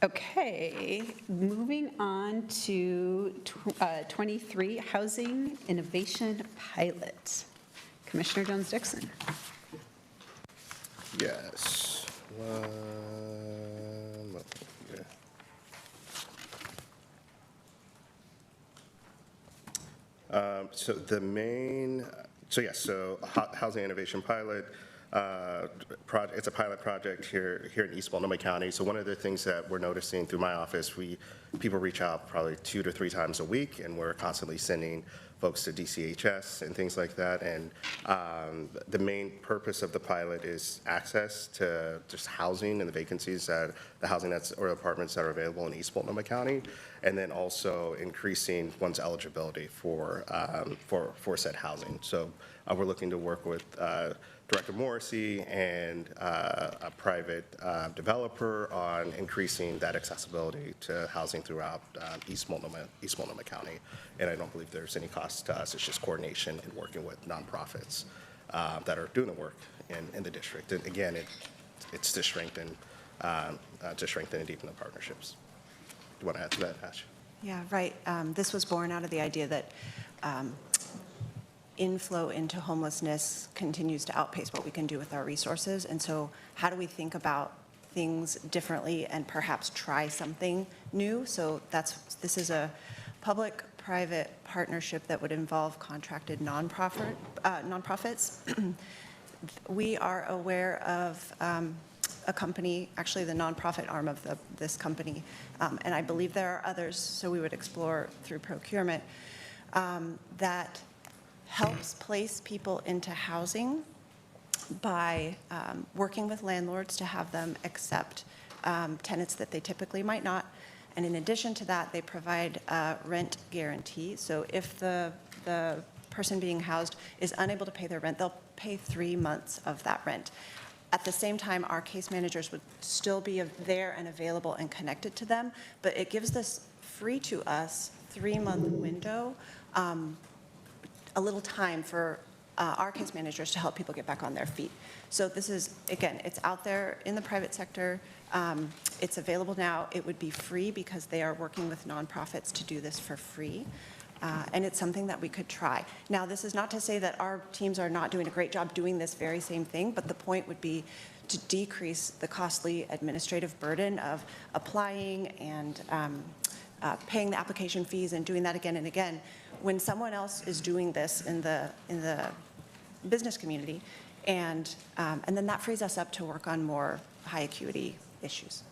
Okay, moving on to 23, Housing Innovation Pilot. Commissioner Jones-Dixon. Yes. So the main, so Housing Innovation Pilot, it's a pilot project here in East Multnomah County. So one of the things that we're noticing through my office, people reach out probably 2 to 3 times a week, and we're constantly sending folks to DCHS and things like that. And the main purpose of the pilot is access to just housing and the vacancies that the housing or apartments that are available in East Multnomah County, and then also increasing one's eligibility for said housing. So we're looking to work with Director Morrissey and a private developer on increasing that accessibility to housing throughout East Multnomah County. And I don't believe there's any cost to us. It's just coordination and working with nonprofits that are doing the work in the district. And again, it's to strengthen and deepen the partnerships. Do you want to add to that, Ash? Yeah, right. This was born out of the idea that inflow into homelessness continues to outpace what we can do with our resources. And so how do we think about things differently and perhaps try something new? So this is a public-private partnership that would involve contracted nonprofits. We are aware of a company, actually the nonprofit arm of this company, and I believe there are others, so we would explore through procurement, that helps place people into housing by working with landlords to have them accept tenants that they typically might not. And in addition to that, they provide a rent guarantee. So if the person being housed is unable to pay their rent, they'll pay 3 months of that rent. At the same time, our case managers would still be there and available and connected to them, but it gives this free to us 3-month window, a little time for our case managers to help people get back on their feet. So this is, again, it's out there in the private sector. It's available now. It would be free because they are working with nonprofits to do this for free. And it's something that we could try. Now, this is not to say that our teams are not doing a great job doing this very same thing, but the point would be to decrease the costly administrative burden of applying and paying the application fees and doing that again and again. When someone else is doing this in the business community, and then that frees us up to work on more high acuity issues.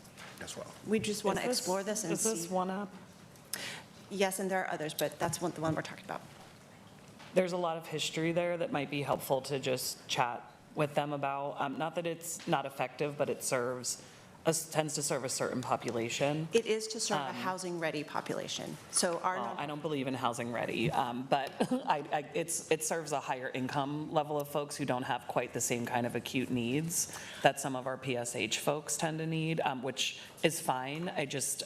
As well. We just want to explore this and see. Is this one up? Yes, and there are others, but that's the one we're talking about. There's a lot of history there that might be helpful to just chat with them about. Not that it's not effective, but it tends to serve a certain population. It is to serve a housing-ready population. So Well, I don't believe in housing ready, but it serves a higher income level of folks who don't have quite the same kind of acute needs that some of our PSH folks tend to need, which is fine. I just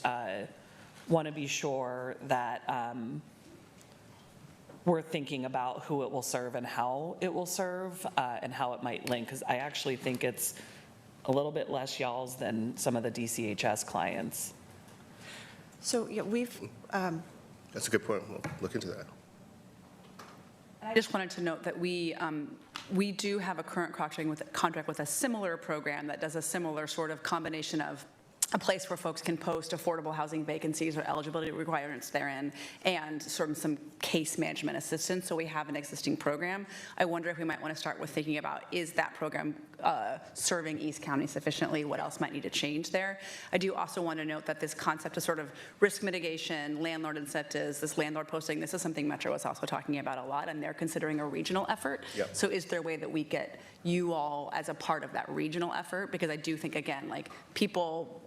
want to be sure that we're thinking about who it will serve and how it will serve and how it might link, because I actually think it's a little bit less y'all's than some of the DCHS clients. So, yeah, That's a good point. We'll look into that. I just wanted to note that we do have a current contract with a similar program that does a similar sort of combination of a place where folks can post affordable housing vacancies or eligibility requirements therein, and sort of some case management assistance. So we have an existing program. I wonder if we might want to start with thinking about, is that program serving East County sufficiently? What else might need to change there? I do also want to note that this concept of sort of risk mitigation, landlord incentives, this landlord posting, this is something Metro is also talking about a lot, and they're considering a regional effort. Yep. So is there a way that we get you all as a part of that regional effort? Because I do think, again, like, people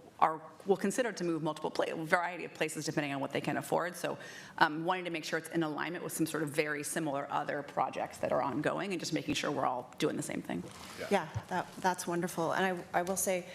will consider to move variety of places depending on what they can afford. So wanting to make sure it's in alignment with some sort of very similar other projects that are ongoing, and just making sure we're all doing the same thing. yeah, that's wonderful. And I will say,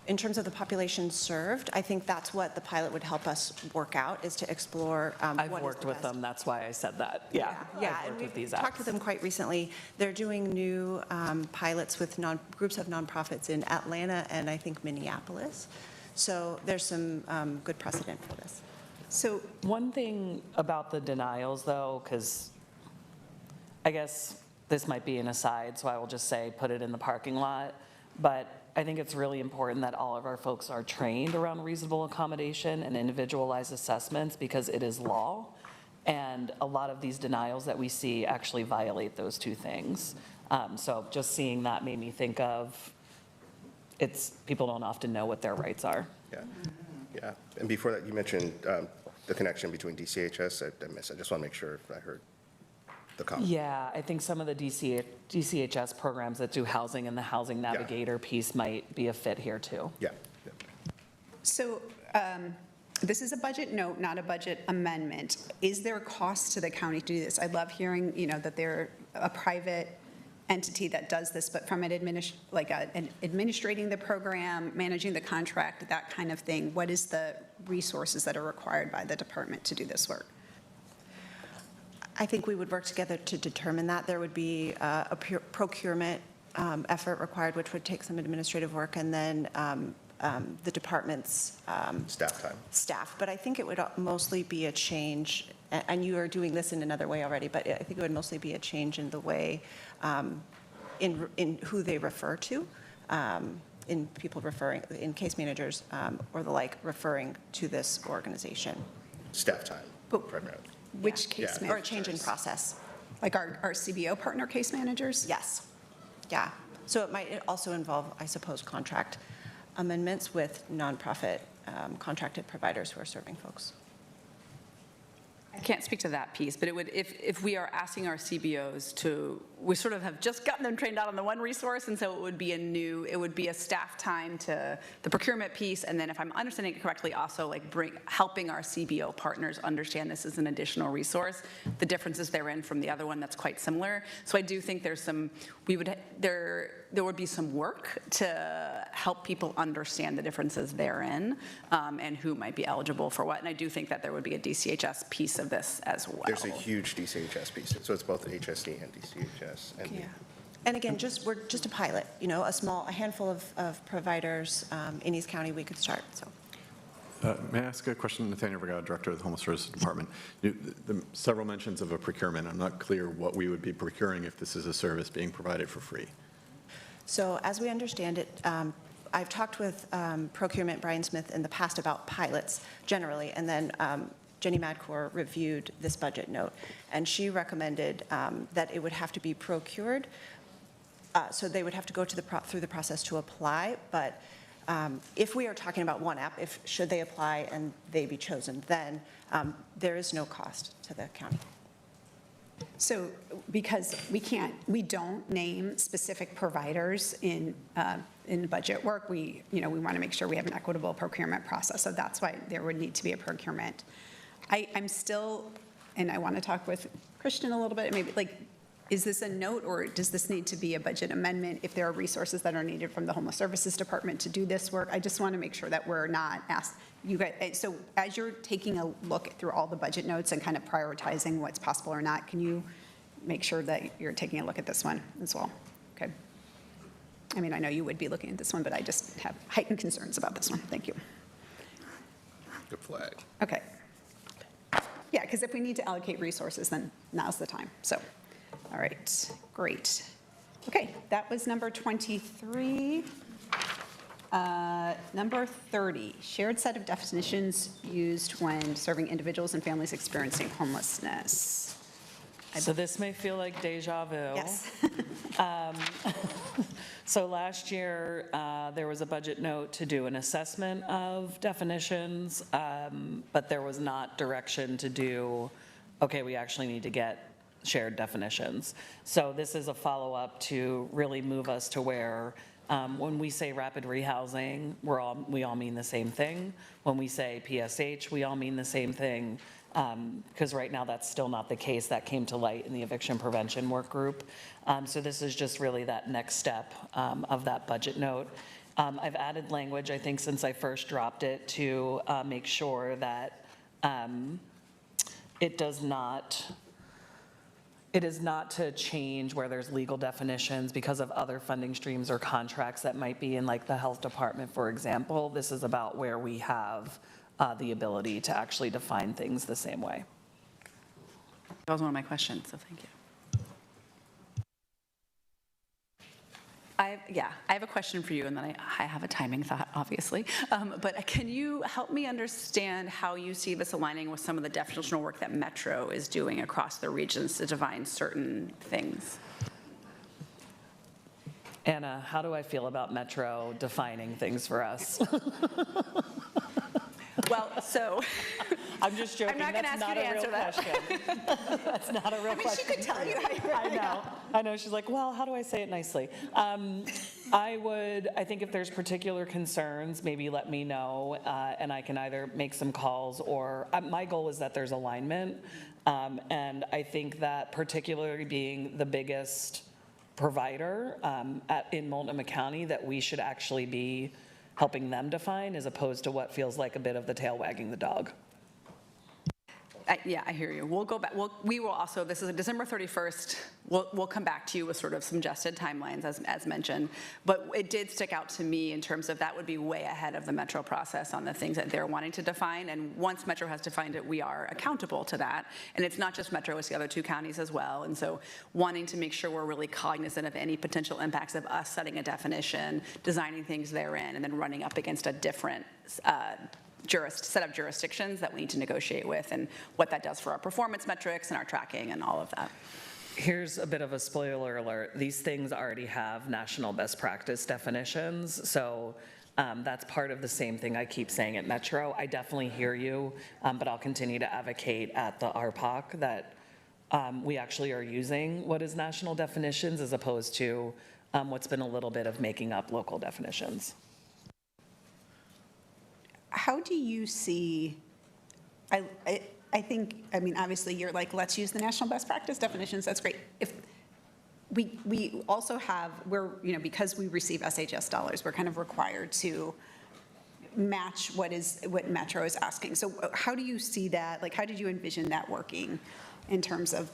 in terms of the population served, I think that's what the pilot would help us work out, is to explore I've worked with them, that's why I said that. Yeah, Yeah, I've and worked with we've these talked with them quite recently. They're doing new pilots with groups of nonprofits in Atlanta and I think Minneapolis. So there's some good precedent for this. So one thing about the denials, though, because I guess this might be an aside, so I will just say put it in the parking lot, but I think it's really important that all of our folks are trained around reasonable accommodation and individualized assessments, because it is law. And a lot of these denials that we see actually violate those two things. So just seeing that made me think of, people don't often know what their rights are. Yeah. Yeah. And before that, you mentioned the connection between DCHS. I missed. I just want to make sure I heard the comment. Yeah, I think some of the DCHS programs that do housing and the Housing Navigator piece might be a fit here too. Yeah. So this is a budget note, not a budget amendment. Is there a cost to the county to do this? I love hearing, that they're a private entity that does this, but from administrating the program, managing the contract, that kind of thing, what is the resources that are required by the department to do this work? I think we would work together to determine that. There would be a procurement effort required, which would take some administrative work, and then the department's staff. But I think it would mostly be a change, and you are doing this in another way already, but I think it would mostly be a change in the way, in who they refer to, in people referring, in case managers or the like, referring to this organization. Staff time, primarily. Which case managers? Or a change in process. Like our CBO partner case managers? Yes. Yeah. So it might also involve, I suppose, contract amendments with nonprofit contracted providers who are serving folks. I can't speak to that piece, but it would, if we are asking our CBOs to we sort of have just gotten them trained out on the one resource, and so it would be a staff time to the procurement piece, and then if I'm understanding it correctly, also like helping our CBO partners understand this as an additional resource, the differences therein from the other one that's quite similar. So I do think there would be some work to help people understand the differences therein, and who might be eligible for what, and I do think that there would be a DCHS piece of this as well. There's a huge DCHS piece, so it's both HSD and DCHS. Yeah. And again, we're just a pilot, a handful of providers in East County we could start, so. May I ask a question, Nathaniel Vergara, Director of the Homeless Services Department? Several mentions of a procurement. I'm not clear what we would be procuring if this is a service being provided for free. So as we understand it, I've talked with procurement Brian Smith in the past about pilots generally, and then Jenny Madcore reviewed this budget note, and she recommended that it would have to be procured. So they would have to go through the process to apply, but if we are talking about one app, should they apply and they be chosen, then there is no cost to the county. So because we don't name specific providers in budget work, we want to make sure we have an equitable procurement process. So that's why there would need to be a procurement. I'm still, and I want to talk with Christian a little bit, maybe is this a note or does this need to be a budget amendment if there are resources that are needed from the Homeless Services Department to do this work? I just want to make sure that we're not asked, you guys, so as you're taking a look through all the budget notes and kind of prioritizing what's possible or not, can you make sure that you're taking a look at this one as well? Okay. I mean, I know you would be looking at this one, but I just have heightened concerns about this one. Thank you. Good flag. Okay. Yeah, because if we need to allocate resources, then now's the time. So, all right, great. Okay, that was number 23. Number 30, shared set of definitions used when serving individuals and families experiencing homelessness. So this may feel like deja vu. Yes. So last year, there was a budget note to do an assessment of definitions, but there was not direction to do, okay, we actually need to get shared definitions. So this is a follow-up to really move us to where when we say rapid rehousing, we all mean the same thing. When we say PSH, we all mean the same thing. Because right now that's still not the case. That came to light in the eviction prevention work group. So this is just really that next step of that budget note. I've added language, I think, since I first dropped it to make sure that it is not to change where there's legal definitions because of other funding streams or contracts that might be in like the health department, for example. This is about where we have the ability to actually define things the same way. That was one of my questions, so thank you. I have a question for you, and then I have a timing thought, obviously. But can you help me understand how you see this aligning with some of the definitional work that Metro is doing across the regions to define certain things? Anna, how do I feel about Metro defining things for us? Well, so I'm just joking. I'm not going to ask you to answer that. That's not a real question. She could tell you how you I know. She's like, well, how do I say it nicely? I think if there's particular concerns, maybe let me know, and I can either make some calls or, my goal is that there's alignment. And I think that particularly being the biggest provider in Multnomah County, that we should actually be helping them define as opposed to what feels like a bit of the tail wagging the dog. Yeah, I hear you. We'll go back. We will also, this is December 31st. We'll come back to you with sort of suggested timelines as mentioned. But it did stick out to me in terms of that would be way ahead of the Metro process on the things that they're wanting to define. And once Metro has defined it, we are accountable to that. And it's not just Metro, it's the other two counties as well. And so wanting to make sure we're really cognizant of any potential impacts of us setting a definition, designing things therein, and then running up against a different set of jurisdictions that we need to negotiate with, and what that does for our performance metrics and our tracking and all of that. Here's a bit of a spoiler alert. These things already have national best practice definitions. So that's part of the same thing I keep saying at Metro. I definitely hear you, but I'll continue to advocate at the RPOC that we actually are using what is national definitions as opposed to what's been a little bit of making up local definitions. How do you see, I think, I mean, obviously, you're like, let's use the national best practice definitions, that's great. If we also have, because we receive SHS dollars, we're kind of required to match what Metro is asking. So how do you see that? Like, how did you envision that working in terms of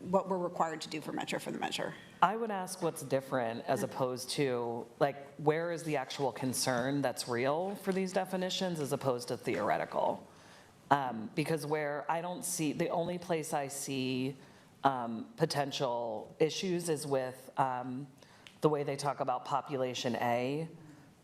what we're required to do for Metro for the measure? I would ask what's different as opposed to, like, where is the actual concern that's real for these definitions as opposed to theoretical? Because where I don't see, the only place I see potential issues is with the way they talk about population A,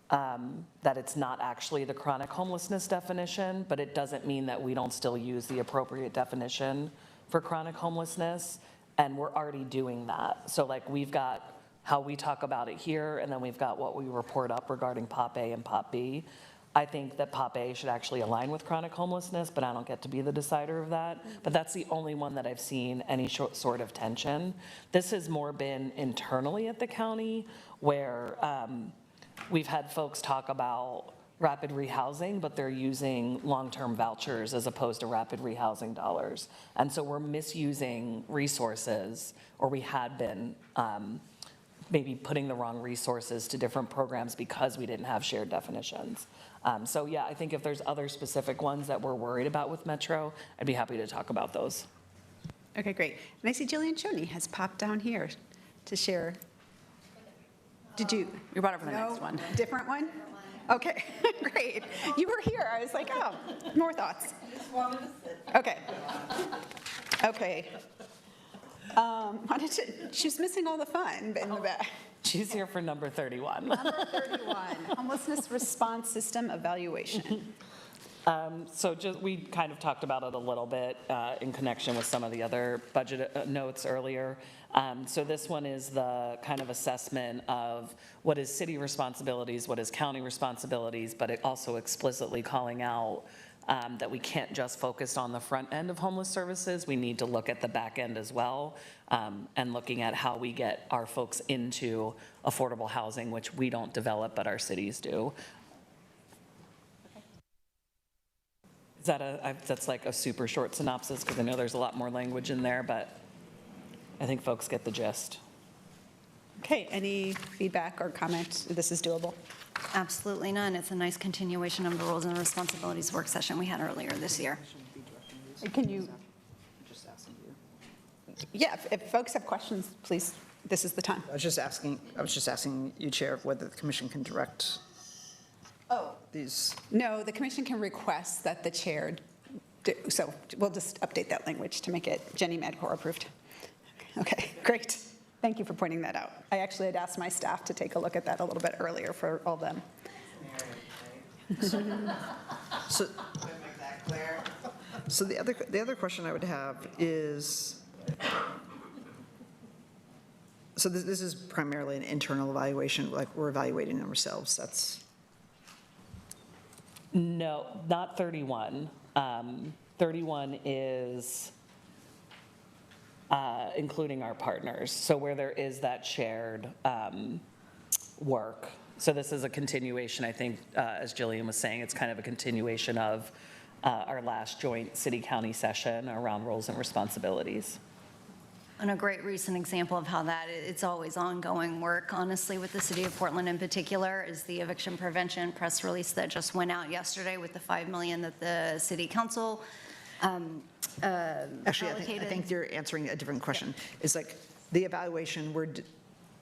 that it's not actually the chronic homelessness definition, but it doesn't mean that we don't still use the appropriate definition for chronic homelessness, and we're already doing that. So like we've got how we talk about it here, and then we've got what we report up regarding Pop A and Pop B. I think that Pop A should actually align with chronic homelessness, but I don't get to be the decider of that. But that's the only one that I've seen any sort of tension. This has more been internally at the county where we've had folks talk about rapid rehousing, but they're using long-term vouchers as opposed to rapid rehousing dollars. And so we're misusing resources, or we had been maybe putting the wrong resources to different programs because we didn't have shared definitions. So yeah, I think if there's other specific ones that we're worried about with Metro, I'd be happy to talk about those. Okay, great. And I see Jillian Choney has popped down here to share. Did you? You brought it for the next one. Different one? Okay, great. You were here. I was like, oh, more thoughts. Okay. Okay. She's missing all the fun in the back. She's here for number 31. Number 31, homelessness response system evaluation. So we kind of talked about it a little bit in connection with some of the other budget notes earlier. So this one is the kind of assessment of what is city responsibilities, what is county responsibilities, but it also explicitly calling out that we can't just focus on the front end of homeless services. We need to look at the back end as well, and looking at how we get our folks into affordable housing, which we don't develop, but our cities do. Is that that's like a super short synopsis, because I know there's a lot more language in there, but I think folks get the gist. Okay, any feedback or comment? This is doable. Absolutely none. It's a nice continuation of the roles and responsibilities work session we had earlier this year. Can you? Yeah, if folks have questions, please, this is the time. I was just asking you, Chair, whether the commission can direct these. No, the commission can request that the chair do, so we'll just update that language to make it Jenny Madcor approved. Okay, great. Thank you for pointing that out. I actually had asked my staff to take a look at that a little bit earlier for all them. So the other question I would have is, so this is primarily an internal evaluation, like we're evaluating ourselves. That's No, not 31. 31 is including our partners. So where there is that shared work. So this is a continuation, I think, as Jillian was saying, it's kind of a continuation of our last joint city-county session around roles and responsibilities. And a great recent example of how that it's always ongoing work, honestly, with the city of Portland in particular, is the eviction prevention press release that just went out yesterday with the $5 million that the city council actually, I think you're answering a different question. It's like the evaluation we're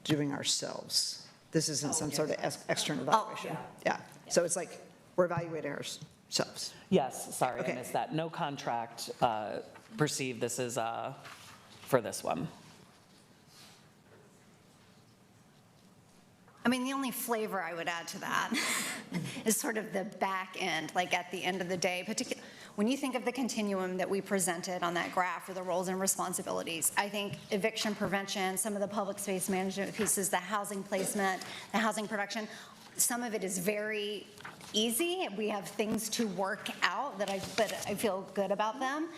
doing ourselves. This isn't some sort of external evaluation. Yeah. So it's like we're evaluating ourselves. Yes, sorry, Okay. I missed that. No contract perceived. This is for this one. I mean, the only flavor I would add to that is sort of the back end, like at the end of the day, particularly when you think of the continuum that we presented on that graph for the roles and responsibilities. I think eviction prevention, some of the public space management pieces, the housing placement, the housing production, some of it is very easy. We have things to work out but I feel good about them.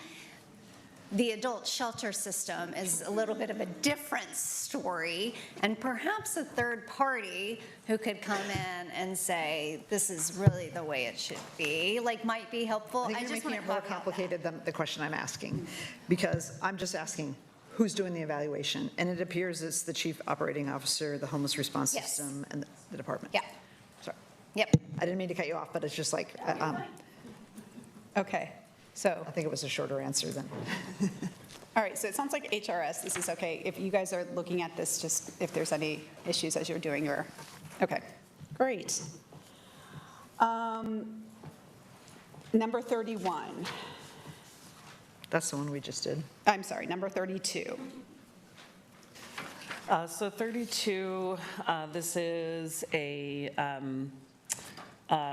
The adult shelter system is a little bit of a different story, and perhaps a third party who could come in and say, this is really the way it should be, like, might be helpful. I think you're just making want it to more complicated than the question I'm asking, because I'm just asking, who's doing the evaluation? And it appears it's the chief operating officer, the homeless response Yes. system, and the department. Yeah. Sorry. Yep. I didn't mean to cut you off, but it's just like, Okay, so, I think it was a shorter answer than. all right, so it sounds like HRS, this is okay. If you guys are looking at this, just if there's any issues as you're doing your, okay, great. Number 31. That's the one we just did. I'm sorry, number 32. So 32, this is a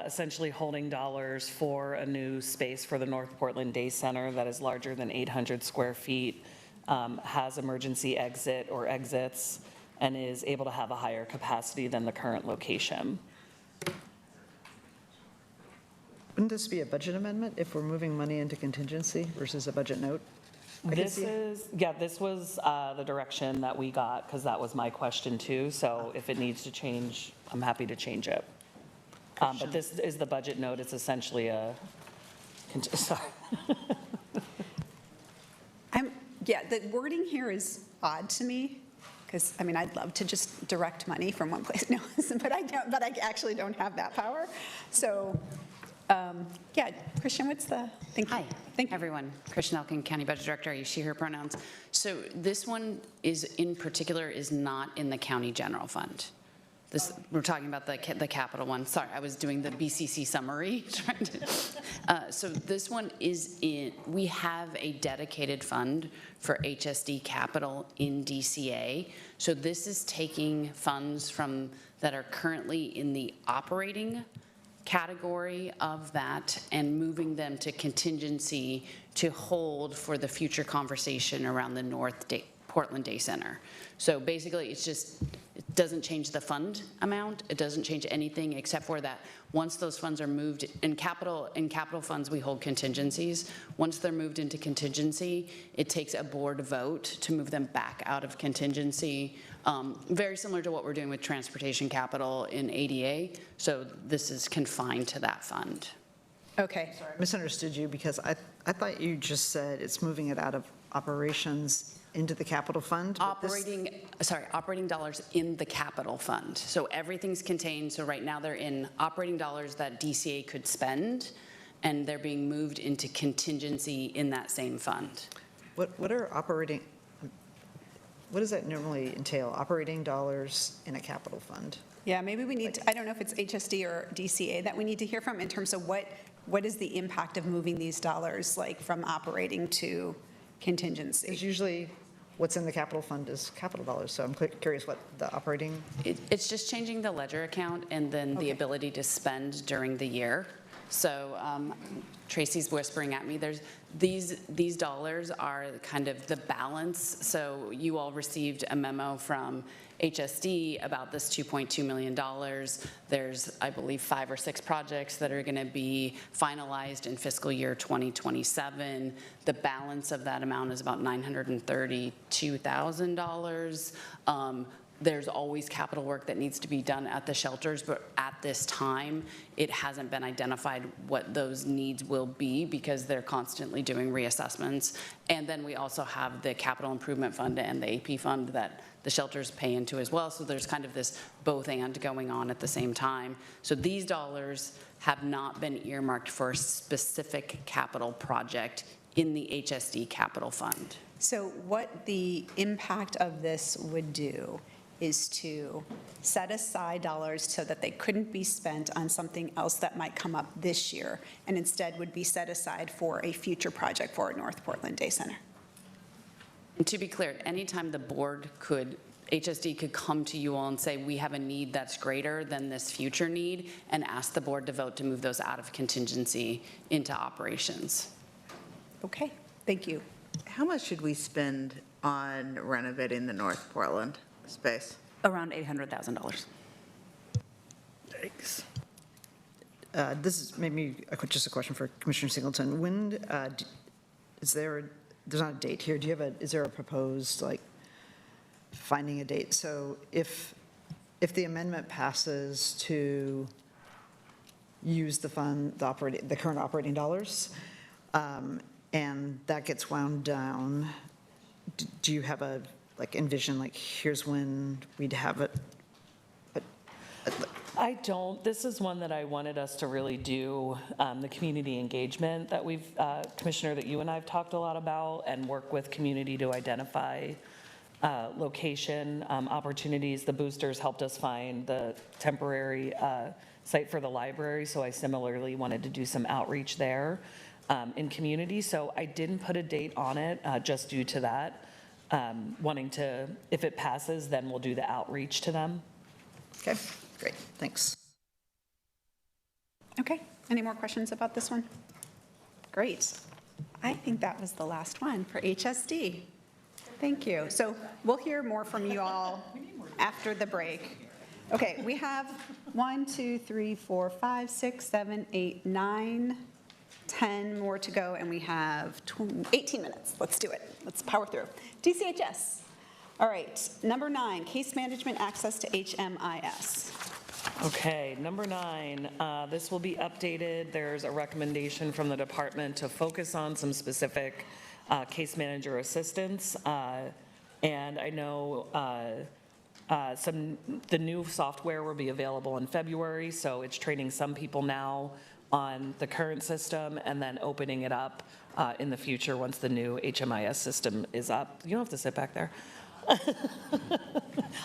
essentially holding dollars for a new space for the North Portland Day Center that is larger than 800 square feet, has emergency exit or exits, and is able to have a higher capacity than the current location. Wouldn't this be a budget amendment if we're moving money into contingency versus a budget note? This was the direction that we got, because that was my question too. So if it needs to change, I'm happy to change it. But this is the budget note. It's essentially a, sorry. Yeah, the wording here is odd to me, because, I mean, I'd love to just direct money from one place, no, but I don't, but I actually don't have that power. So, yeah, Christian, what's the, thank you. Hi, everyone. Christian Elkin, County Budget Director. I use she, her pronouns. So this one is, in particular, is not in the county general fund. This, we're talking about the capital one. Sorry, I was doing the BCC summary. So this one is in, we have a dedicated fund for HSD capital in DCA. So this is taking funds from, that are currently in the operating category of that and moving them to contingency to hold for the future conversation around the Portland Day Center. So basically, it's just, it doesn't change the fund amount. It doesn't change anything except for that once those funds are moved in capital funds, we hold contingencies. Once they're moved into contingency, it takes a board vote to move them back out of contingency. Very similar to what we're doing with transportation capital in ADA. So this is confined to that fund. Okay. Sorry, I misunderstood you because I thought you just said it's moving it out of operations into the capital fund. Operating dollars in the capital fund. So everything's contained. So right now they're in operating dollars that DCA could spend, and they're being moved into contingency in that same fund. What are operating, what does that normally entail? Operating dollars in a capital fund? Yeah, maybe we need to, I don't know if it's HSD or DCA that we need to hear from in terms of what is the impact of moving these dollars, like from operating to contingency? It's usually what's in the capital fund is capital dollars, so I'm curious what the operating. It's just changing the ledger account and then the ability to spend during the year. So Tracy's whispering at me, these dollars are kind of the balance. So you all received a memo from HSD about this $2.2 million. There's, I believe, 5 or 6 projects that are going to be finalized in fiscal year 2027. The balance of that amount is about $932,000. There's always capital work that needs to be done at the shelters, but at this time, it hasn't been identified what those needs will be because they're constantly doing reassessments. And then we also have the capital improvement fund and the AP fund that the shelters pay into as well. So there's kind of this both and going on at the same time. So these dollars have not been earmarked for a specific capital project in the HSD capital fund. So what the impact of this would do is to set aside dollars so that they couldn't be spent on something else that might come up this year, and instead would be set aside for a future project for North Portland Day Center. And to be clear, anytime the board HSD could come to you all and say, we have a need that's greater than this future need, and ask the board to vote to move those out of contingency into operations. Okay, thank you. How much should we spend on renovating the North Portland space? Around $800,000. Thanks. This is maybe just a question for Commissioner Singleton. When is there there's not a date here. Do you have is there a proposed, like, finding a date? So if the amendment passes to use the fund, the current operating dollars, and that gets wound down, do you have envision, like, here's when we'd have it? I don't. This is one that I wanted us to really do, the community engagement that Commissioner, that you and I have talked a lot about, and work with community to identify location opportunities. The boosters helped us find the temporary site for the library, so I similarly wanted to do some outreach there in community. So I didn't put a date on it just due to that. Wanting to, if it passes, then we'll do the outreach to them. Okay, great, thanks. Okay, any more questions about this one? Great. I think that was the last one for HSD. Thank you. So we'll hear more from you all after the break. Okay, we have 1, 2, 3, 4, 5, 6, 7, 8, 9, 10 more to go, and we have 18 minutes. Let's do it. Let's power through. DCHS. All right, number 9, case management access to HMIS. Okay, number 9, this will be updated. There's a recommendation from the department to focus on some specific case manager assistance. And I know the new software will be available in February, so it's training some people now on the current system and then opening it up in the future once the new HMIS system is up. You don't have to sit back there.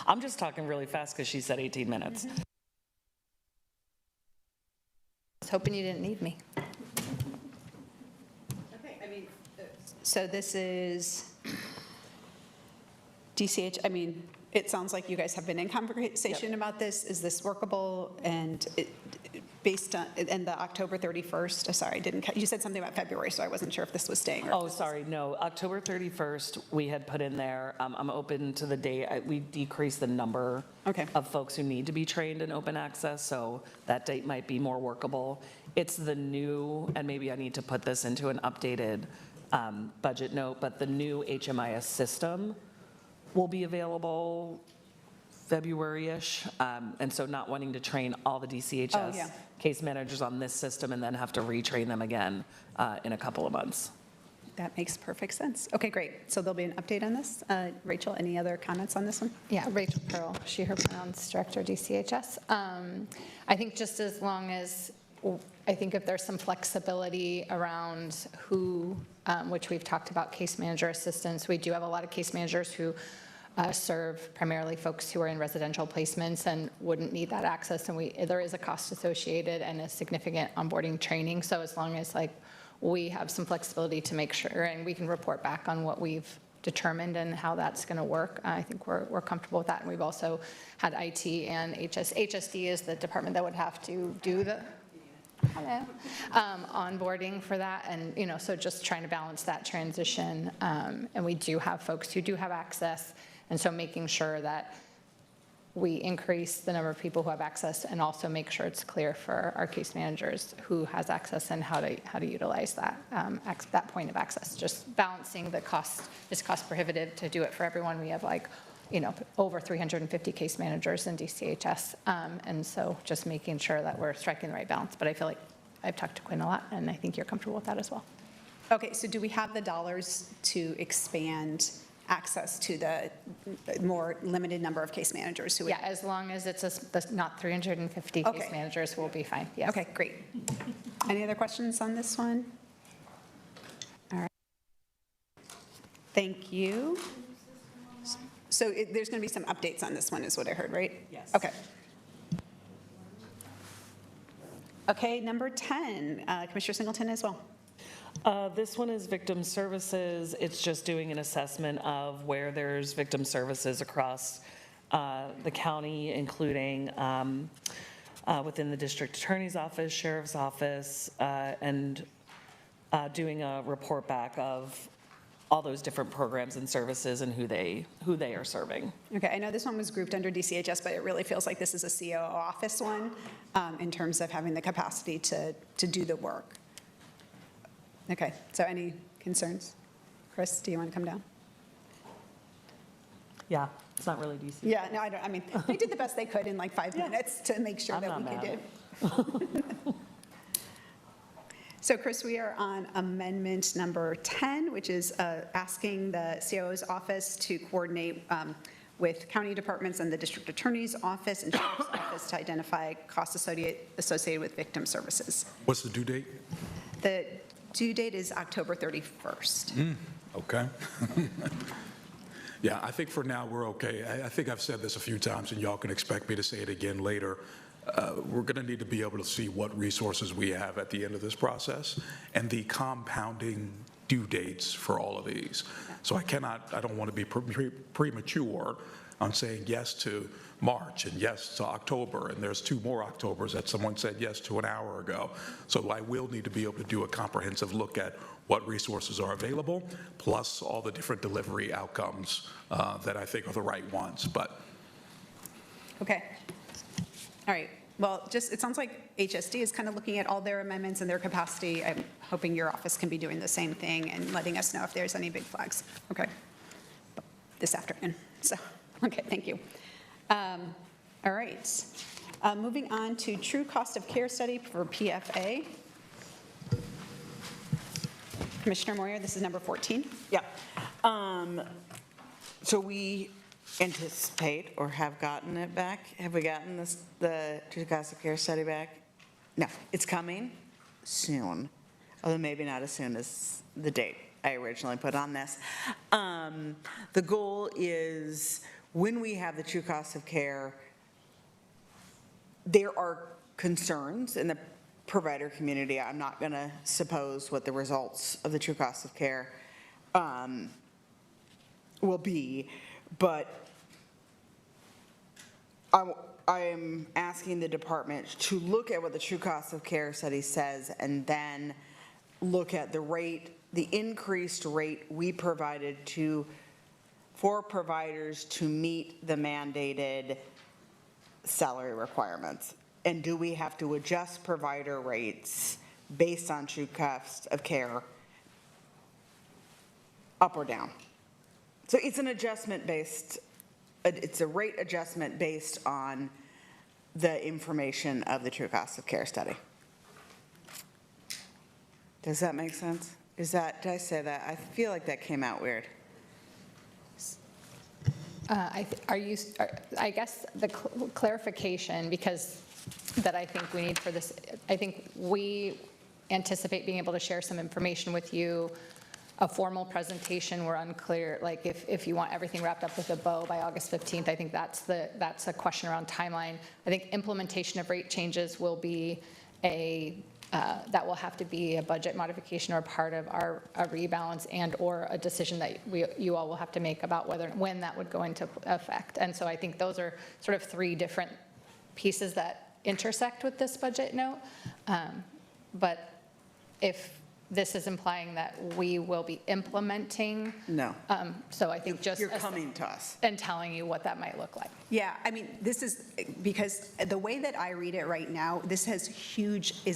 I'm just talking really fast because she said 18 minutes. I was hoping you didn't need me. Okay, I mean, so this is DCH, I mean, it sounds like you guys have been in conversation about this. Is this workable? And based on, and the October 31st, sorry, I didn't, you said something about February, so I wasn't sure if this was staying. Oh, sorry, no, October 31st, we had put in there, I'm open to the date. We decreased the number of folks who need to be trained in open access, so that date might be more workable. It's the new, and maybe I need to put this into an updated budget note, but the new HMIS system will be available February-ish, and so not wanting to train all the DCHS case managers on this system and then have to retrain them again in a couple of months. That makes perfect sense. Okay, great. So there'll be an update on this. Rachel, any other comments on this one? Yeah, Rachel Pearl, she, her pronouns, Director, DCHS. I think just as long as, I think if there's some flexibility around who, which we've talked about, case manager assistants, we do have a lot of case managers who serve primarily folks who are in residential placements and wouldn't need that access, and there is a cost associated and a significant onboarding training. So as long as we have some flexibility to make sure, and we can report back on what we've determined and how that's going to work, I think we're comfortable with that. And we've also had IT and HSD is the department that would have to do the onboarding for that, and so just trying to balance that transition. And we do have folks who do have access. And so making sure that we increase the number of people who have access and also make sure it's clear for our case managers who has access and how to utilize that, that point of access. Just balancing the cost. It's cost prohibitive to do it for everyone. We have over 350 case managers in DCHS. And so just making sure that we're striking the right balance. But I feel like I've talked to Quinn a lot, and I think you're comfortable with that as well. Okay, so do we have the dollars to expand access to the more limited number of case managers who would? Yeah, as long as it's not 350 case managers, we'll be fine. Yes. Okay, great. Any other questions on this one? All right. Thank you. So there's going to be some updates on this one is what I heard, right? Yes. Okay. Okay, number 10, Commissioner Singleton as well. This one is victim services. It's just doing an assessment of where there's victim services across the county, including within the district attorney's office, sheriff's office, and doing a report back of all those different programs and services and who they are serving. Okay, I know this one was grouped under DCHS, but it really feels like this is a COO office one in terms of having the capacity to do the work. Okay, so any concerns? Chris, do you want to come down? Yeah, it's not really DC. Yeah, no, I mean, they did the best they could in like 5 minutes to make sure I'm that we not could do. So Chris, we are on amendment number 10, which is asking the COO's office to coordinate with county departments and the district attorney's office and sheriff's office to identify costs associated with victim services. What's the due date? The due date is October 31st. Okay. Yeah, I think for now, we're okay. I think I've said this a few times, and y'all can expect me to say it again later. We're going to need to be able to see what resources we have at the end of this process and the compounding due dates for all of these. So I don't want to be premature on saying yes to March and yes to October, and there's 2 more Octobers that someone said yes to an hour ago. So I will need to be able to do a comprehensive look at what resources are available, plus all the different delivery outcomes that I think are the right ones. But Okay. All right. Well, it sounds like HSD is kind of looking at all their amendments and their capacity. I'm hoping your office can be doing the same thing and letting us know if there's any big flags. Okay. This afternoon. So, okay, thank you. All right. Moving on to true cost of care study for PFA. Commissioner Moyer, this is number 14. Yeah. So we anticipate or have gotten it back? Have we gotten the true cost of care study back? No, it's coming soon, although maybe not as soon as the date I originally put on this. The goal is when we have the true cost of care, there are concerns in the provider community. I'm not going to suppose what the results of the true cost of care will be, but I am asking the department to look at what the true cost of care study says and then look at the rate, the increased rate we provided for providers to meet the mandated salary requirements. And do we have to adjust provider rates based on true cost of care up or down? So it's an adjustment based, it's a rate adjustment based on the information of the true cost of care study. Does that make sense? Did I say that? I feel like that came out weird. I guess the clarification, because that I think we need for this, I think we anticipate being able to share some information with you. A formal presentation, we're unclear, like if you want everything wrapped up with a bow by August 15th, I think that's a question around timeline. I think implementation of rate changes will be that will have to be a budget modification or part of a rebalance and/or a decision that you all will have to make about when that would go into effect. And so I think those are sort of 3 different pieces that intersect with this budget note. But if this is implying that we will be implementing. No. So I think just. You're coming to us. And telling you what that might look like. Yeah, I mean, this is, because the way that I read it right now, this is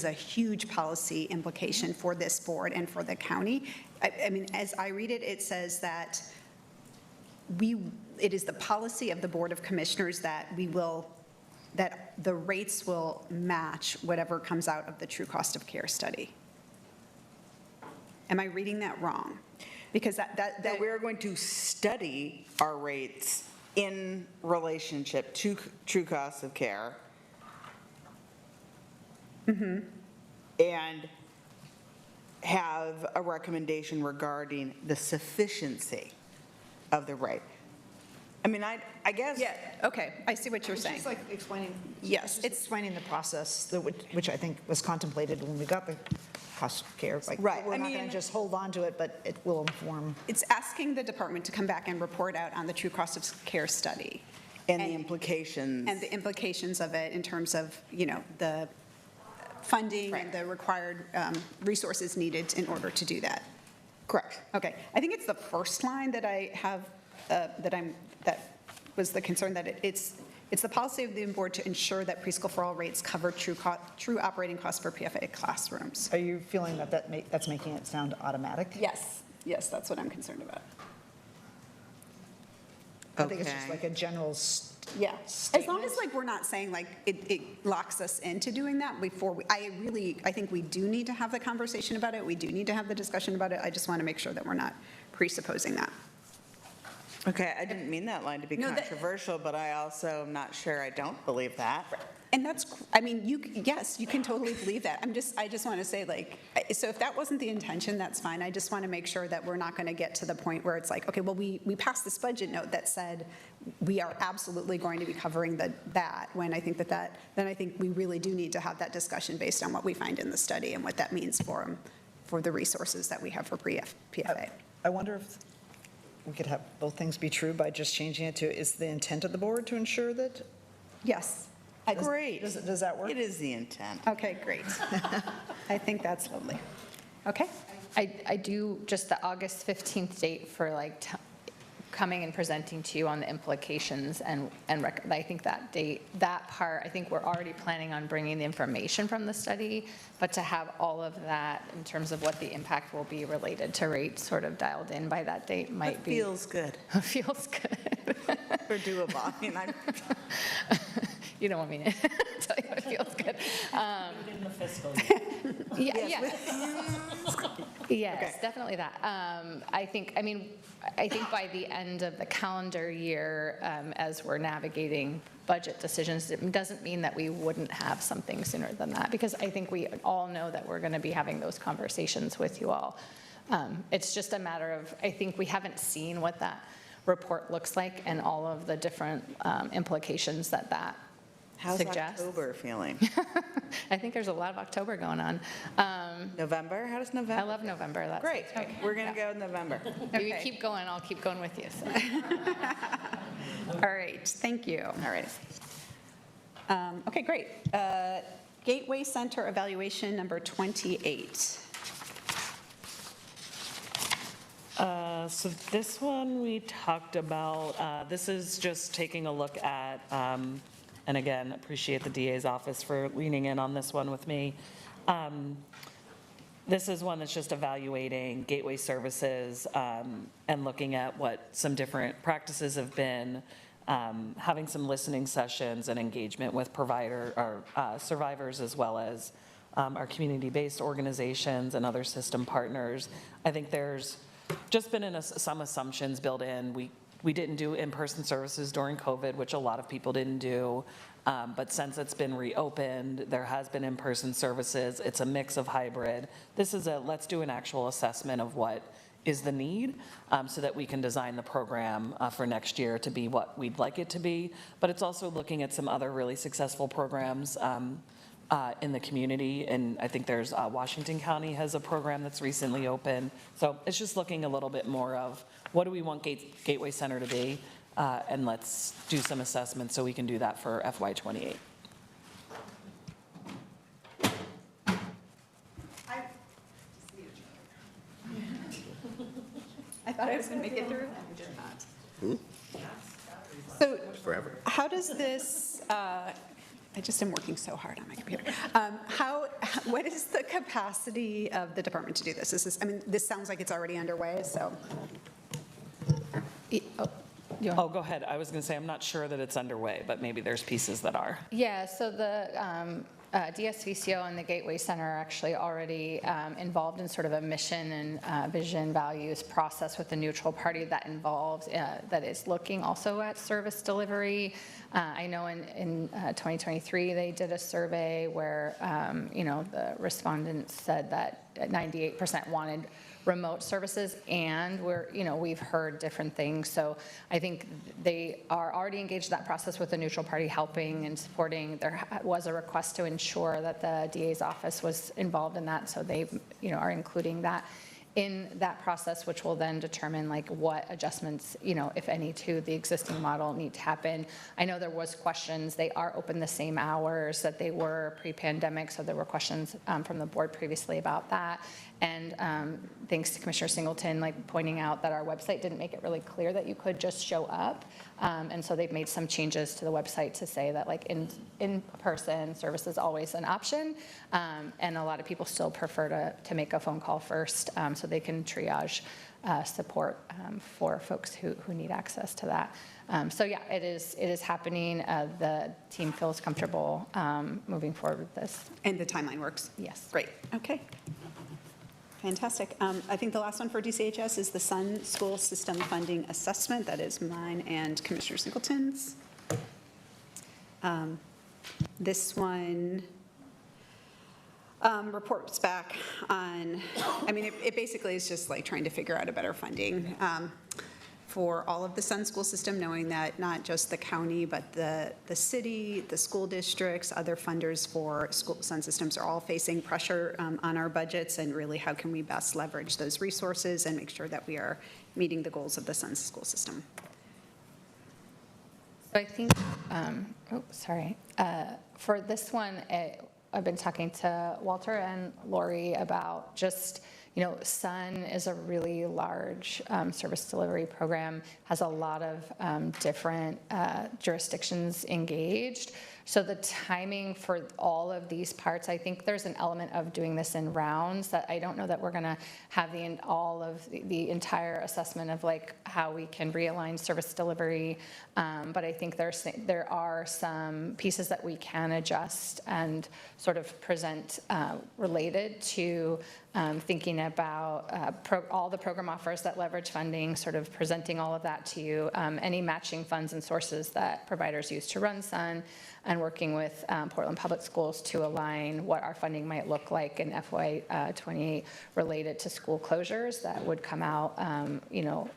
a huge policy implication for this board and for the county. I mean, as I read it, it says that it is the policy of the Board of Commissioners that that the rates will match whatever comes out of the true cost of care study. Am I reading that wrong? Because that we're going to study our rates in relationship to true cost of care. And have a recommendation regarding the sufficiency of the rate. I mean, I guess. Yeah, okay, I see what you're saying. It's like explaining. Yes, it's explaining the process, which I think was contemplated when we got the cost of care. Like, right. We're not going to just hold on to it, but it will inform. It's asking the department to come back and report out on the true cost of care study. And the implications. And the implications of it in terms of, the funding and the required resources needed in order to do that. Correct. Okay. I think it's the first line that I have, that was the concern, that it's the policy of the board to ensure that preschool for all rates cover true operating costs for PFA classrooms. Are you feeling that that's making it sound automatic? Yes. Yes, that's what I'm concerned about. I think it's just Okay. like a general, yeah. As long as like we're not saying like it locks us into doing that before I think we do need to have the conversation about it. We do need to have the discussion about it. I just want to make sure that we're not presupposing that. Okay, I didn't mean that line to be No, that- controversial, but I also am not sure I don't believe that. And that's, I mean, yes, you can totally believe that. I just want to say like, so if that wasn't the intention, that's fine. I just want to make sure that we're not going to get to the point where it's like, okay, well, we passed this budget note that said we are absolutely going to be covering that, when I think then I think we really do need to have that discussion based on what we find in the study and what that means for the resources that we have for pre-PFA. I wonder if we could have both things be true by just changing it to, is the intent of the board to ensure that? Yes. Great. Does that work? It is the intent. Okay, great. I think that's lovely. Okay. I do, just the August 15th date for like coming and presenting to you on the implications and I think that date, that part, I think we're already planning on bringing the information from the study, but to have all of that in terms of what the impact will be related to rates sort of dialed in by that date might be. Feels good. Feels good. Or doable. I mean, You don't want me to tell you what feels good. In the fiscal Yes, definitely that. I think by the end of the calendar year, as we're navigating budget decisions, it doesn't mean that we wouldn't have something sooner than that, because I think we all know that we're going to be having those conversations with you all. It's just a matter of, I think we haven't seen what that report looks like and all of the different implications that how's suggests. October feeling? I think there's a lot of October going on. November? How does November? I love November. That's Great. We're going to go November. You keep going, I'll keep going with you. So. All right, thank you. All right. Okay, great. Gateway Center evaluation number 28. So this one we talked about, this is just taking a look at, and again, appreciate the DA's office for leaning in on this one with me. This is one that's just evaluating gateway services and looking at what some different practices have been, having some listening sessions and engagement with survivors as well as our community-based organizations and other system partners. I think there's just been some assumptions built in. We didn't do in-person services during COVID, which a lot of people didn't do. But since it's been reopened, there has been in-person services. It's a mix of hybrid. This is let's do an actual assessment of what is the need so that we can design the program for next year to be what we'd like it to be. But it's also looking at some other really successful programs in the community. And I think there's Washington County has a program that's recently opened. So it's just looking a little bit more of what do we want Gateway Center to be? And let's do some assessments so we can do that for FY28. I thought I was going to make it through. I did not. So Forever. how does this, I just am working so hard on my computer. What is the capacity of the department to do this? This sounds like it's already underway, so. Oh, go ahead. I was going to say, I'm not sure that it's underway, but maybe there's pieces that are. Yeah, so the DSVCO and the Gateway Center are actually already involved in sort of a mission and vision values process with the neutral party that is looking also at service delivery. I know in 2023, they did a survey where, the respondents said that 98% wanted remote services, and we've heard different things. So I think they are already engaged in that process with the neutral party helping and supporting. There was a request to ensure that the DA's office was involved in that, so they are including that in that process, which will then determine what adjustments, if any, to the existing model need to happen. I know there was questions. They are open the same hours that they were pre-pandemic, so there were questions from the board previously about that. And thanks to Commissioner Singleton, pointing out that our website didn't make it really clear that you could just show up. And so they've made some changes to the website to say that like in-person service is always an option. And a lot of people still prefer to make a phone call first so they can triage support for folks who need access to that. So yeah, it is happening. The team feels comfortable moving forward with this. And the timeline works? Yes. Great, okay. Fantastic. I think the last one for DCHS is the Sun School System Funding Assessment. That is mine and Commissioner Singleton's. This one reports back on, I mean, it basically is just like trying to figure out a better funding for all of the Sun school system, knowing that not just the county, but the city, the school districts, other funders for Sun systems are all facing pressure on our budgets, and really how can we best leverage those resources and make sure that we are meeting the goals of the Sun school system. So I think, for this one, I've been talking to Walter and Lori about just, you know, Sun is a really large service delivery program, has a lot of different jurisdictions engaged. So the timing for all of these parts, I think there's an element of doing this in rounds that I don't know that we're going to have all of the entire assessment of like how we can realign service delivery. But I think there are some pieces that we can adjust and sort of present related to thinking about all the program offers that leverage funding, sort of presenting all of that to you, any matching funds and sources that providers use to run Sun, and working with Portland Public Schools to align what our funding might look like in FY28 related to school closures that would come out, you know,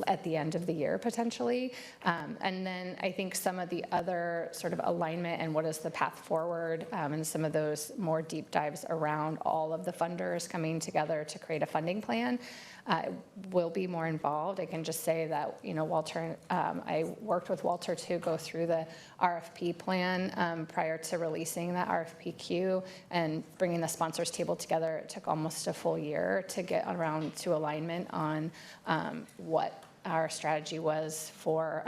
at the end of the year potentially. And then I think some of the other sort of alignment and what is the path forward, and some of those more deep dives around all of the funders coming together to create a funding plan will be more involved. I can just say that, you know, Walter, I worked with Walter to go through the RFP plan prior to releasing that RFPQ and bringing the sponsors table together. It took almost a full year to get around to alignment on what our strategy was for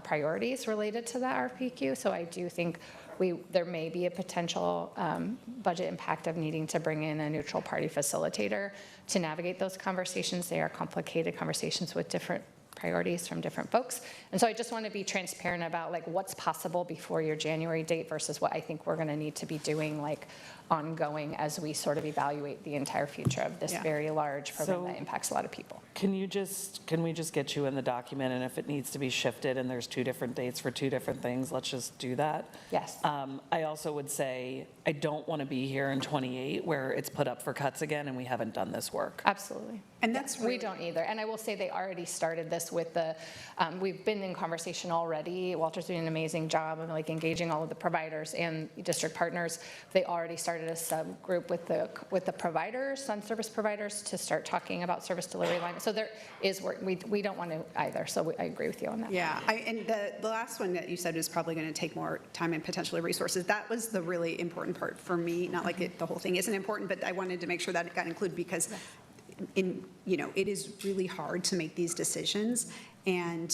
priorities related to that RFPQ. So I do think there may be a potential budget impact of needing to bring in a neutral party facilitator to navigate those conversations. They are complicated conversations with different priorities from different folks. And so I just want to be transparent about like what's possible before your January date versus what I think we're going to need to be doing like ongoing as we sort of evaluate the entire future of this very large program that impacts a lot of people. Can we just get you in the document, and if it needs to be shifted and there's two different dates for two different things, let's just do that? Yes. I also would say I don't want to be here in 28 where it's put up for cuts again and we haven't done this work. Absolutely. And that's we don't either. And I will say they already started this with the, we've been in conversation already. Walter's doing an amazing job of like engaging all of the providers and district partners. They already started a subgroup with the providers, Sun service providers, to start talking about service delivery line. So there is work. We don't want to either. So I agree with you on that. Yeah, and the last one that you said is probably going to take more time and potentially resources. That was the really important part for me. Not like the whole thing isn't important, but I wanted to make sure that it got included because it is really hard to make these decisions, and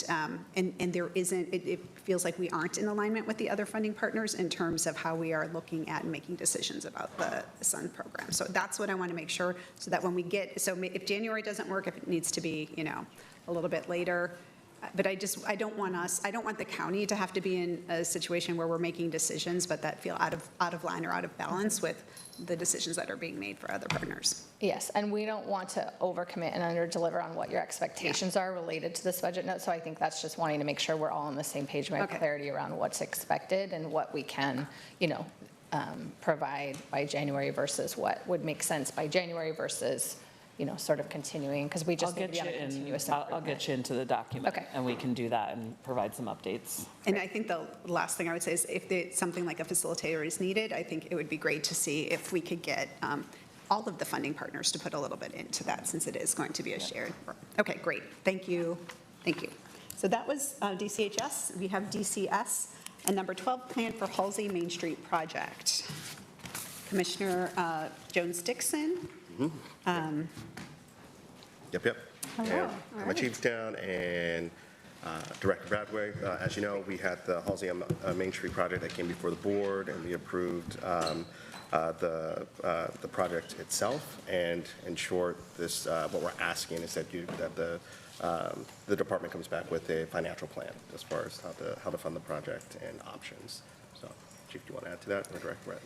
there isn't. It feels like we aren't in alignment with the other funding partners in terms of how we are looking at and making decisions about the Sun program. So that's what I want to make sure, so that when we get, so if January doesn't work, if it needs to be, a little bit later. But I don't want the county to have to be in a situation where we're making decisions, but that feel out of line or out of balance with the decisions that are being made for other partners. Yes, and we don't want to overcommit and underdeliver on what your expectations are related to this budget note. So I think that's just wanting to make sure we're all on the same page and we have clarity around what's expected and what we can, provide by January versus what would make sense by January versus sort of continuing, because we just need to be on a continuous improvement. I'll get you into the document, and we can do that and provide some updates. And I think the last thing I would say is if something like a facilitator is needed, I think it would be great to see if we could get all of the funding partners to put a little bit into that, since it is going to be a shared. Okay, great. Thank you. Thank you. So that was DCHS. We have DCS, and number 12, Plan for Halsey Main Street Project. Commissioner Jones-Dixon. Yep. Hello. I'm a Chiefstown, and Director Bradway. As you know, we had the Halsey on Main Street project that came before the board, and we approved the project itself. And in short, this what we're asking is that the department comes back with a financial plan as far as how to fund the project and options. So, Chief, do you want to add to that, or Director Bradway?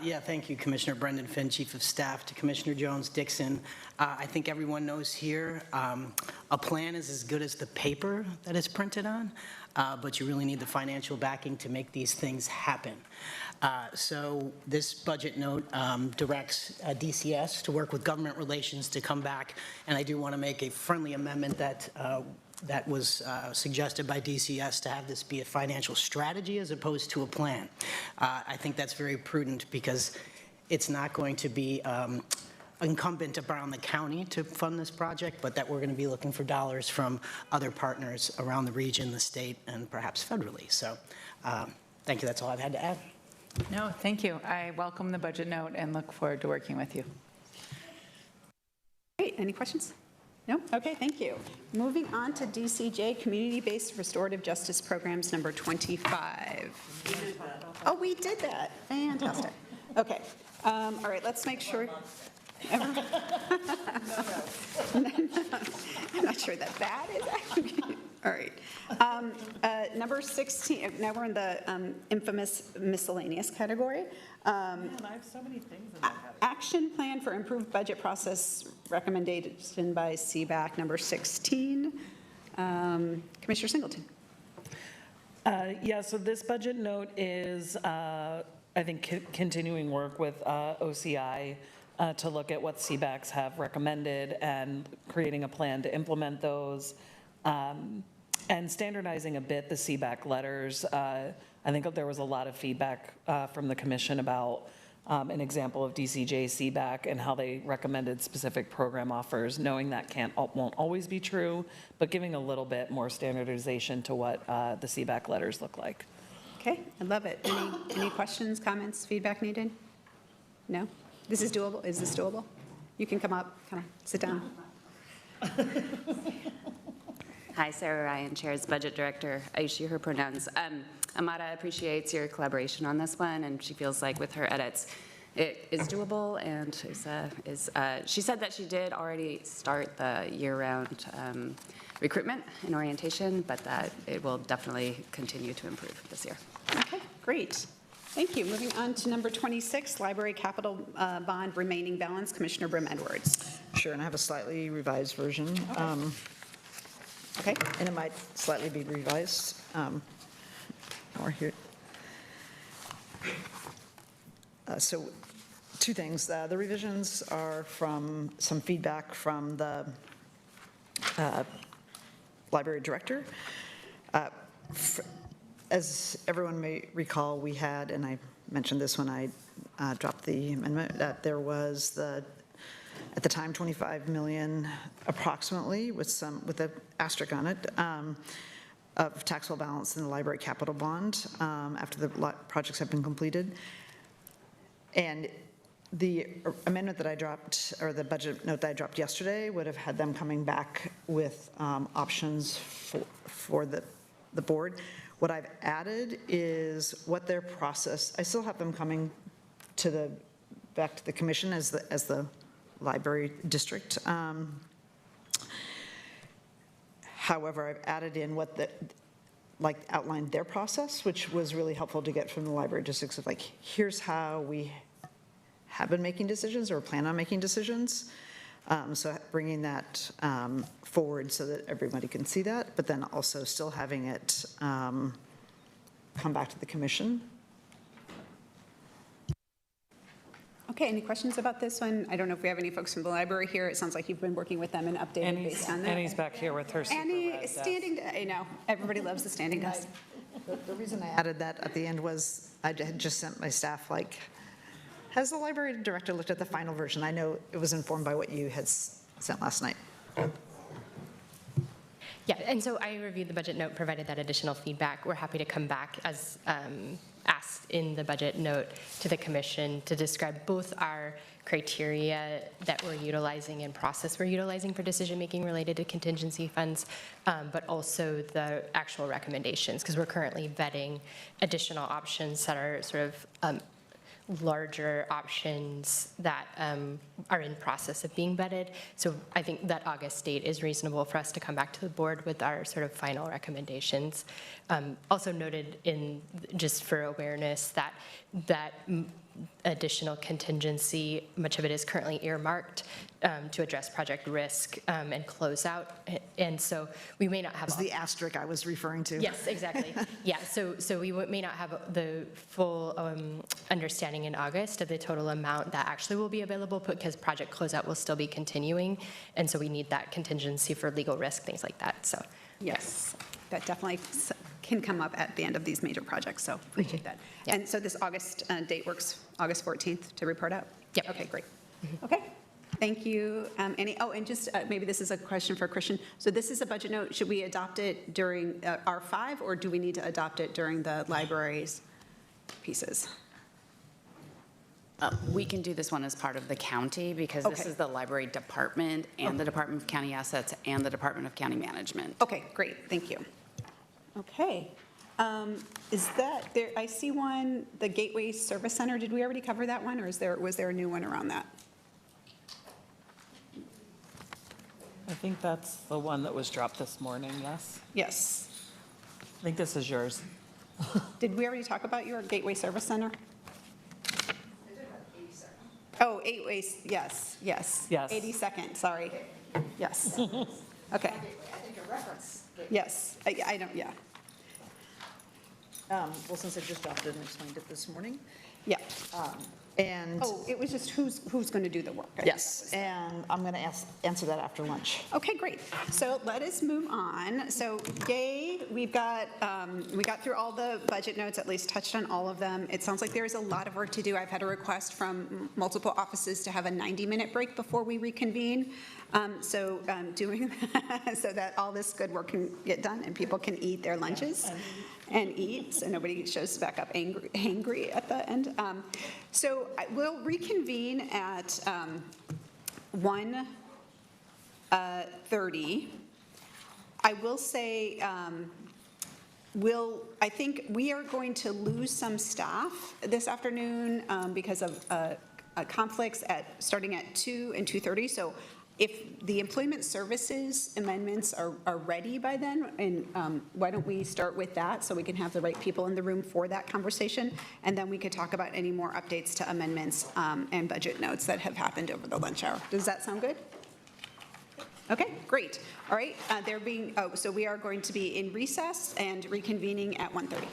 Yeah, thank you, Commissioner Brendan Finn, Chief of Staff, to Commissioner Jones-Dixon. I think everyone knows here, a plan is as good as the paper that it's printed on, but you really need the financial backing to make these things happen. So this budget note directs DCS to work with government relations to come back, and I do want to make a friendly amendment that was suggested by DCS to have this be a financial strategy as opposed to a plan. I think that's very prudent because it's not going to be incumbent upon the county to fund this project, but that we're going to be looking for dollars from other partners around the region, the state, and perhaps federally. So thank you. That's all I've had to add. No, thank you. I welcome the budget note and look forward to working with you. Great. Any questions? No? Okay, thank you. Moving on to DCJ, Community-Based Restorative Justice Programs, number 25. Oh, we did that. Fantastic. Okay. All right, let's make sure. I'm not sure that is actually. All right. Number 16, now we're in the infamous miscellaneous category. Man, I have so many things in that category. Action Plan for Improved Budget Process, recommendation by CBAC, number 16. Commissioner Singleton. Yeah, so this budget note is, I think, continuing work with OCI to look at what CBACs have recommended and creating a plan to implement those. And standardizing a bit the CBAC letters. I think there was a lot of feedback from the commission about an example of DCJ CBAC and how they recommended specific program offers, knowing that won't always be true, but giving a little bit more standardization to what the CBAC letters look like. Okay, I love it. Any questions, comments, feedback needed? No? This is doable? Is this doable? You can come up, kind of sit down. Hi, Sarah Ryan, Chair's Budget Director. I use she, her pronouns. Amada appreciates your collaboration on this one, and she feels like with her edits, it is doable, and she said that she did already start the year-round recruitment and orientation, but that it will definitely continue to improve this year. Okay, great. Thank you. Moving on to number 26, Library Capital Bond Remaining Balance, Commissioner Brim Edwards. Sure, and I have a slightly revised version. Okay. And it might slightly be revised. Or here. So two things. The revisions are from some feedback from the library director. As everyone may recall, we had, and I mentioned this when I dropped the amendment, that there was at the time, 25 million approximately, with an asterisk on it, of taxable balance in the library capital bond after the projects have been completed. And the amendment that I dropped, or the budget note that I dropped yesterday, would have had them coming back with options for the board. What I've added is what their process, I still have them coming back to the commission as the library district. However, I've added in outlined their process, which was really helpful to get from the library districts of here's how we have been making decisions or plan on making decisions. So bringing that forward so that everybody can see that, but then also still having it come back to the commission. Okay, any questions about this one? I don't know if we have any folks from the library here. It sounds like you've been working with them and updated based on that. Annie's back here with her super Annie, red standing, I know, everybody loves the standing desk. The reason I added that at the end was I had just sent my staff has the library director looked at the final version? I know it was informed by what you had sent last night. Yeah, and so I reviewed the budget note, provided that additional feedback. We're happy to come back as asked in the budget note to the commission to describe both our criteria that we're utilizing and process we're utilizing for decision-making related to contingency funds, but also the actual recommendations, because we're currently vetting additional options that are sort of larger options that are in process of being vetted. So I think that August date is reasonable for us to come back to the board with our sort of final recommendations. Also noted in, just for awareness, that additional contingency, much of it is currently earmarked to address project risk and closeout. And so we may not have. It's the asterisk I was referring to. Yes, exactly. Yeah, so we may not have the full understanding in August of the total amount that actually will be available because project closeout will still be continuing. And so we need that contingency for legal risk, things like that, so. Yes, that definitely can come up at the end of these major projects, so appreciate that. Yeah. And so this August date works, August 14th to report out? Yep. Okay, great. Okay, thank you. And just maybe this is a question for Christian. So this is a budget note. Should we adopt it during R5, or do we need to adopt it during the libraries pieces? We can do this one as part of the county because this Okay. is the library department and the Department of County Assets and the Department of County Management. Okay, great, thank you. Okay, is that, there? I see one, the Gateway Service Center, did we already cover that one, or was there a new one around that? I think that's the one that was dropped this morning, yes? Yes. I think this is yours. Did we already talk about your Gateway Service Center? Oh, 8 ways, yes. Yes. 82nd, sorry. Yes. Okay. I think a reference. Yes, I don't, yeah. Well, since I just dropped it and explained it this morning. Yeah. And. Oh, it was just who's going to do the work. I think Yes, and I'm going to answer that after lunch. Okay, great. So let us move on. So yay, we got through all the budget notes, at least touched on all of them. It sounds like there is a lot of work to do. I've had a request from multiple offices to have a 90-minute break before we reconvene. Doing that so that all this good work can get done and people can eat their lunches and eat, so nobody shows back up angry at the end. We'll reconvene at 1:30. I will say, I think we are going to lose some staff this afternoon because of conflicts starting at 2 and 2:30. So if the employment services amendments are ready by then, and why don't we start with that so we can have the right people in the room for that conversation, and then we could talk about any more updates to amendments and budget notes that have happened over the lunch hour. Does that sound good? Okay, great. All right, so we are going to be in recess and reconvening at 1:30.